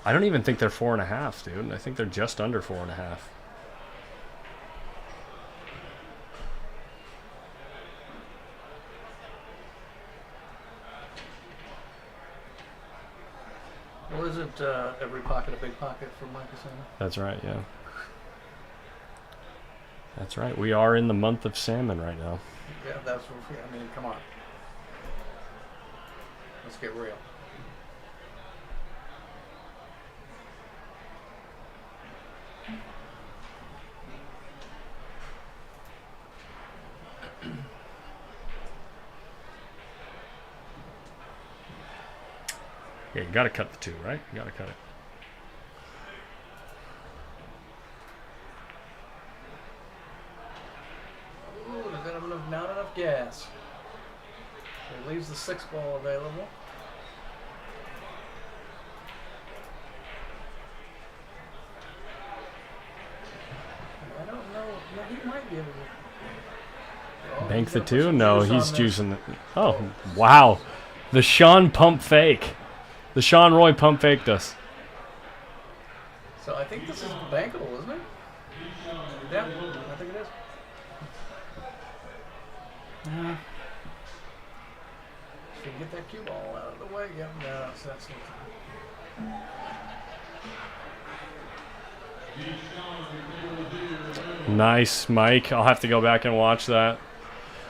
I don't even think they're 4.5, dude. I think they're just under 4.5. Well, isn't every pocket a big pocket for Mike Casino? That's right, yeah. That's right. We are in the month of salmon right now. Yeah, that's what I mean, come on. Let's get real. Yeah, you gotta cut the 2, right? You gotta cut it. Ooh, there's not enough gas. It leaves the 6 ball available. I don't know. Yeah, he might be able to. Oh, Bank he's the gonna put 2? some No, juice he's on this. juicing the... Oh, wow. The Sean pump fake. The Sean Roy pump faked us. So I think this is bankable, isn't it? Yeah, I think it is. Yeah. If you can get that cue ball out of the way, yeah, no, so that's Nice, Mike. I'll have to go back and watch that.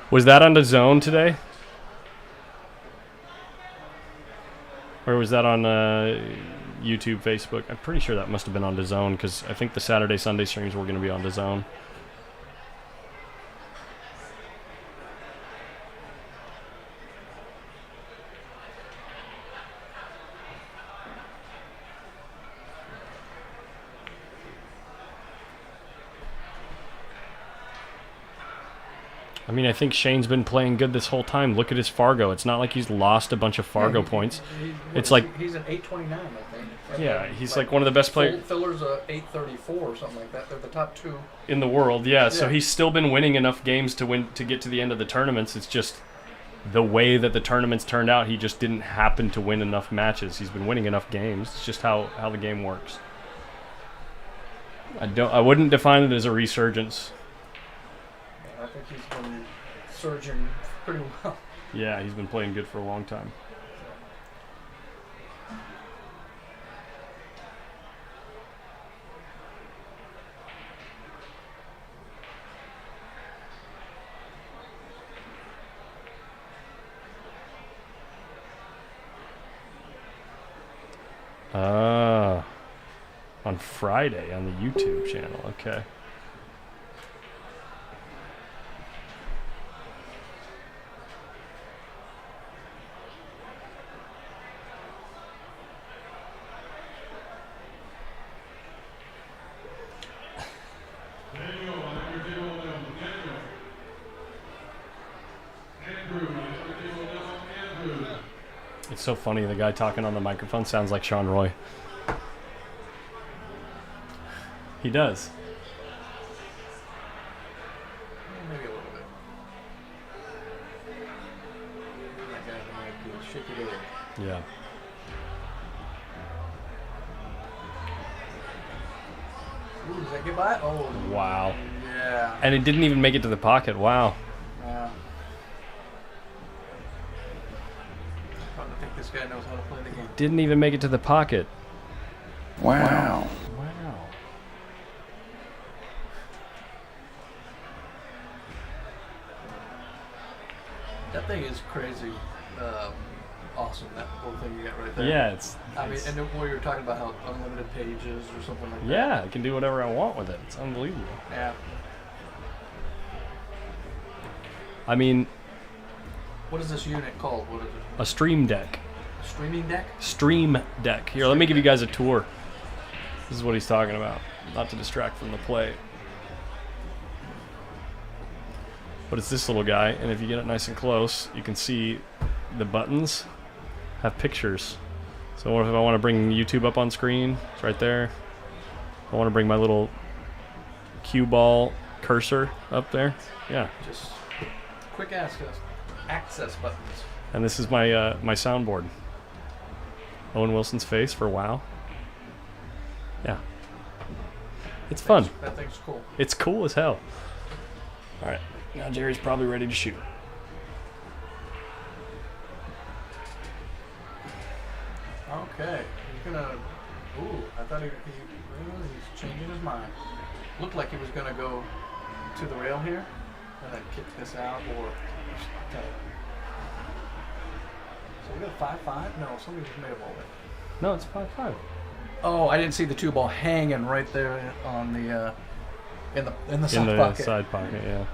Was that on the Zone today? Or was that on YouTube, Facebook? I'm pretty sure that must have been on the Zone because I think the Saturday, Sunday streams were going to be on the Zone. I mean, I think Shane's been playing good this whole time. Look at his Fargo. It's not like he's lost a bunch of Fargo points. It's like... He's an 829, I think. Yeah, he's like one of the best players. Filler's a 834 or something like that. They're the top 2. In the world, yeah. So Yeah. he's still been winning enough games to get to the end of the tournaments. It's just the way that the tournaments turned out, he just didn't happen to win enough matches. He's been winning enough games. It's just how the game works. I wouldn't define it as a resurgence. I think he's been surging pretty well. Yeah, he's been playing good for a long time. On Friday on the YouTube channel. Okay. so funny. The guy talking on the microphone sounds like Sean Roy. He does. Maybe a little bit. That guy might be a shaky day. Yeah. Ooh, does that get by? Oh, Wow. yeah. And it didn't even make it to the pocket. Wow. Yeah. I don't think this guy knows how to play the game. Didn't even make it to the pocket. Wow. Wow. That thing is crazy. Awesome, that little thing you got right there. Yeah, it's. I mean, it's- and then where you were talking about how unlimited pages or something like that. yeah, I can do whatever I want with it. It's unbelievable. Yeah. I mean, What is this unit called? What is it? a stream deck. Streaming deck? Stream deck. Here, let me give you guys a tour. This is what he's talking about. Not to distract from the play. But it's this little guy, and if you get it nice and close, you can see the buttons have pictures. So what if I want to bring YouTube up on screen? It's right there. I want to bring my little cue ball cursor up there. Yeah. Just quick access buttons. And this is my my soundboard. Owen Wilson's face for WoW. Yeah. It's fun. That thing's cool. It's cool as hell. All right. Now Jerry's probably ready to shoot. Okay. He's gonna. Ooh, I thought he's changing his mind. Looked like he was gonna go to the rail here and then kick this out or. So we got 5-5? No, somebody just made a ball there. No, it's 5-5. Oh, I didn't see the 2 ball hanging right there on the in the side In the pocket. side pocket, yeah.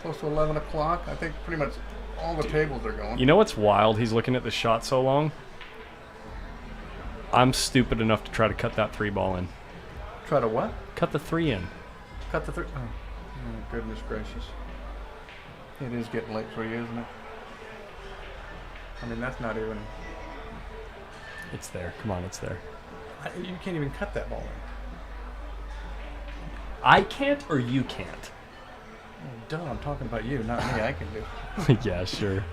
Close to 11 o'clock. I think pretty much all the tables are going. You know what's wild? He's looking at the shot so long. I'm stupid enough to try to cut that 3 ball in. Try to what? Cut the 3 in. Cut the 3. Oh, goodness gracious. It is getting late for you, isn't it? I mean, that's not even... It's there. Come on, it's there. You can't even cut that ball in. I can't or you can't? Duh, I'm talking about you, not me. I can do. Yeah, sure.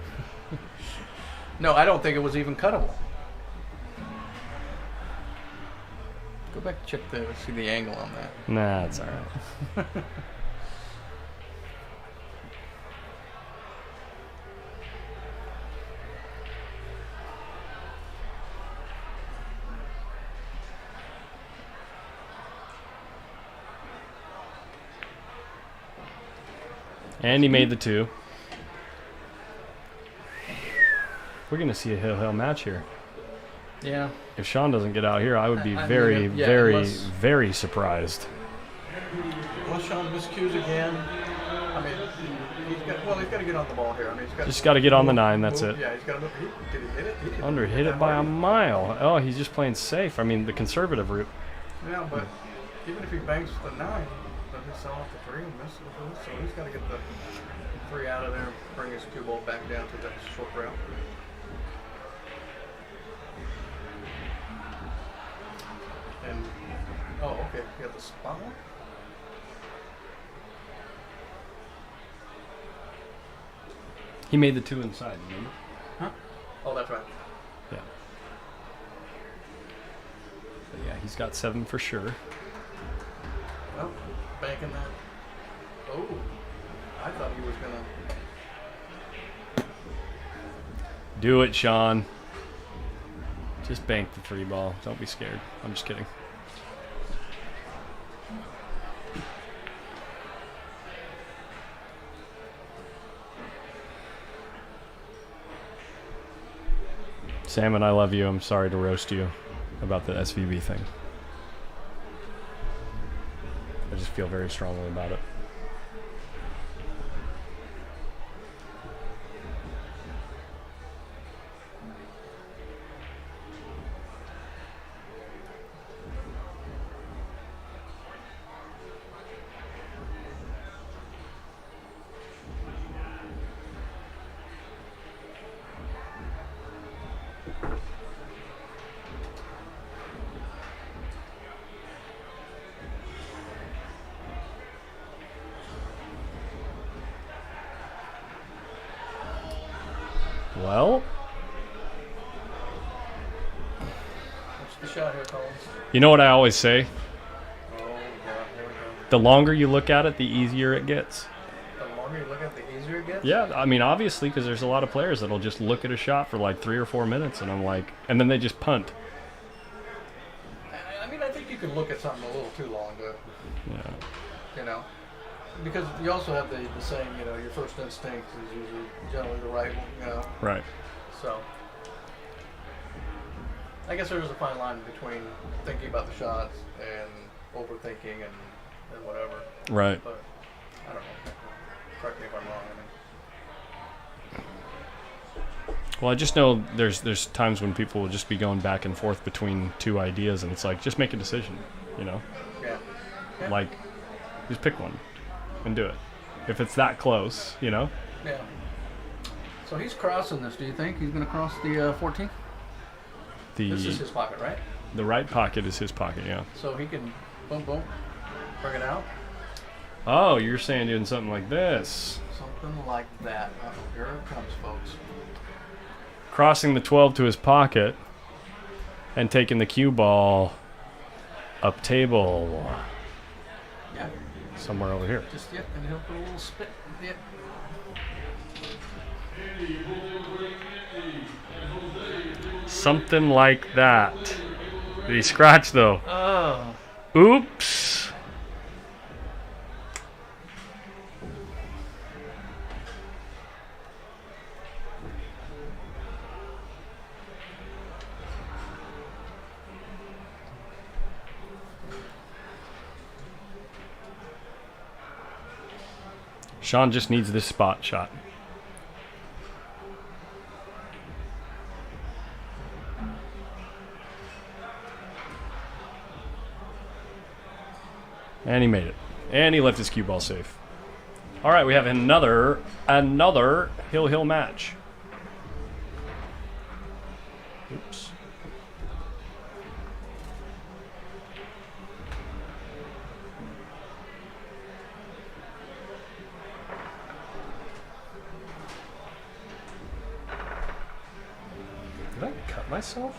No, I don't think it was even cuttable. Go back and check see the angle on that. Nah, it's all right. And he made the 2. We're going to see a hill match here. Yeah. If Sean doesn't get out here, I would be I very, mean, yeah, very, unless- very surprised. Unless Sean miscues again. I mean, he's got to get on the ball here. I mean, he's got Just got to get on the 9, that's move. it. Yeah, he's got to move. Did he hit it? He didn't Under hit hit that it by a hard. mile. Oh, he's just playing safe. I mean, the conservative route. Yeah, but even if he banks the 9, then he'll sell off the 3 and miss it. So he's got to get the 3 out of there, bring his cue ball back down to that short route. And, oh, okay, you got the spot one? He made the 2 inside, remember? Huh? Oh, that's right. Yeah. But yeah, he's got 7 for sure. Well, banking that. Oh, I thought he was going to. Do it, Sean. Just bank the 3 ball. Don't be scared. I'm just kidding. Salmon, I love you. I'm sorry to roast you about the SVB thing. I just feel very strongly about it. Well, What's the shot here, Collins? you know what I always say? Oh, yeah, there we go. The longer you look at it, the easier it gets. The longer you look at, the easier it gets? Yeah, I mean, obviously, because there's a lot of players that'll just look at a shot for like 3 or 4 minutes, and I'm like, and then they just punt. I mean, I think you can look at something a little too long to, Yeah. you know, because you also have the saying, you know, your first instinct is usually generally the right one, you know. Right. So, I guess there's a fine line between thinking about the shots and overthinking and whatever. Right. But I don't know. Correct me if I'm wrong. I mean, Well, I just know there's times when people will just be going back and forth between two ideas, and it's like, just make a decision, you know? yeah. Yeah. Like, just pick one and do it. If it's that close, you know? Yeah. So he's crossing this. Do you think he's going to cross the 14? This is his pocket, right? The right pocket is his pocket, yeah. So he can boom, boom, bring it out. Oh, you're saying doing something like this. Something like that. Oh, here it comes, folks. Crossing the 12 to his pocket and taking the cue ball up table Yeah. somewhere over here. Just, yep, and he'll put a little spit. Yep. Something like that. Did he scratch though? Oh. Oops. Sean just needs this spot shot. And he made it. And he left his cue ball safe. All right, we have another Hill match. Oops. Did I cut myself?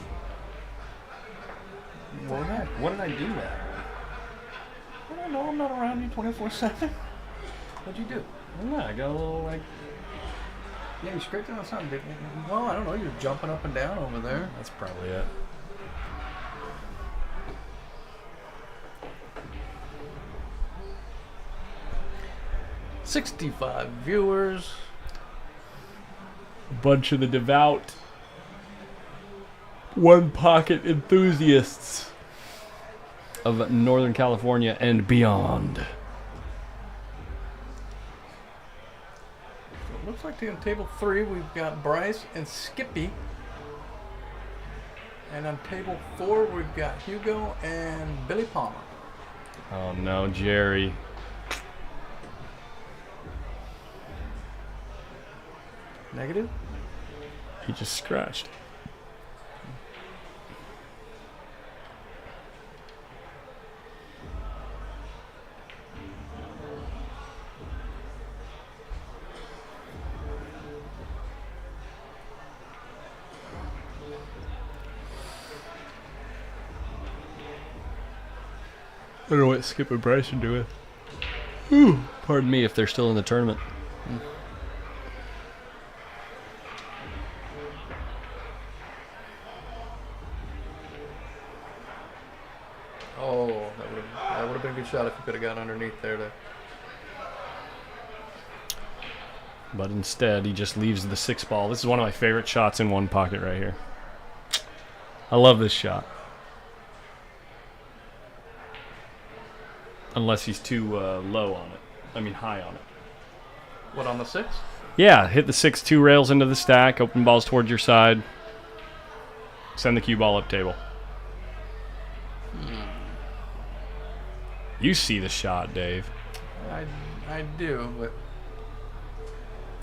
What was that? What did I do that? I don't know. I'm not around you 24/7. What'd you do? I don't know. I got a little like. Yeah, you scraped it on something. Well, I don't know. You're jumping up and down over there. That's probably it. $65 viewers. Bunch of the devout one pocket enthusiasts of Northern California and beyond. So it looks like on table 3 we've got Bryce and Skippy. And on table 4 we've got Hugo and Billy Palmer. Oh no, Jerry. Negative? He just scratched. I don't know what Skip and Bryce are doing. Ooh, pardon me if they're still in the tournament. Oh, that would have been a good shot if you could have got underneath there to. But instead, he just leaves the 6 ball. This is one of my favorite shots in one pocket right here. I love this shot. Unless he's too low on it. I mean, high on it. What, on the 6? Yeah, hit the 6-2 rails into the stack, open balls towards your side. Send the cue ball up table. You see the shot, Dave. I do, but.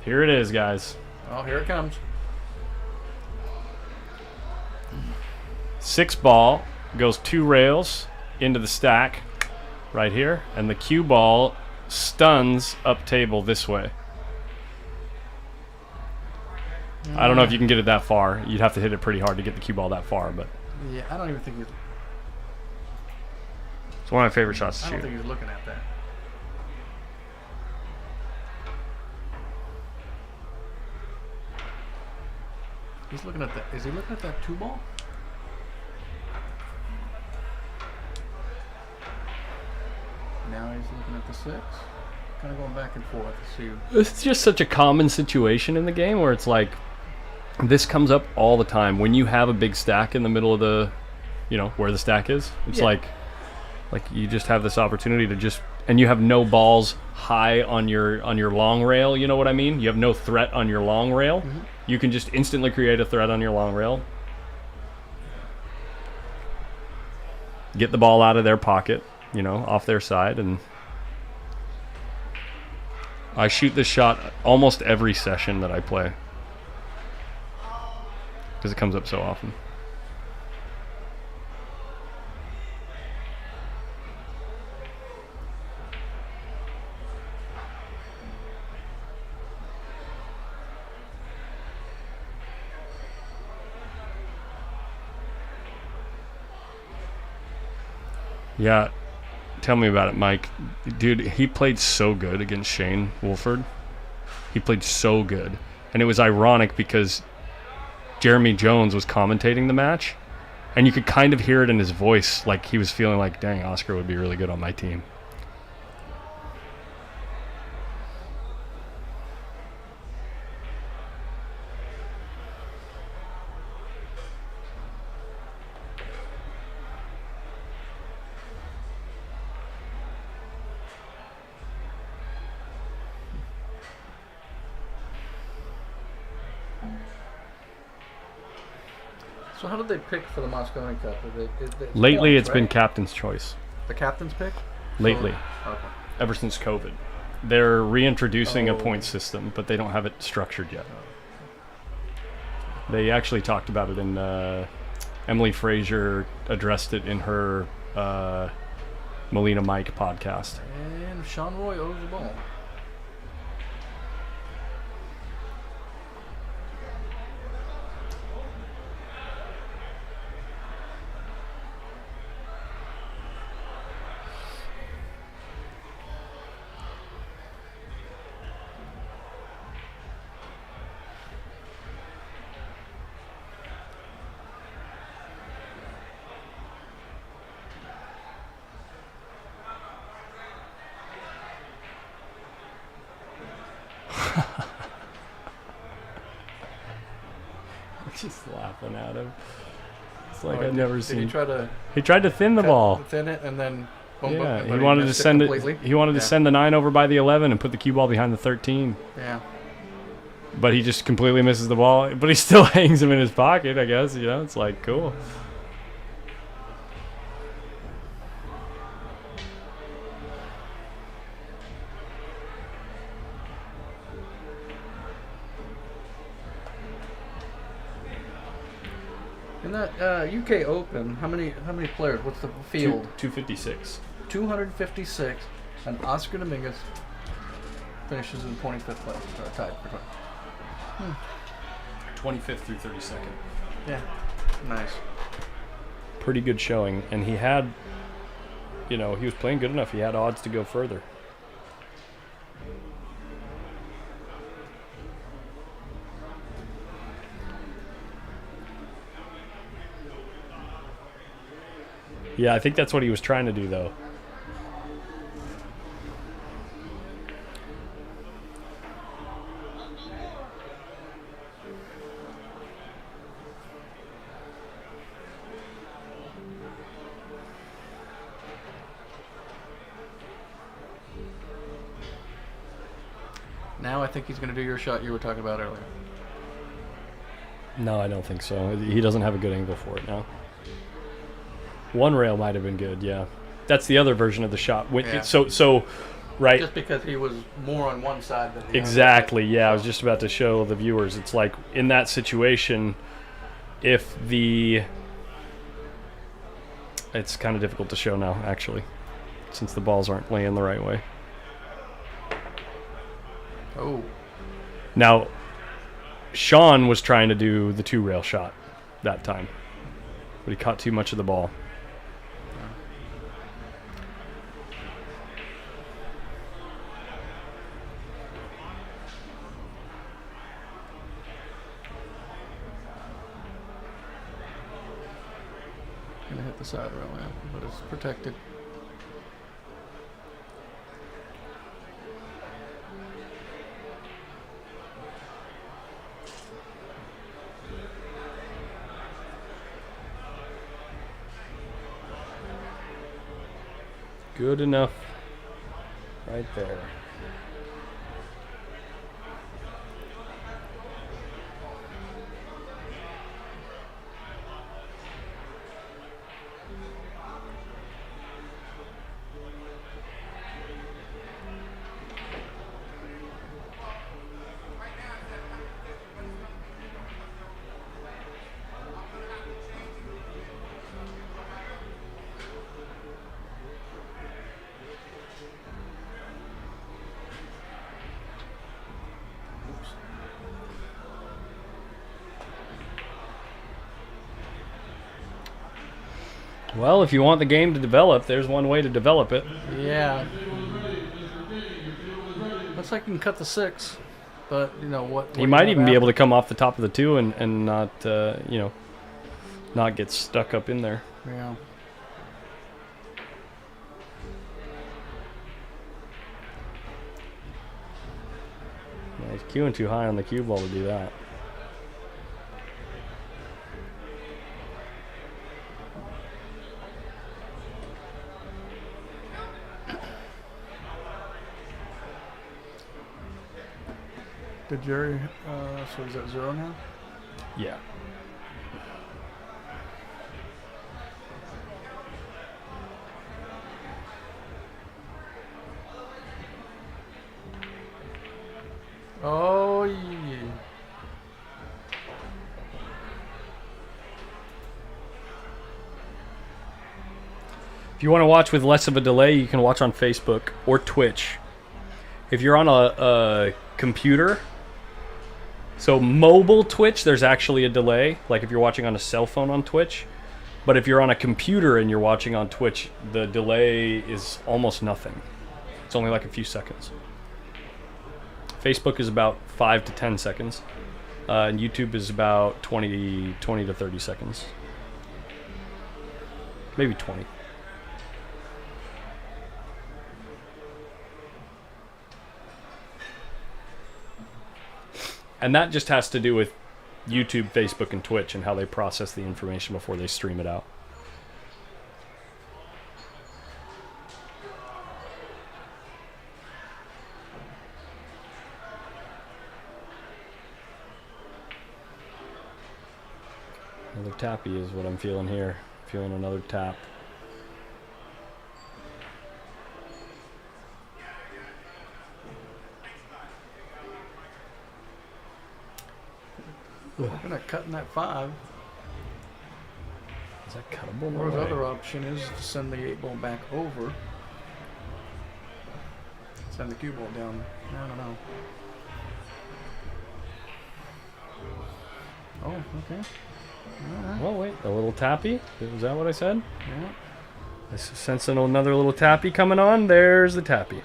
Here it is, guys. Oh, here it comes. 6 ball goes 2 rails into the stack right here, and the cue ball stuns up table this way. I don't know if you can get it that far. You'd have to hit it pretty hard to get the cue ball that far, but Yeah, I don't even think he's. it's one of my favorite shots to I don't shoot. think he's looking at that. He's looking at that. Is he looking at that 2 ball? Now he's looking at the 6. Kind of going back and forth to see. It's just such a common situation in the game where it's like, this comes up all the time. When you have a big stack in the middle of the, where the stack is, it's Yeah. like you just have this opportunity to just, and you have no balls high on your long rail, you know what I mean? You have no threat on your long rail. Mm-hmm. You can just instantly create a threat on your long rail. Get the ball out of their pocket, off their side, and I shoot this shot almost every session that I play because it comes up so often. Yeah, tell me about it, Mike. Dude, he played so good against Shane Wolford. He played so good. And it was ironic because Jeremy Jones was commentating the match, and you could kind of hear it in his voice, like he was feeling like, dang, Oscar would be really good on my team. So how did they pick for the Moscone Cup? Lately, points, it's been right? captain's choice. The captain's pick. Lately, Okay. ever since COVID. They're reintroducing a Oh. point system, but they don't have it structured yet. They actually talked about it in Emily Frazier addressed it in her Melina Mike podcast. And Sean Roy owes the ball. Just laughing at him. It's like Oh, I've never did seen. he try to He tried to thin the ball. thin it and then boom, boom, Yeah, but he wanted to missed send it. completely? He wanted to Yeah. send the 9 over by the 11 and put the cue ball behind the 13. Yeah. But he just completely misses the ball. But he still hangs him in his pocket, I guess. It's like, cool. In that UK Open, how many players? What's the field? 256. 256, and Oscar Dominguez finishes in 25th place, tied for 25th through 32nd. Yeah, nice. Pretty good showing. And he had, he was playing good enough. He had odds to go further. Yeah, I think that's what he was trying to do, though. Now I think he's going to do your shot you were talking about earlier. No, I don't think so. He doesn't have a good angle for it now. One rail might have been good, yeah. That's the other version of the shot. Yeah. So, right. Just because he was more on one side than the other. Exactly, yeah. I was just about to show the viewers. It's like, in that situation, if the... It's kind of difficult to show now, actually, since the balls aren't laying the right way. Oh. Now, Sean was trying to do the 2-rail shot that time, but he caught too much of the ball. Gonna hit the side rail, yeah, but it's protected. Good enough. Right there. Well, if you want the game to develop, there's one way to develop it. Yeah. Looks like you can cut the 6, but you know what? You might even be able to come off the top of the 2 and not, not get stuck up in there. Yeah. Yeah, he's queuing too high on the cue ball to do that. Did Jerry, so is that 0 now? Yeah. Oh, yeah. If you want to watch with less of a delay, you can watch on Facebook or Twitch. If you're on a computer, so mobile Twitch, there's actually a delay, like if you're watching on a cell phone on Twitch. But if you're on a computer and you're watching on Twitch, the delay is almost nothing. It's only like a few seconds. Facebook is about 5 to 10 seconds. And YouTube is about 20 to 30 seconds. Maybe 20. And that just has to do with YouTube, Facebook, and Twitch and how they process the information before they stream it out. Another tappy is what I'm feeling here. Feeling another tap. Looking at cutting that 5. Is that cuttable? Or the other option is to send the 8 ball back over. Send the cue ball down. I don't know. Oh, okay. Alright. Oh, wait. A little tappy? Is that what I said? Yeah. I sense another little tappy coming on. There's the tappy.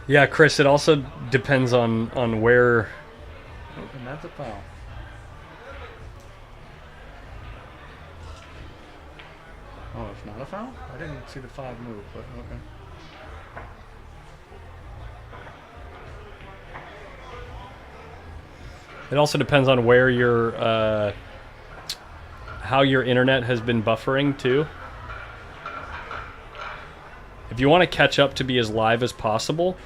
Yeah, Chris, it also depends on where... Oh, and that's a foul. Oh, it's not a foul? I didn't see the 5 move, but okay. It also depends on where your... how your internet has been buffering, too. If you want to catch up to be as live as possible,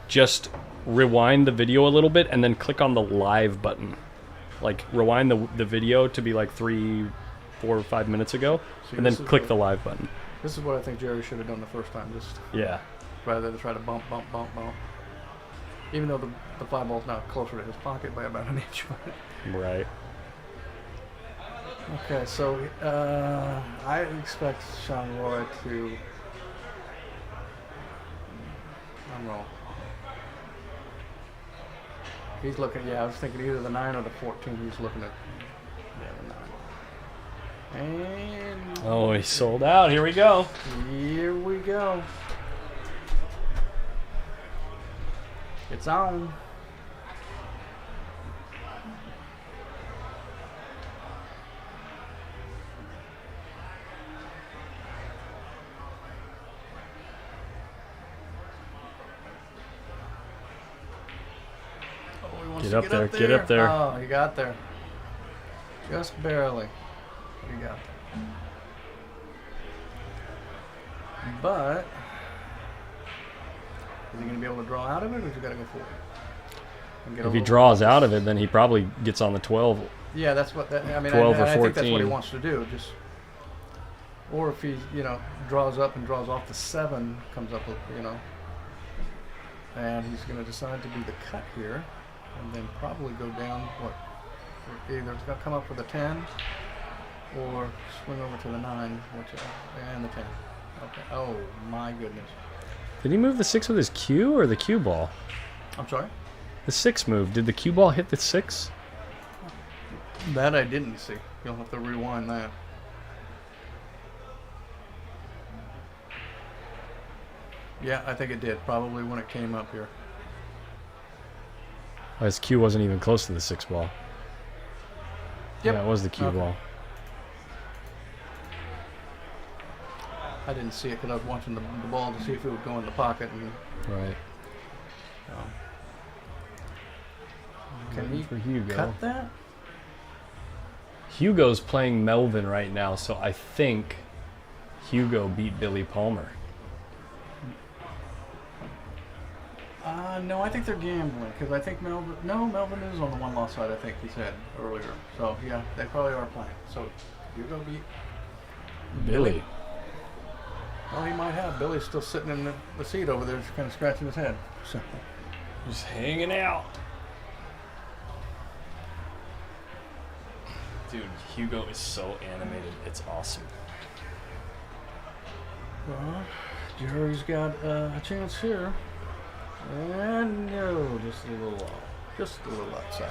just rewind the video a little bit and then click on the live button. Like rewind the video to be like 3, 4, or 5 minutes ago, See, and then this is click what- the live button. This is what I think Jerry should have done the first time, just Yeah. rather than try to bump. Even though the fly ball's now closer to his pocket by about an inch. Right. Okay, so I expect Sean Roy to unroll. He's looking, yeah, I was thinking either the 9 or the 14. He's looking at the 9. And Oh, he sold out. Here we go. here we go. It's on. Oh, he wants Get to up there, get up there. Oh, he got there. Just barely. He got there. But is he going to be able to draw out of it, or is he got to go forward? And get a If he little- draws out of it, then he probably gets on the 12. Yeah, that's what that, I mean. 12 or I think that's what he 14. wants to do. Just, or if he, draws up and draws off the 7, comes up with, and he's going to decide to do the cut here, and then probably go down either it's going to come up with a 10, or swing over to the 9, and the 10. Okay. Oh my goodness. Did he move the 6 with his cue or the cue ball? I'm sorry. The 6 move. Did the cue ball hit the 6? That I didn't see. You'll have to rewind that. Yeah, I think it did. Probably when it came up here. His cue wasn't even close to the 6 ball. Yep. Yeah, it was the cue Okay. ball. I didn't see it because I was watching the ball to see if it would go in the pocket. And Right. can he For Hugo. cut that? Hugo's playing Melvin right now, so I think Hugo beat Billy Palmer. No, I think they're gambling because I think Melvin is on the one-loss side. I think he said earlier. So yeah, they probably are playing. So Hugo beat Billy. Well, he might have. Billy's still sitting in the seat over there, just kind of scratching his head. So. Just hanging out. Dude, Hugo is so animated. It's awesome. Well, Jerry's got a chance here. And no, just a little off. Just a little outside.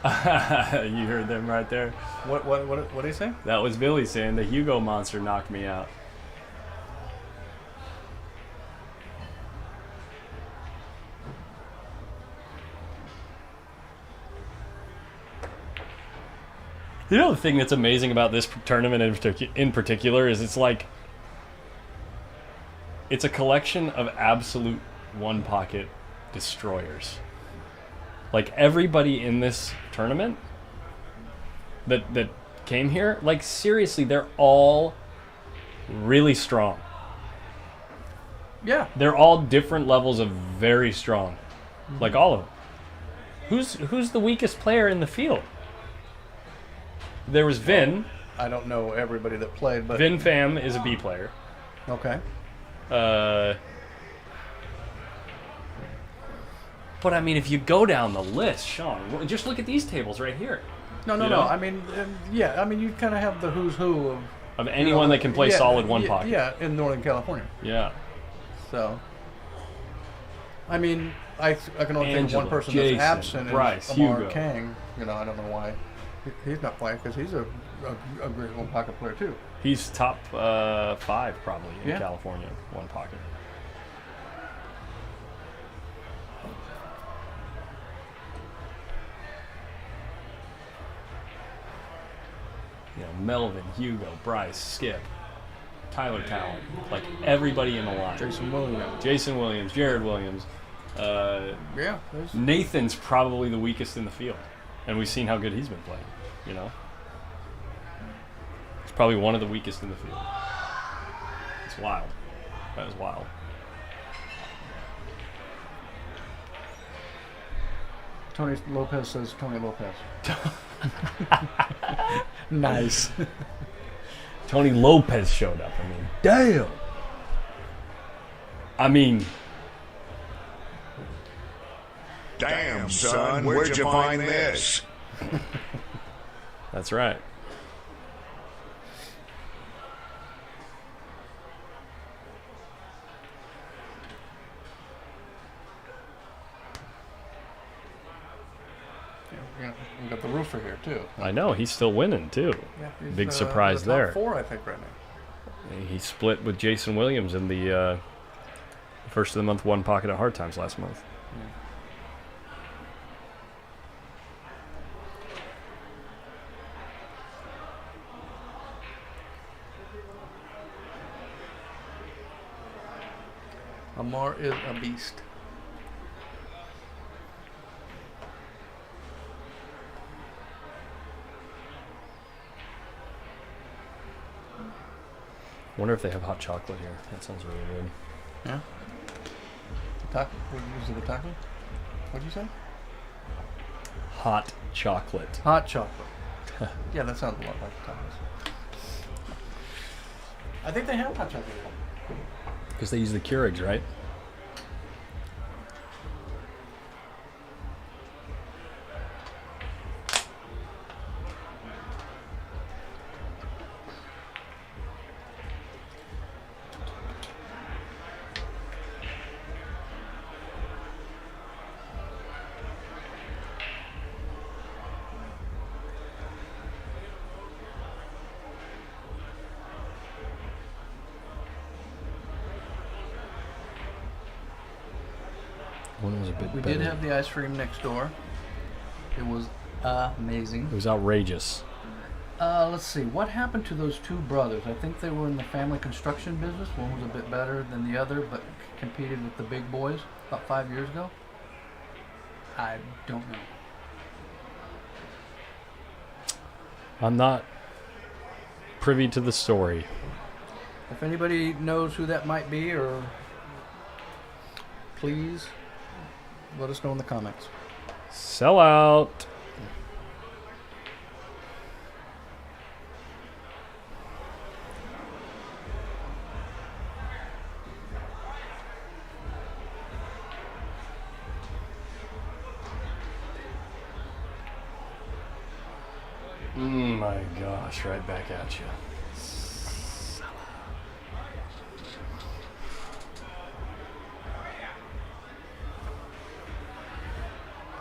You heard them right there. What did he say? That was Billy saying the Hugo monster knocked me out. You know the thing that's amazing about this tournament in particular is it's like it's a collection of absolute one pocket destroyers. Like everybody in this tournament that came here, like seriously, they're all really strong. Yeah. They're all different levels of very strong. Like all of them. Who's the weakest player in the field? There was Vin. I don't know everybody that played, but Vin Pham is a B player. okay. But I mean, if you go down the list, Sean, just look at these tables right here. No. You know? I mean, yeah. I mean, you kind of have the who's who Of anyone that can play solid one pocket. Yeah, in Northern California. Yeah. So, I mean, I can only think of Angela, one person Jason, that's absent, Bryce, is Amar Hugo. Kang. I don't know why he's not playing because he's a great one pocket player too. He's top 5 probably in Yeah. California, one pocket. Melvin, Hugo, Bryce, Skip, Tyler Talent, like everybody in the line. Jason Williams. Jason Williams, Jared Williams. Yeah. Nathan's probably the weakest in the field, and we've seen how good he's been playing. He's probably one of the weakest in the field. It's wild. That is wild. Tony Lopez says Tony Lopez. Nice. Tony Lopez showed up. I mean, damn. I mean, Damn, son, where'd you find this? that's right. We got the roofer here too. I know he's still winning too. Yeah, he's, Big surprise the top there. 4, I think, right now. He split with Jason Williams in the first of the month one pocket at Hard Times last month. Amar is a beast. Wonder if they have hot chocolate here. That sounds really good. Yeah. What is it, the taco? What'd you say? Hot chocolate. Hot chocolate. Yeah, that sounds a lot like tacos. I think they have hot chocolate. Because they use the Keurigs, right? One was a bit We better. did have the ice cream next door. It was amazing. It was outrageous. Let's see. What happened to those two brothers? I think they were in the family construction business. One was a bit better than the other, but competed with the big boys about 5 years ago. I don't know. I'm not privy to the story. If anybody knows who that might be, or please let us know in the comments. Sell out. My gosh, right back at you.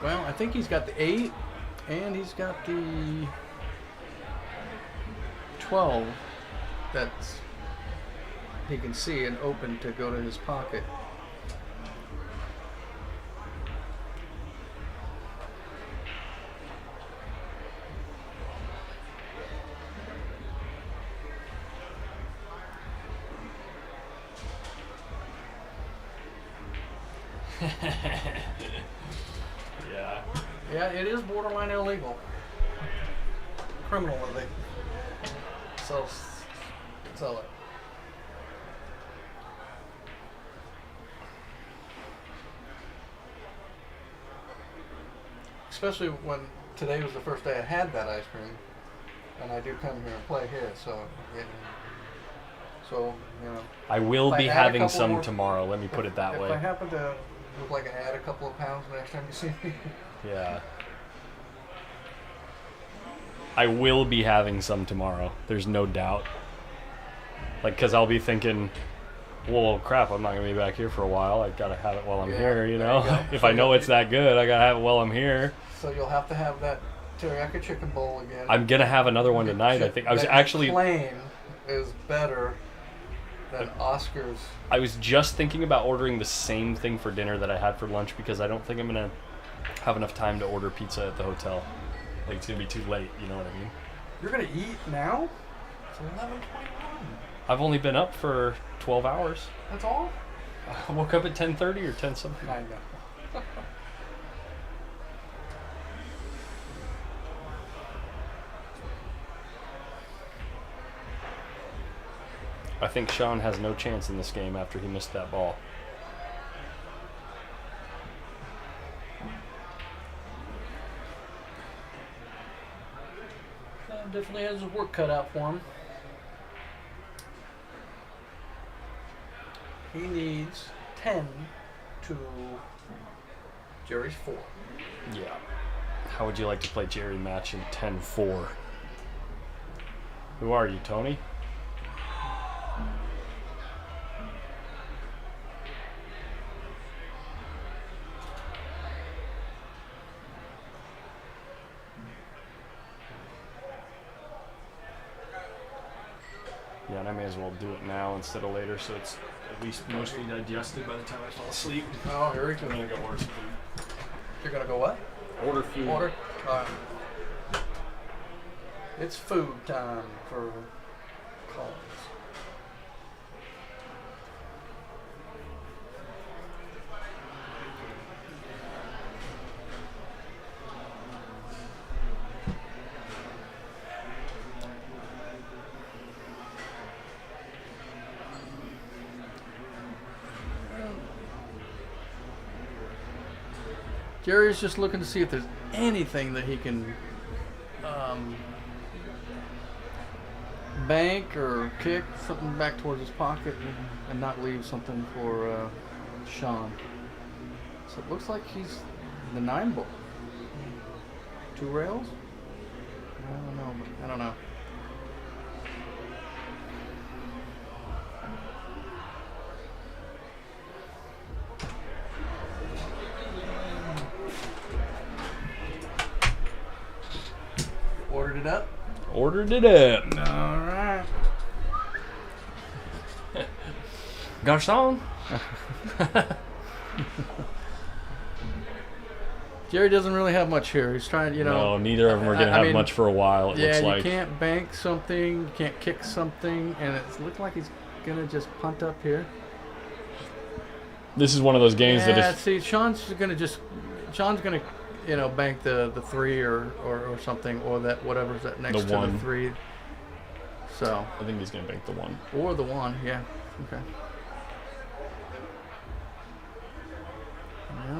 Well, I think he's got the 8, and he's got the 12 that's he can see and open to go to his pocket. Yeah. Yeah, it is borderline illegal. Criminal, are they? Sell it. Especially when today was the first day I had that ice cream, and I do come here and play here, so you know. I will If I be add a having couple some more- tomorrow. Let me put it that If I way. happen to look like I add a couple of pounds next time you see me, Yeah. I will be having some tomorrow. There's no doubt. Like, because I'll be thinking, well, crap, I'm not going to be back here for a while. I got to have it while I'm Yeah, here, you there know? you go. If I know it's that good, I got to have it while I'm here. so you'll have to have that teriyaki chicken bowl again. I'm going to have another one tonight, I think. I was That actually... plain is better than Oscar's. I was just thinking about ordering the same thing for dinner that I had for lunch because I don't think I'm going to have enough time to order pizza at the hotel. Like, it's going to be too late, you know what I mean? You're gonna eat now? It's 11:21. I've only been up for 12 hours. That's all? I woke up at 10:30 or 10 something. I know. I think Sean has no chance in this game after he missed that ball. definitely has his work cut out for him. He needs 10 to Jerry's 4. Yeah. How would you like to play Jerry match in 10-4? Who are you, Tony? Yeah, and I may as well do it now instead of later, so it's at least mostly digested by the time I fall asleep. Oh, here we I'm go. gonna go order some food. You're gonna go what? Order food. Order? It's food time for Collins. Jerry's just looking to see if there's anything that he can bank or kick something back towards his pocket and not leave something for Sean. So it looks like he's the 9 ball. 2 rails? I don't know. Ordered it up? Ordered it up. Alright. Garçon? Jerry doesn't really have much here. He's trying, No, neither of them are going to have much for a while, it looks like. You can't bank something, you can't kick something, and it looks like he's going to just punt up here. This is one of those games that is... see, Sean's going to, bank the 3 or something, or that whatever's that next The to 1. the 3. So. I think he's going to bank the 1. Or the 1, yeah. Okay. Yeah.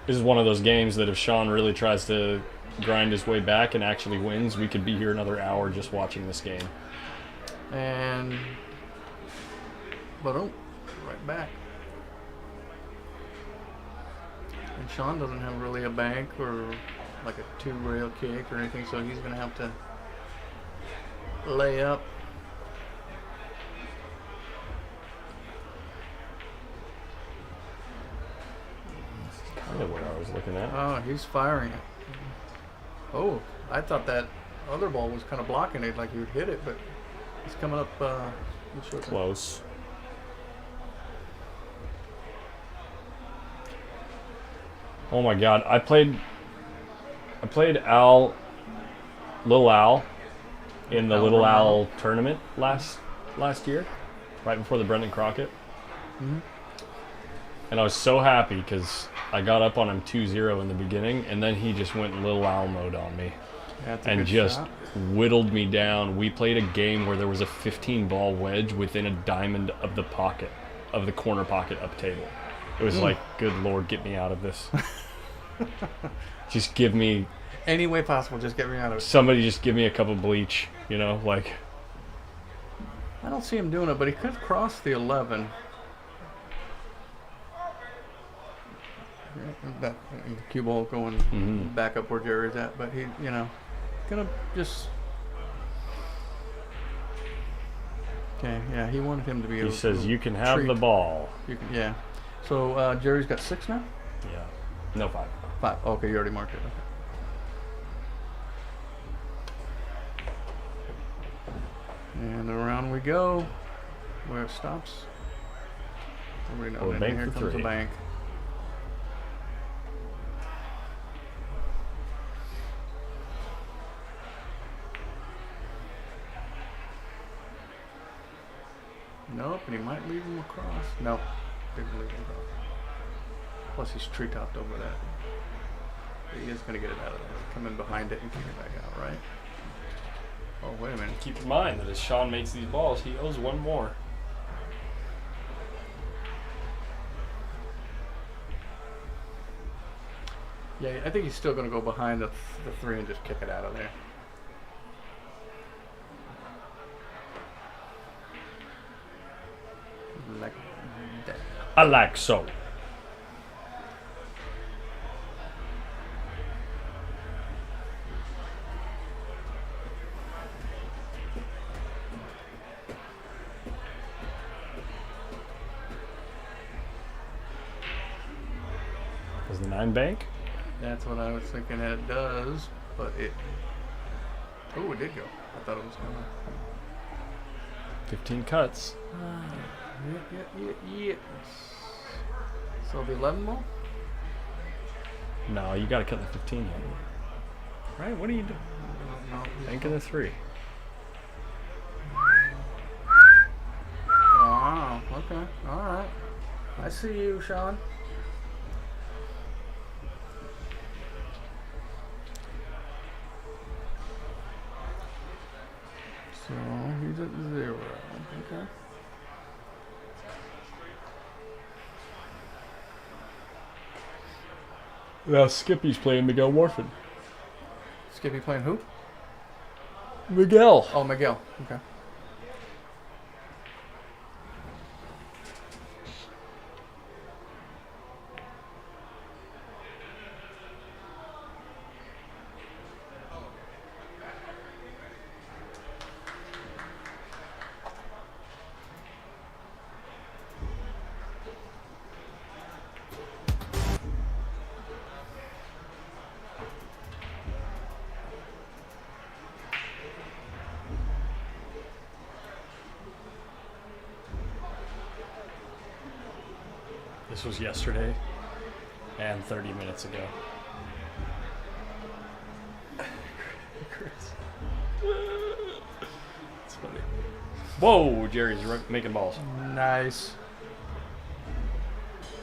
This is one of those games that if Sean really tries to grind his way back and actually wins, we could be here another hour just watching this game. And boom, right back. And Sean doesn't have really a bank or like a 2-rail kick or anything, so he's gonna have to lay up. Kind of what I was looking at. Oh, he's firing it. Oh, I thought that other ball was kind of blocking it, like he would hit it, but he's coming up Close. Oh my God! I played Lil Al, in the Little Al tournament last year, right before the Brendan Crockett. Mm-hmm. And I was so happy because I got up on him 2-0 in the beginning, and then he just went Lil Al mode on me and just whittled me down. We played a game where there was a 15-ball wedge within a diamond of the pocket, of the corner pocket up table. It was like, good Lord, get me out of this. Just give me... Any way possible, just get me out of it. Somebody just give me a cup of bleach, like... I don't see him doing it, but he could cross the 11. That cue ball going back up where Jerry's at, but he, gonna just... Okay, yeah, he wanted him to be... He says, you can have the ball. Yeah. So, Jerry's got 6 now? Yeah. No, 5. 5. Okay, you already marked it. Okay. And around we go. Where it stops. Everybody knows. Bank Here for comes 3. the bank. Nope, and he might leave him across. Nope, didn't leave him across. Plus he's tree-topped over that. But he is going to get it out of there. Come in behind it and kick it back out, right? Oh, wait a minute. Keep in mind that as Sean makes these balls, he owes 1 more. Yeah, I think he's still going to go behind the 3 and just kick it out of there. I like so. Does the 9 bank? That's what I was thinking it does, but it. Oh, it did go. I thought it was gonna. 15 cuts. Yeah. So the 11 more? No, you gotta cut the 15 here. Right? What are you doing? No. Bank of the 3. Wow. Okay. All right. I see you, Sean. So he's at 0. Okay. Now Skippy's playing Miguel Warfin. Skippy playing who? Miguel. Oh, Miguel. Okay. This was yesterday and 30 minutes ago. Chris. It's funny. Whoa, Jerry's making balls. Nice.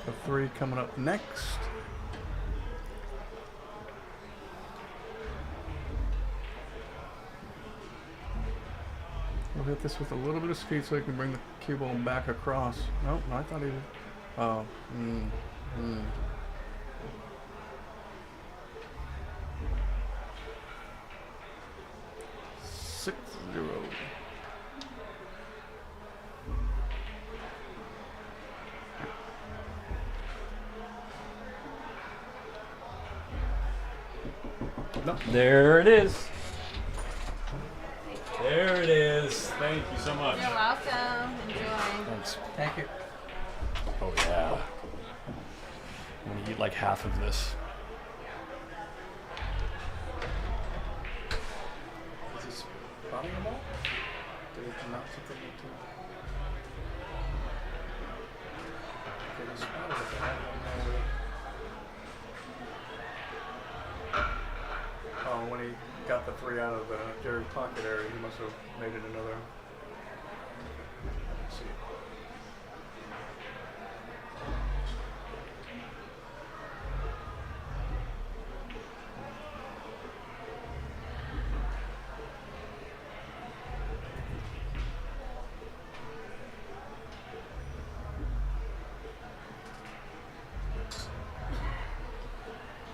The 3 coming up next. We'll hit this with a little bit of speed so he can bring the cue ball back across. Nope, I thought he. Oh. 6-0. No, there it is. There it is. Thank you so much. You're welcome. Enjoy. Thanks. Thank you. Oh yeah. I'm gonna eat like half of this. Is he spotting the ball? Did he not something to? Okay, he spotted it, but I don't know. Oh, when he got the 3 out of Jerry's pocket area, he must have made it another. Let's see.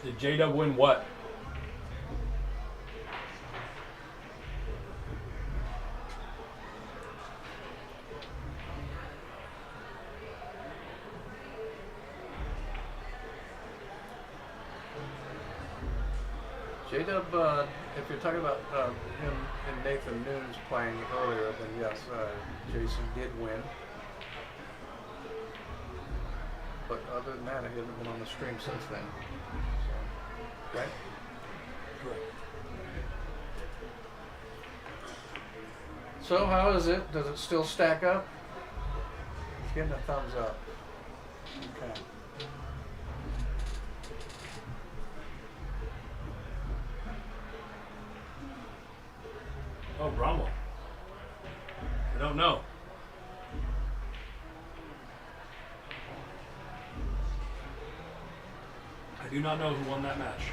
Did J-Dub win what? J-Dub, if you're talking about him and Nathan Nunes playing earlier, then yes, Jason did win. But other than that, he hasn't been on the stream since then. So, right? Correct. So how is it? Does it still stack up? He's getting a thumbs up. Okay. Oh, Bromwell. I don't know. I do not know who won that match.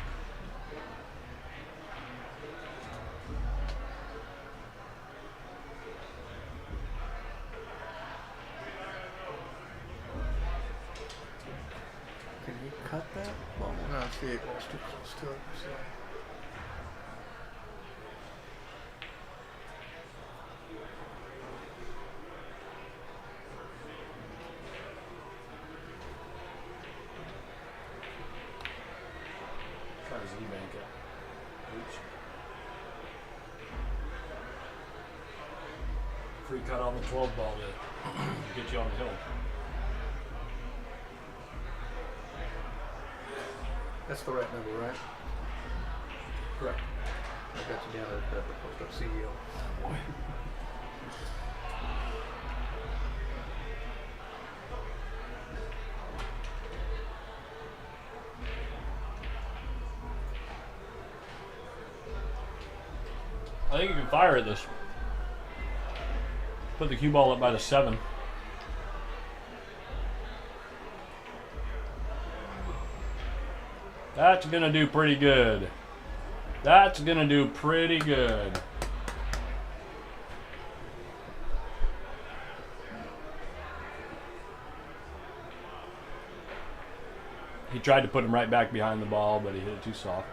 Can you cut that? Well, no, it's the 8 ball's too close to it. So. does he bank it? Oops. Free cut on the 12 ball to get you on the hill. That's the right number, right? Correct. I got you down at the post up CEO. I think you can fire at this. Put the cue ball up by the 7. That's gonna do pretty good. That's gonna do pretty good. He tried to put him right back behind the ball, but he hit it too soft.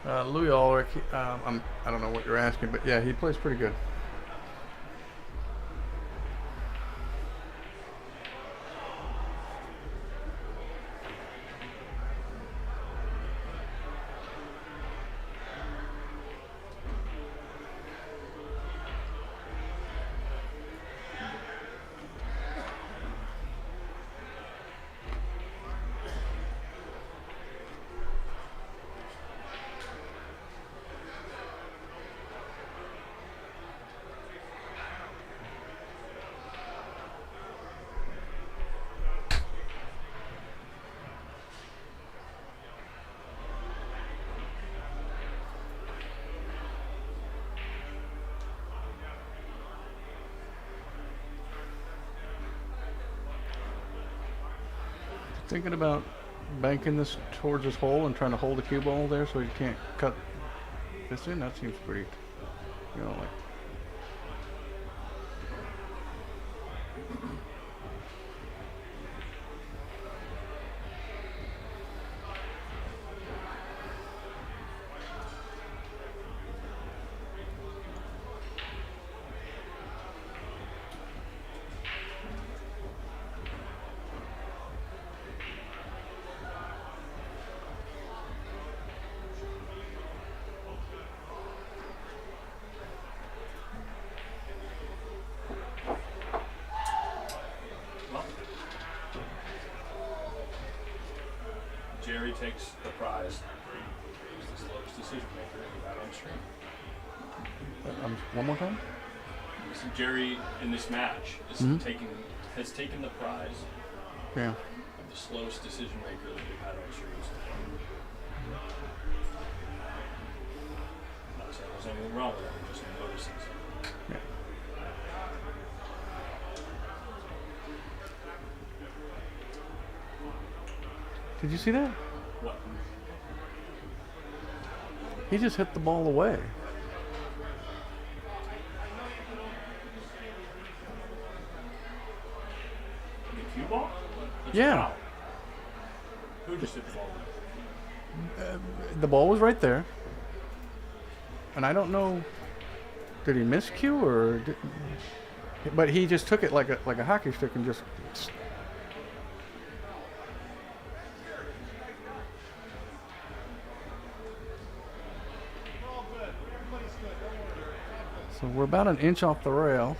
Louis Ulrich, I don't know what you're asking, but yeah, he plays pretty good. Thinking about banking this towards this hole and trying to hold the cue ball there so you can't cut this in. That seems pretty, you know, like. Jerry takes the prize. He's the slowest decision maker in that on stream. One more time? So Jerry in this match is has taken the prize Yeah. of the slowest decision maker that we've had on streams. Not saying there's anything wrong with that, I'm just noticing something. Yeah. Did you see that? What? He just hit the ball away. The cue ball? That's Yeah. foul. Who just hit the ball? The ball was right there. And I don't know, did he miscue or did, but he just took it like a hockey stick and just. So we're about an inch off the rail.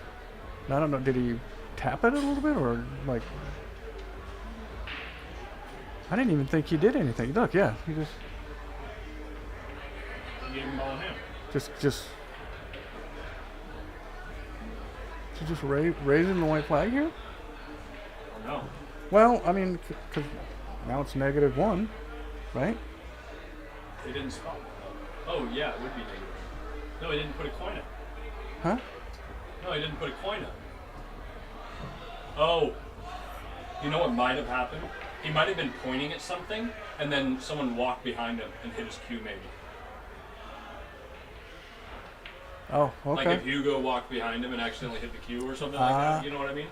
And I don't know, did he tap it a little bit or like? I didn't even think he did anything. Look, yeah, he just He gave him the ball in hand. just raising the white flag here. Or no? Well, I mean, because now it's -1, right? They didn't spot it. Oh, yeah, it would be negative. No, he didn't put a coin up. Huh? No, he didn't put a coin up. Oh. You know what might have happened? He might have been pointing at something, and then someone walked behind him and hit his cue, maybe. Oh, Like okay. if Hugo walked behind him and accidentally hit the cue or something like that. You know what I mean?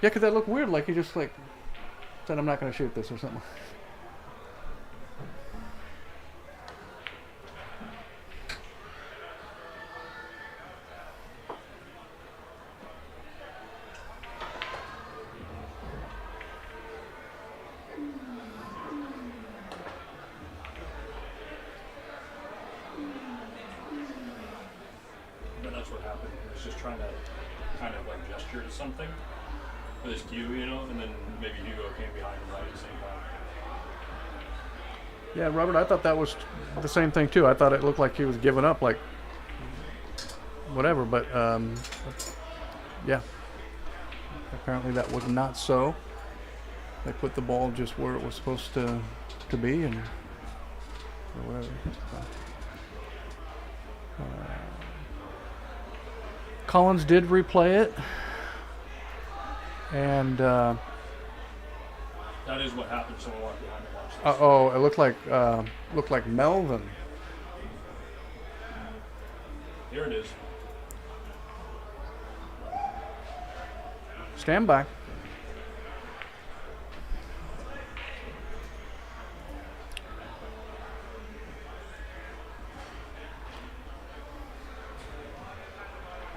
Yeah, because that looked weird. Like he just like said, "I'm not going to shoot this" or something. trying to kind of like gesture to something with his cue, you know, and then maybe Hugo came behind him right at the same time. Yeah, Robert, I thought that was the same thing too. I thought it looked like he was giving up, like whatever, but yeah. Apparently that was not so. They put the ball just where it was supposed to be, and or whatever. Collins did replay it, and That is what happened. Someone walked behind and watched this. oh, it looked like Melvin. Here it is. Stand by.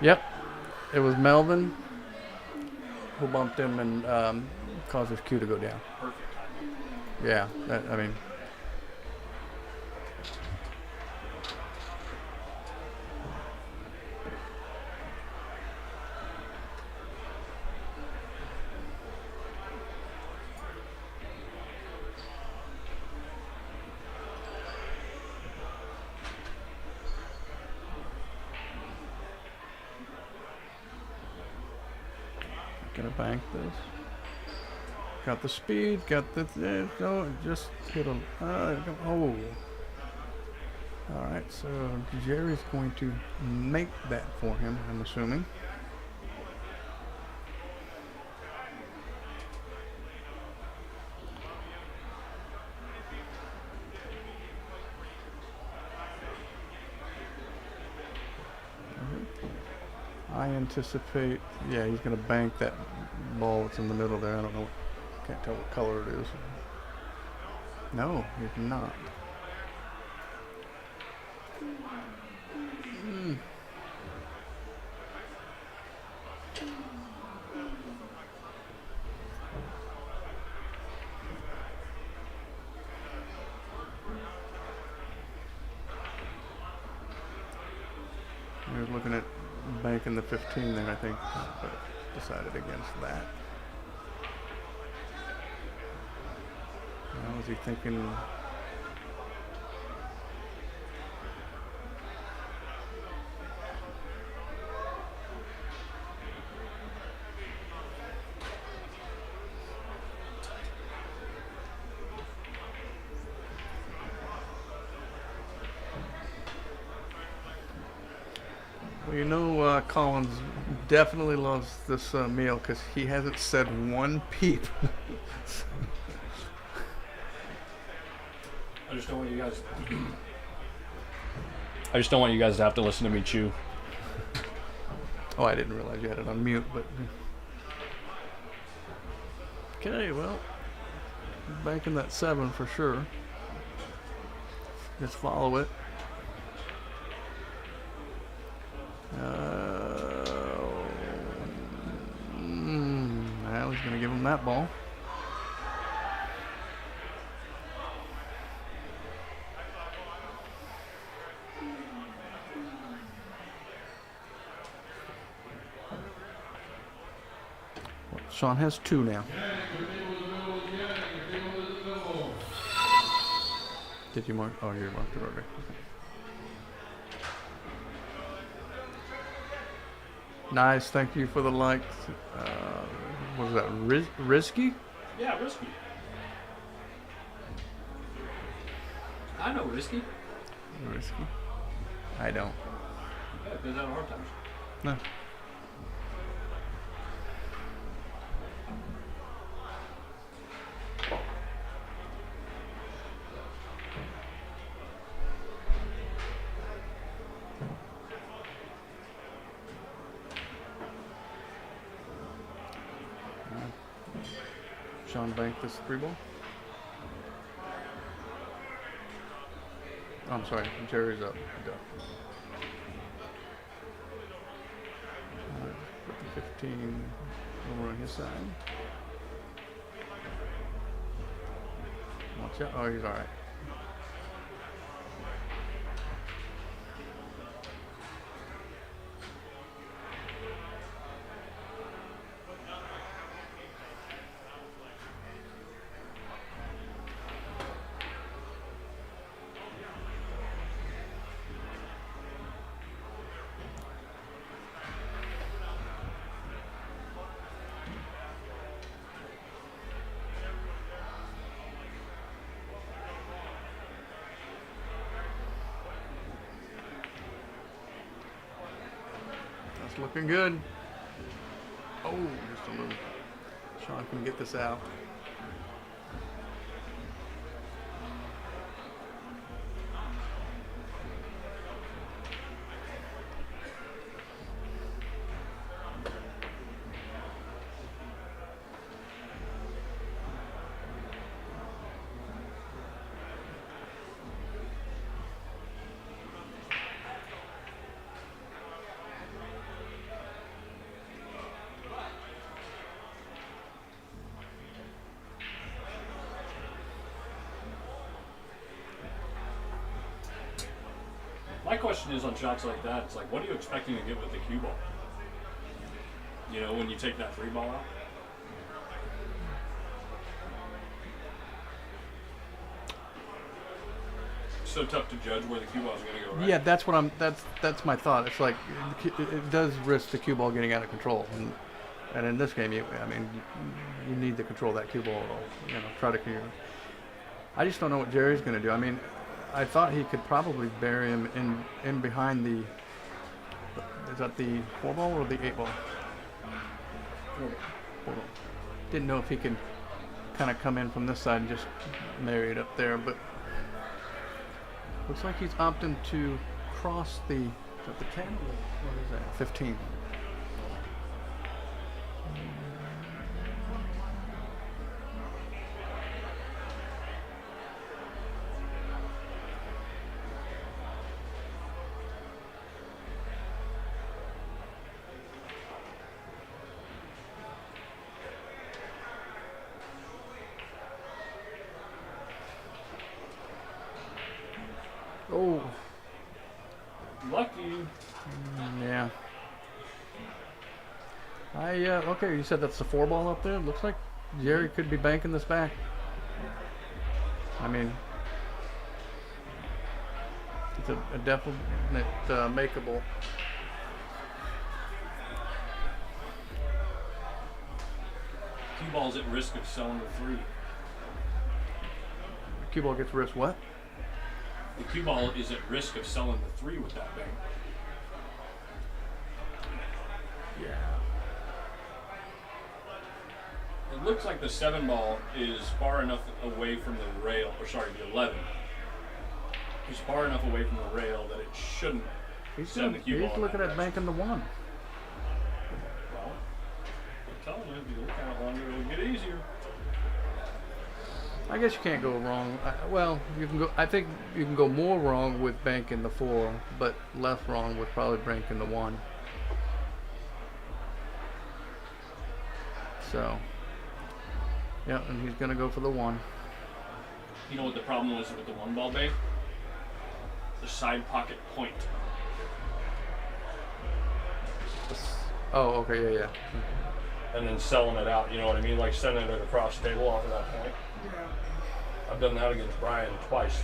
Yep, it was Melvin who bumped him and caused his cue to go down. Perfect timing. Yeah, I mean, gonna bank this. Got the speed, got the no, just hit him. Oh. All right, so Jerry's going to make that for him, I'm assuming. I anticipate, yeah, he's going to bank that ball that's in the middle there. I don't know, can't tell what color it is. No, he's not. He was looking at banking the 15 there, I think, but decided against that. Now, was he thinking? Well, you know, Collins definitely loves this meal because he hasn't said one peep. I just don't want you guys. I just don't want you guys to have to listen to me chew. Oh, I didn't realize you had it on mute, but. Okay, well, banking that 7 for sure. Just follow it. Well, he's going to give him that ball. Sean has 2 now. Did you mark? Oh, you marked it already. Nice, thank you for the likes. What was that? Risky? Yeah, Risky. I know Risky. Risky. I don't. Yeah, because I have hard times. No. Sean bank this 3 ball. Oh, I'm sorry, Jerry's up. Go. Put the 15 over on his side. Watch out. Oh, he's all right. It's looking good. Oh, just a little. Sean can get this out. My question is on shots like that, it's like, what are you expecting to get with the cue ball? You know, when you take that 3 ball out? So tough to judge where the cue ball is going to go, right? Yeah, that's what I'm. That's my thought. It's like it does risk the cue ball getting out of control, and in this game, you need to control that cue ball. Try to cue. I just don't know what Jerry's going to do. I mean, I thought he could probably bury him in behind the. Is that the 4 ball or the 8 ball? 4 ball. Didn't know if he could kind of come in from this side and just marry it up there, but. Looks like he's opting to cross the, is that the 10? What is that? 15. Oh. Lucky. Yeah. Okay, you said that's the 4 ball up there? Looks like Jerry could be banking this back. I mean, it's a definite makeable. Cue ball's at risk of selling the 3. Cue ball gets risk what? The cue ball is at risk of selling the 3 with that bank. Yeah. It looks like the 7 ball is far enough away from the rail, or sorry, the 11 is far enough away from the rail that it shouldn't send the cue ball. He's looking at banking the 1. Well, I'm telling you, if you look at it longer, it'll get easier. I guess you can't go wrong. Well, you can go. I think you can go more wrong with banking the 4, but less wrong with probably banking the 1. So, yeah, and he's gonna go for the 1. You know what the problem was with the 1 ball bank? The side pocket point. Oh, okay, yeah. And then selling it out, you know what I mean? Like sending it across the table off of that point. I've done that against Brian twice.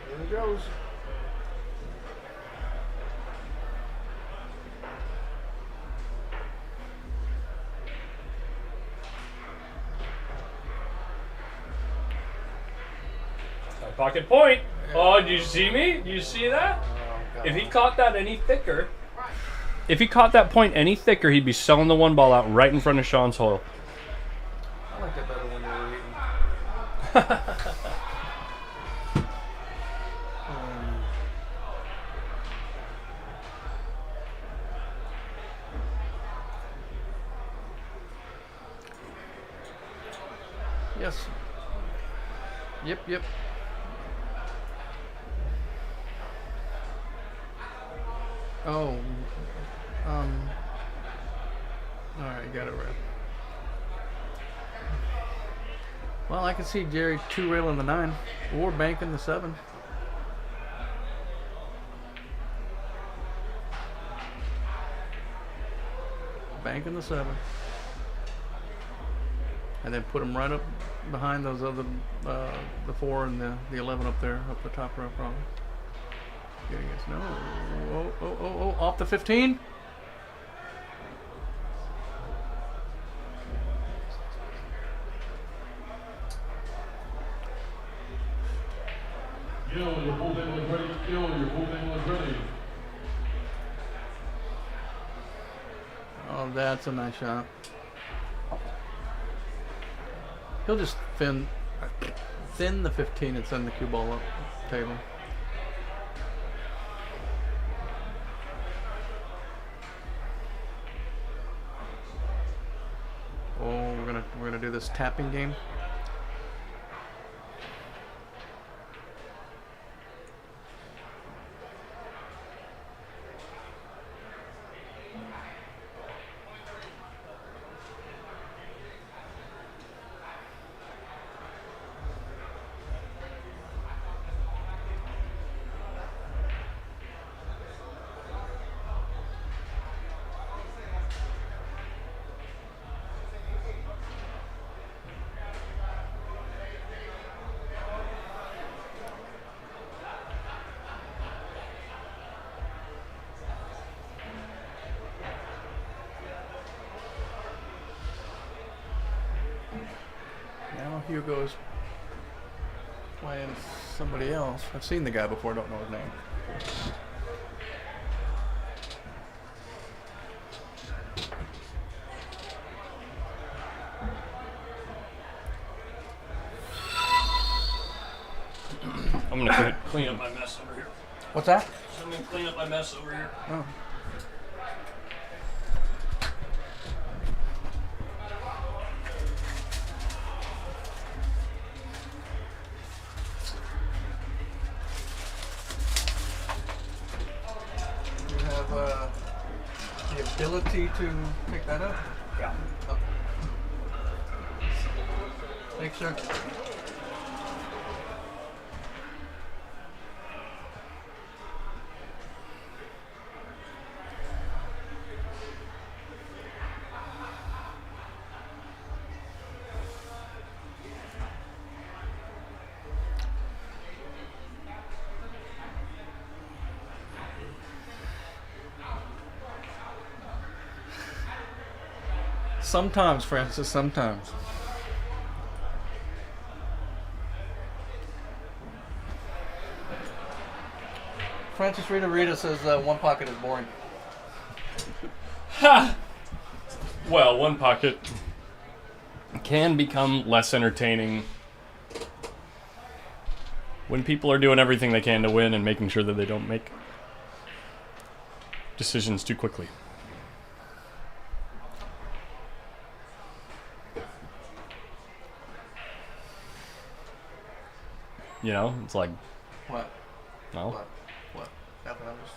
There he goes. Side pocket point. Oh, did you see me? Do you see that? If he caught that any thicker, he'd be selling the 1 ball out right in front of Sean's hole. I like that better when you were eating. Yes. Yep. Oh. Alright, got it right. Well, I can see Jerry 2-railing the 9 or banking the 7. Banking the 7. And then put them right up behind those other, the 4 and the 11 up there, up the top row probably. Getting us, no. Oh, off the 15. Gil, your bullpen was ready. Gil, your bullpen was ready. That's a nice shot. He'll just thin the 15 and send the cue ball up table. Oh, we're gonna do this tapping game. Now Hugo's playing somebody else. I've seen the guy before, don't know his name. I'm gonna clean up my mess over here. What's that? I'm gonna clean up my mess over here. Oh. You have the ability to pick that up? Yeah. Oh. Thanks, sir. Sometimes, Francis, sometimes. Francis Rita says one pocket is boring. Ha! Well, one pocket can become less entertaining when people are doing everything they can to win and making sure that they don't make decisions too quickly. You know, it's like, What? no. What? Nothing. I'm just.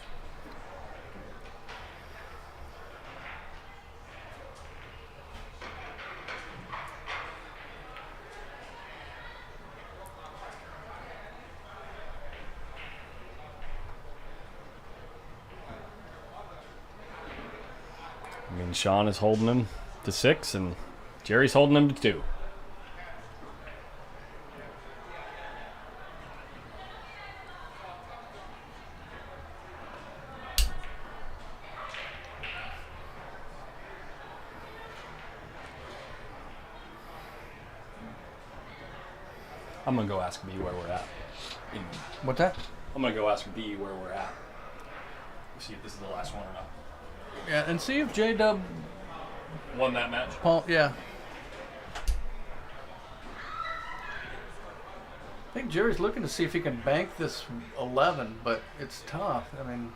I mean, Sean is holding him to 6 and Jerry's holding him to 2. I'm gonna go ask B where we're at. What's that? I'm gonna go ask B where we're at. See if this is the last one or not. Yeah, and see if J-Dub Won that match. Paul. Yeah. I think Jerry's looking to see if he can bank this 11, but it's tough. I mean,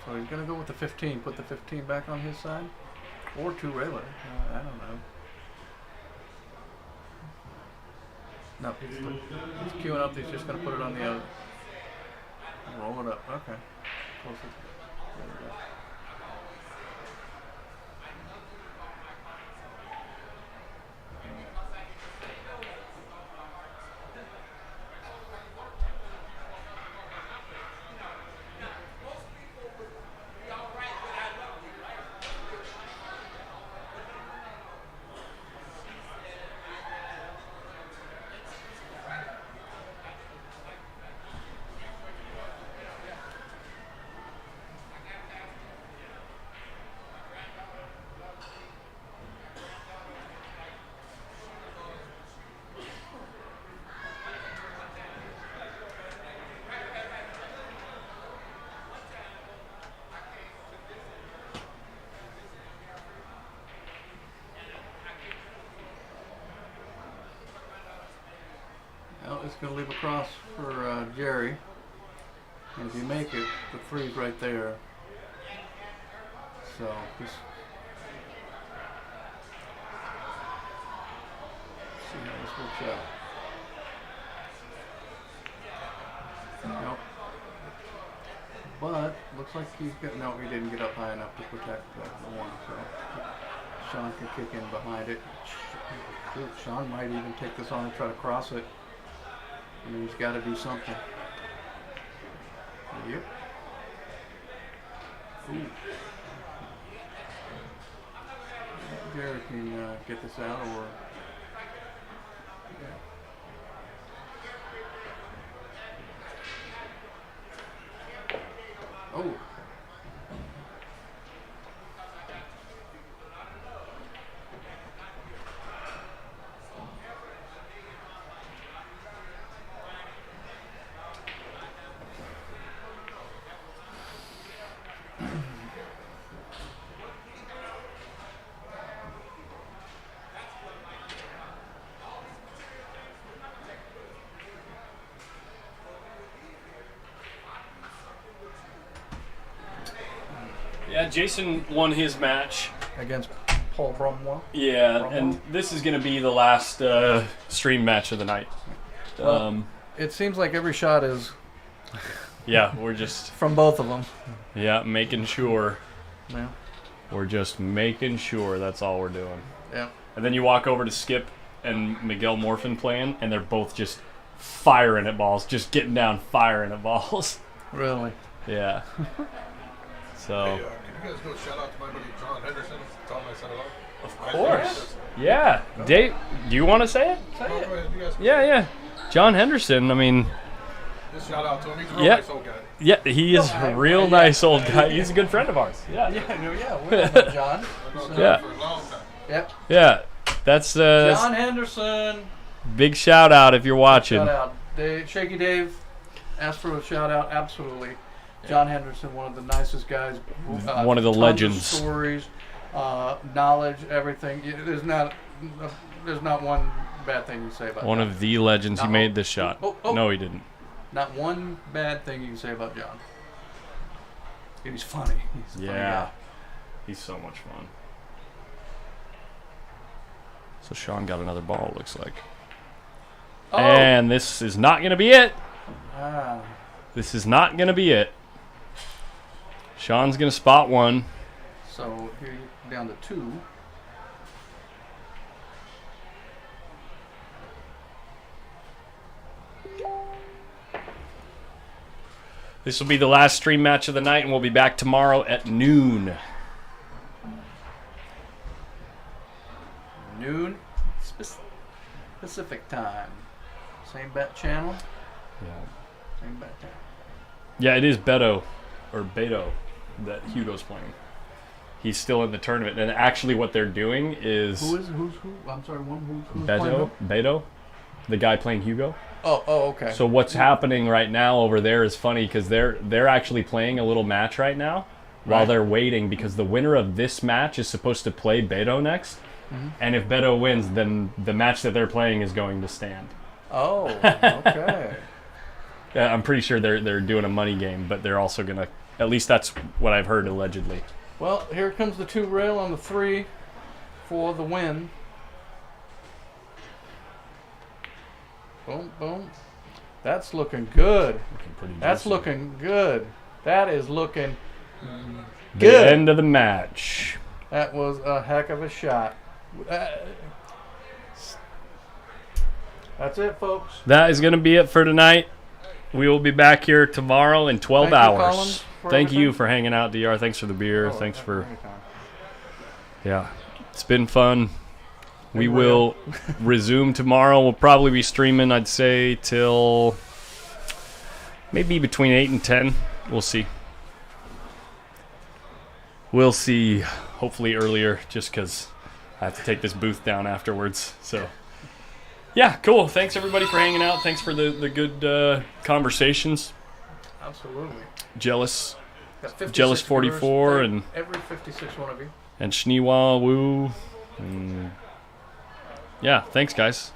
so he's gonna go with the 15. Put the 15 back on his side, or 2 regular. I don't know. No, he's queuing up. He's just gonna put it on the other. Roll it up. Okay. Closer. There we go. Just gonna leave a cross for Jerry. And if you make it, the 3's right there. So just see how this works out. Nope. But looks like he's got no. He didn't get up high enough to protect the 1. So Sean can kick in behind it. Shoot, Sean might even take this on and try to cross it. I mean, he's got to do something. Yep. Ooh. Jerry can get this out, or yeah. Oh. Yeah, Jason won his match. Against Paul Brumwell. Yeah, Brumwell? and this is going to be the last stream match of the night. It seems like every shot is Yeah, we're just from both of them. making sure. Yeah. We're just making sure. That's all we're doing. Yeah. And then you walk over to Skip and Miguel Morphin playing, and they're both just firing at balls, just getting down, firing at balls. Really. Yeah. So. Hey, can you guys go shout out to my buddy John Henderson? Tell him I said hello. Of course. Yeah. Dave, do you want to say it? Go ahead, you guys can Yeah. John Henderson, I mean, just shout out to him. He's a real nice old guy. yeah, he is a real nice old guy. He's a good friend of ours. Yeah. Yeah, we know John. I've known John Yeah. for a long time. Yep. Yeah. That's John Henderson. big shout out if you're watching. Shout out. Shaky Dave asked for a shout out. Absolutely. John Henderson, one of the nicest guys. One of the tons legends. Stories, knowledge, everything. There's not one bad thing you can say about One John. of the legends. He No. made this shot. Oh. No, he didn't. Not one bad thing you can say about John. He's funny. He's a funny guy. He's so much fun. So Sean got another ball, it looks like. Oh. And this is not going to be it. Ah. This is not going to be it. Sean's going to spot one. So here you're down to 2. This will be the last stream match of the night, and we'll be back tomorrow at noon. Noon Pacific time. Same bet channel. Yeah. Same bet time. Yeah, it is Beto that Hugo's playing. He's still in the tournament, and actually, what they're doing is Who's who? I'm sorry. Who's playing? Beto, the guy playing Hugo. Oh, okay. So what's happening right now over there is funny because they're actually playing a little match right now while they're waiting, because the winner of this match is supposed to play Beto next, and if Beto wins, then the match that they're playing is going to stand. Oh, okay. I'm pretty sure they're doing a money game, but they're also gonna. At least that's what I've heard allegedly. Well, here comes the 2 rail on the 3 for the win. Boom, boom. That's looking good. Looking pretty That's juicy. looking good. That is looking The good. end of the match. That was a heck of a shot. That's it, folks. That is gonna be it for tonight. We will be back here tomorrow in 12 Thank you, hours. Collins, for Thank you everything. for hanging out, DR. Thanks for the beer. Oh, Thanks for anytime. yeah. It's been fun. We Been will resume tomorrow. We'll probably be streaming, I'd say, till maybe between 8 and 10. We'll see. We'll see. Hopefully earlier, just because I have to take this booth down afterwards. So, yeah, cool. Thanks, everybody, for hanging out. Thanks for the good conversations. Absolutely. Jealous Got 56 Jealous 44 viewers. and- Thank every 56 one of you. and Shniwa Woo. And yeah, thanks, guys.